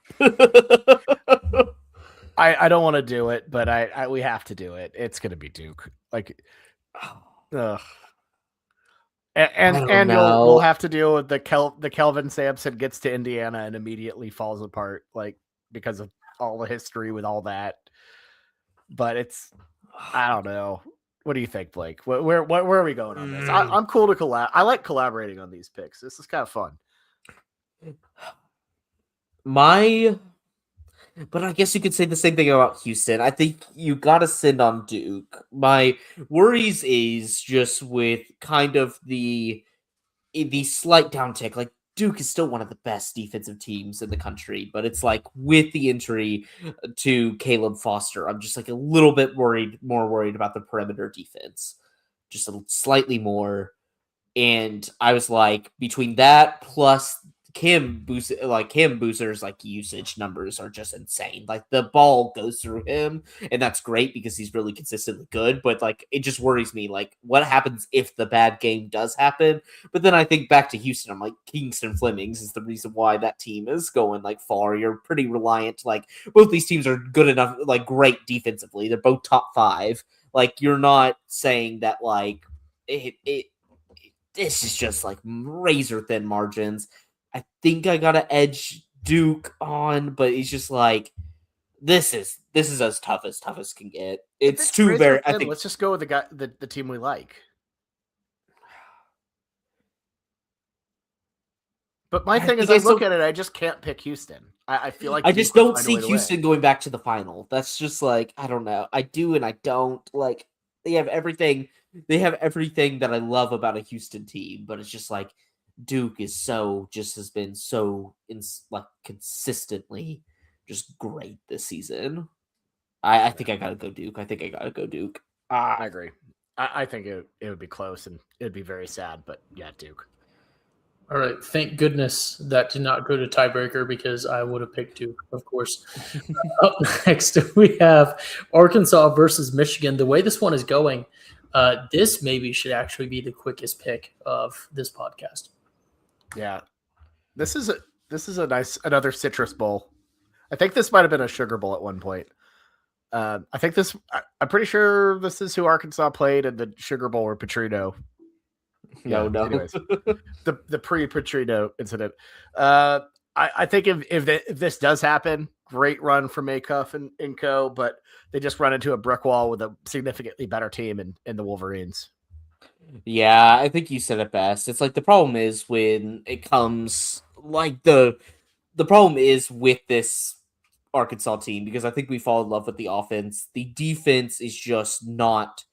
A: I don't want to do it, but we have to do it. It's going to be Duke. Like, ugh. And we'll have to deal with the Kelvin Sampson gets to Indiana and immediately falls apart, like because of all the history with all that. But I don't know. What do you think, Blake? Where are we going on this? I'm cool to collab. I like collaborating on these picks. This is kind of fun.
C: But I guess you could say the same thing about Houston. I think you got to send on Duke. My worries is just with kind of the slight downtick. Like Duke is still one of the best defensive teams in the country, but it's like with the injury to Caleb Foster, I'm just like a little bit more worried about the perimeter defense, just slightly more. And I was like, between that plus Cam Boozer's like usage numbers are just insane. Like the ball goes through him, and that's great because he's really consistently good. But like it just worries me. Like what happens if the bad game does happen? But then I think back to Houston. I'm like Kingston Flemings is the reason why that team is going like far. You're pretty reliant. Like both these teams are good enough, like great defensively. They're both top 5. Like you're not saying that like this is just like razor thin margins. I think I got to edge Duke on, but he's just like, this is as tough as can get. It's too very. I think
A: let's just go with the team we like. But my thing is, I look at it, I just can't pick Houston. I feel like
C: I just don't see Houston going back to the final. That's just like I don't know. I do and I don't. Like they have everything. They have everything that I love about a Houston team, but it's just like. Duke has been so consistently just great this season. I think I gotta go Duke.
A: I agree. I think it would be close and it'd be very sad, but yeah, Duke.
B: All right. Thank goodness that did not go to tiebreaker because I would have picked Duke, of course. Up next, we have Arkansas versus Michigan. The way this one is going, this maybe should actually be the quickest pick of this podcast.
A: Yeah, this is another Citrus Bowl. I think this might have been a Sugar Bowl at one point. I'm pretty sure this is who Arkansas played in the Sugar Bowl or Petrino.
C: No.
A: Anyways, the pre-Petrino incident. I think if this does happen, great run from Acuff and co, but they just run into a brick wall with a significantly better team in the Wolverines.
C: Yeah, I think you said it best. It's like the problem is when it comes like the problem is with this Arkansas team because I think we fall in love with the offense. The defense is just not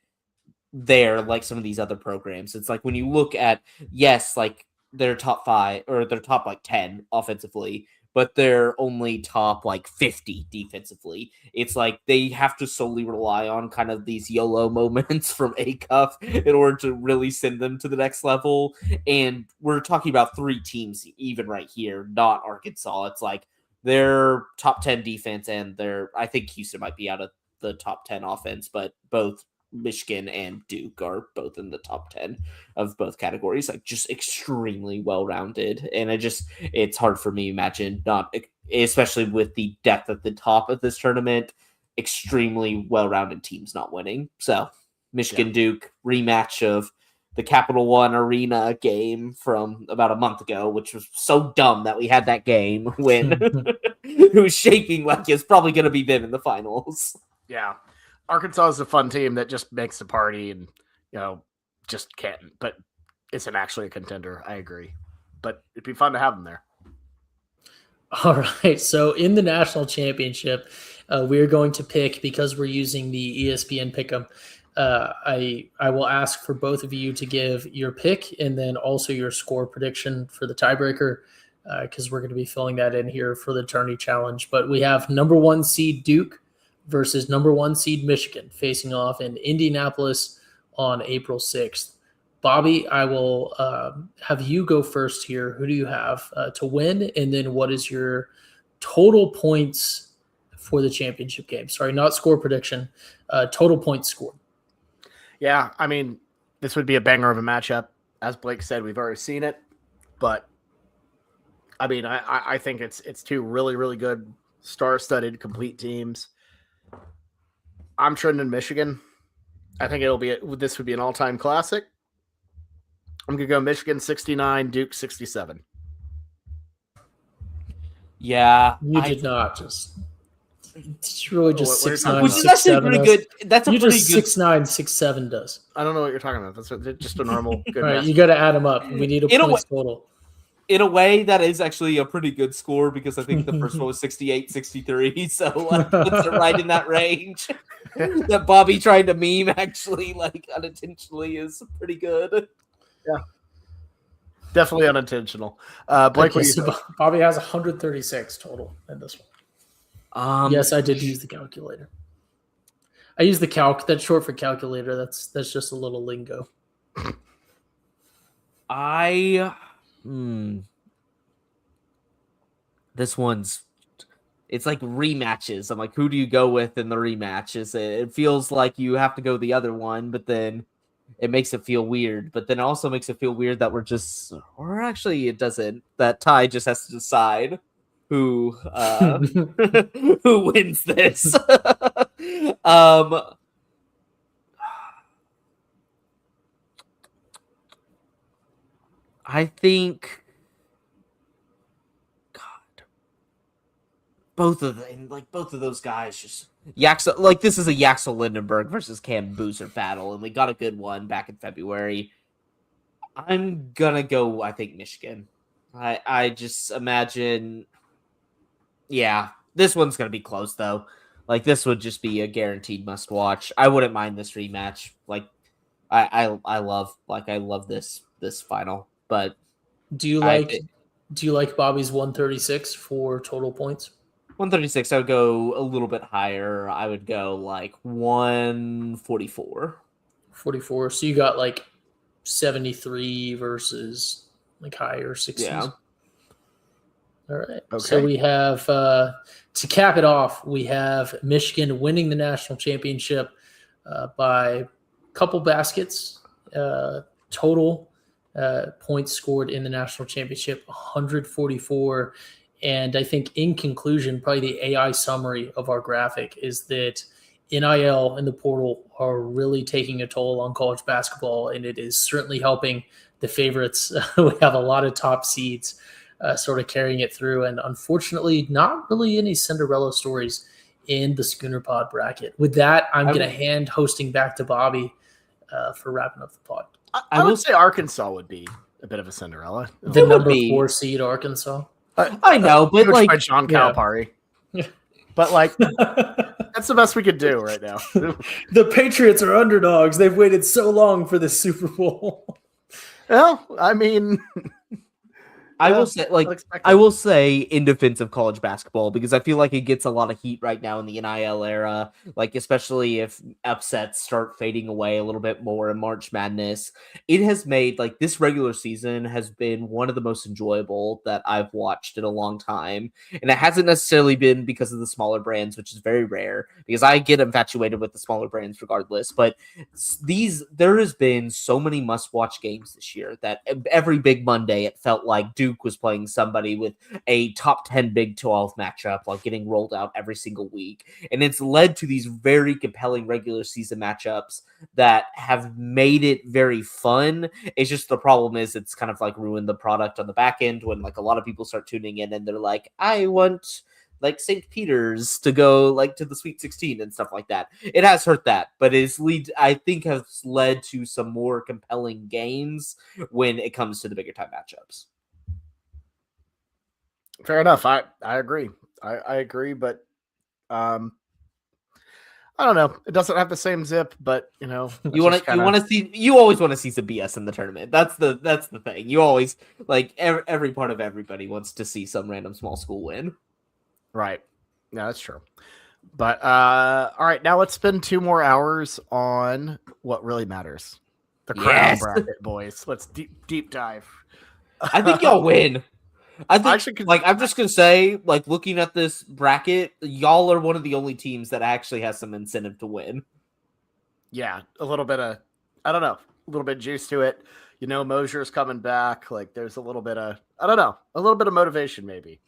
C: there like some of these other programs. It's like when you look at yes, like they're top 5 or they're top like 10 offensively, but they're only top like 50 defensively. It's like they have to solely rely on kind of these YOLO moments from A-Cuff in order to really send them to the next level. And we're talking about 3 teams even right here, not Arkansas. It's like they're top 10 defense and I think Houston might be out of the top 10 offense, but both Michigan and Duke are both in the top 10 of both categories, like just extremely well-rounded. And it's hard for me to imagine not, especially with the depth at the top of this tournament, extremely well-rounded teams not winning. So Michigan Duke rematch of the Capital One Arena game from about a month ago, which was so dumb that we had that game when it was shaking like it's probably going to be them in the finals.
A: Yeah. Arkansas is a fun team that just makes the party and, just can't, but isn't actually a contender. I agree. But it'd be fun to have them there.
B: All right. So in the national championship, we're going to pick, because we're using the ESPN Pick'em, I will ask for both of you to give your pick and then also your score prediction for the tiebreaker, because we're going to be filling that in here for the tourney challenge. But we have number 1 seed Duke versus number 1 seed Michigan facing off in Indianapolis on April 6th. Bobby, I will have you go first here. Who do you have to win? And then what is your total points for the championship game? Sorry, not score prediction, total points scored.
A: Yeah, I mean, this would be a banger of a matchup. As Blake said, we've already seen it. But, I mean, I think it's 2 really, really good star-studded complete teams. I'm trending Michigan. I think this would be an all-time classic. I'm going to go Michigan 69, Duke 67.
C: Yeah.
B: You did not just... It's really just 6'9",
C: which is actually
B: 6'7"
C: pretty good. That's a
B: you
C: pretty
B: just
C: good
B: 6'9", 6'7" does.
A: I don't know what you're talking about. That's just a normal good
B: All right, you got to add them up. We need a points total.
C: In a way, that is actually a pretty good score because I think the first one was 68, 63. So puts it right in that range. That Bobby trying to meme actually unintentionally is pretty good.
A: Yeah. Definitely unintentional. Blake,
B: okay, so Bobby has 136 total in this one. Yes, I did use the calculator. I use the calc. That's short for calculator. That's just a little lingo.
C: This one's, it's like rematches. I'm like, who do you go with in the rematches? It feels like you have to go the other one, but then it makes it feel weird. But then it also makes it feel weird that or actually it doesn't. That Ty just has to decide who who wins this. I think both of those guys just this is a Yaxel Lindenberg versus Cam Boozer battle, and we got a good one back in February. I'm gonna go, I think, Michigan. I just imagine, yeah, this one's gonna be close though. Like this would just be a guaranteed must watch. I wouldn't mind this rematch. Like I love this final. But
B: do you like Bobby's 136 for total points?
C: 136, I would go a little bit higher. I would go like 144.
B: 44. So you got like 73 versus like higher 60s. Yeah. All right. Okay. So we have, to cap it off, we have Michigan winning the national championship by a couple baskets. Total points scored in the national championship, 144. And I think in conclusion, probably the AI summary of our graphic is that NIL and the portal are really taking a toll on college basketball, and it is certainly helping the favorites. We have a lot of top seeds sort of carrying it through, and unfortunately, not really any Cinderella stories in the Schooner Pod bracket. With that, I'm going to hand hosting back to Bobby for wrapping up the pod.
A: I would say Arkansas would be a bit of a Cinderella.
B: The
C: would
B: number
C: be.
B: 4 seed Arkansas.
C: I know, but
A: Coached
C: like
A: by John
B: Yeah.
A: Calipari. But like, that's the best we could do right now.
B: The Patriots are underdogs. They've waited so long for this Super Bowl.
A: Well, I mean,
C: I
A: yeah,
C: will say, like,
A: unexpected.
C: I will say in defense of college basketball, because I feel like it gets a lot of heat right now in the NIL era, like especially if upsets start fading away a little bit more in March Madness. It has made, like, this regular season has been one of the most enjoyable that I've watched in a long time. And it hasn't necessarily been because of the smaller brands, which is very rare, because I get infatuated with the smaller brands regardless. But there has been so many must-watch games this year that every big Monday it felt like Duke was playing somebody with a top 10 Big 12 matchup, like getting rolled out every single week. And it's led to these very compelling regular season matchups that have made it very fun. It's just the problem is it's kind of like ruined the product on the back end when like a lot of people start tuning in and they're like, I want like St. Peter's to go like to the Sweet 16 and stuff like that. It has hurt that, but I think has led to some more compelling games when it comes to the bigger time matchups.
A: Fair enough. I agree. I agree, but I don't know. It doesn't have the same zip, but you know,
C: You always want to see some BS in the tournament. That's the thing. You always like every part of everybody wants to see some random small school win.
A: Right. Yeah, that's true. But all right, now let's spend 2 more hours on what really matters. The crown
C: Yes.
A: bracket, boys. Let's deep dive.
C: I think y'all win. I think,
A: Actually,
C: like, I'm just gonna say, like, looking at this bracket, y'all are one of the only teams that actually has some incentive to win.
A: Yeah, a little bit of, I don't know, a little bit juice to it. You know, Mosier's coming back. Like, there's a little bit of, I don't know, a little bit of motivation maybe.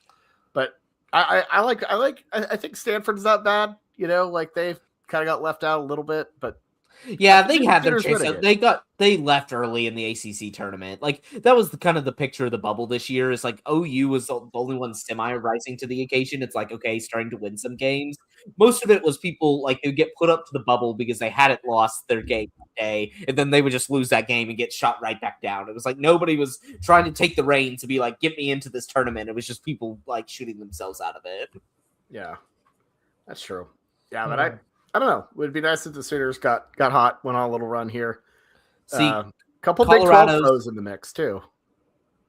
A: But I think Stanford's not bad. You know, like they've kind of got left out a little bit, but
C: Yeah, they had their
A: Sooners
C: chance.
A: winning
C: They left early in the ACC tournament. Like that was kind of the picture of the bubble this year. Is like OU was the only one semi rising to the occasion. It's like okay, starting to win some games. Most of it was people like who get put up to the bubble because they hadn't lost their game that day, and then they would just lose that game and get shot right back down. It was like nobody was trying to take the reins to be like, get me into this tournament. It was just people like shooting themselves out of it.
A: yeah, that's true. Yeah, but I don't know. It would be nice if the Sooners got hot, went on a little run here.
C: See,
A: couple Big 12
C: Colorado's-
A: pros in the mix too.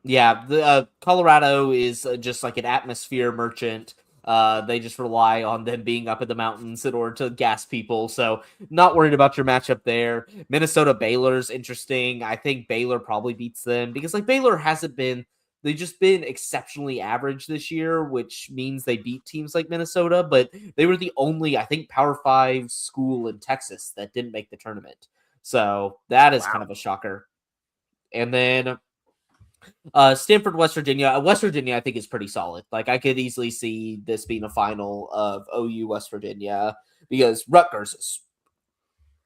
C: Yeah, the Colorado is just like an atmosphere merchant. They just rely on them being up in the mountains in order to gas people. So not worried about your matchup there. Minnesota Baylor's interesting. I think Baylor probably beats them because like Baylor hasn't been. They've just been exceptionally average this year, which means they beat teams like Minnesota, but they were the only, I think, Power 5 school in Texas that didn't make the tournament. So that is kind of a shocker. And then Stanford, West Virginia. West Virginia, I think, is pretty solid. Like, I could easily see this being a final of OU West Virginia because Rutgers is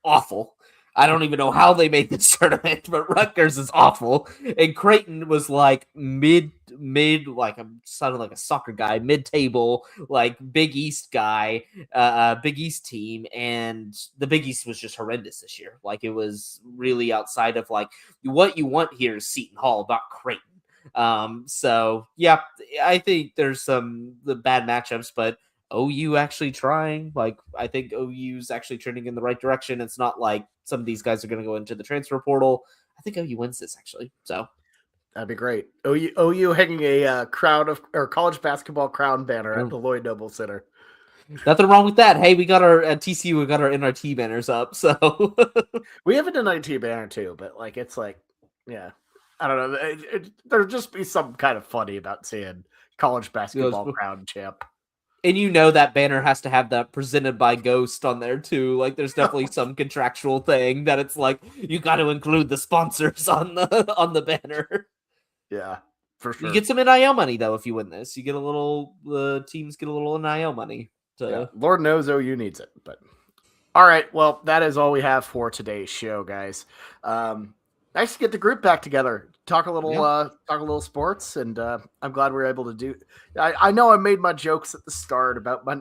C: awful. I don't even know how they made this tournament, but Rutgers is awful. And Creighton was like mid, like I'm sounding like a soccer guy, mid-table, like Big East guy, Big East team. And the Big East was just horrendous this year. Like it was really outside of like what you want here is Seton Hall, not Creighton. So yeah, I think there's the bad matchups, but OU actually trying. Like I think OU's actually trending in the right direction. It's not like some of these guys are going to go into the transfer portal. I think OU wins this actually. So
A: that'd be great. OU hanging a college basketball crown banner at the Lloyd Noble Center.
C: Nothing wrong with that. Hey, we got our at TCU. We got our NRT banners up. So
A: we have an NIT banner too, but like it's like, yeah, I don't know. There'd just be some kind of funny about seeing college basketball crown champ.
C: And you know that banner has to have that presented by Ghost on there too. Like there's definitely some contractual thing that it's like you got to include the sponsors on the banner.
A: Yeah, for sure.
C: You get some NIL money though if you win this. You get the teams get a little NIL money.
A: Yeah, Lord knows OU needs it. But all right, well that is all we have for today's show, guys. Nice to get the group back together. Talk a little sports, and I'm glad we were able to do. I know I made my jokes at the start about my,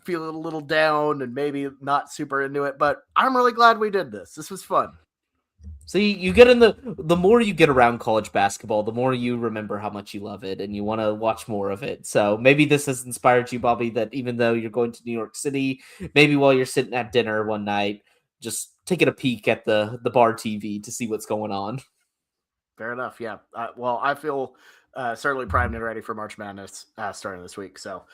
A: feeling a little down and maybe not super into it, but I'm really glad we did this. This was fun.
C: See, you get in the more you get around college basketball, the more you remember how much you love it and you want to watch more of it. So maybe this has inspired you, Bobby, that even though you're going to New York City, maybe while you're sitting at dinner one night, just taking a peek at the bar TV to see what's going on.
A: Fair enough. Yeah. Well, I feel certainly primed and ready for March Madness starting this week. So,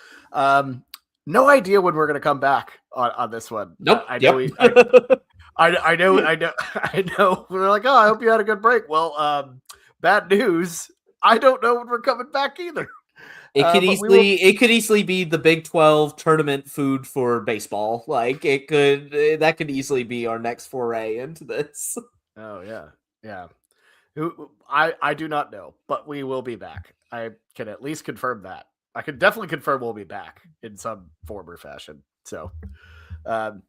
A: no idea when we're going to come back on this one.
C: Nope.
A: I know.
C: Yep.
A: I know. I know. We're like, oh, I hope you had a good break. Well, bad news. I don't know when we're coming back either.
C: It could easily be the Big 12 tournament food for baseball. Like that could easily be our next foray into this.
A: Oh yeah. I do not know, but we will be back. I can at least confirm that. I can definitely confirm we'll be back in some form or fashion. So, all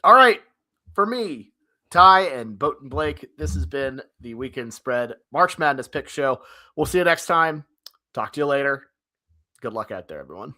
A: right. For me, Ty and Boat Blake, this has been the Weekend Spread March Madness Pick Show. We'll see you next time. Talk to you later. Good luck out there, everyone.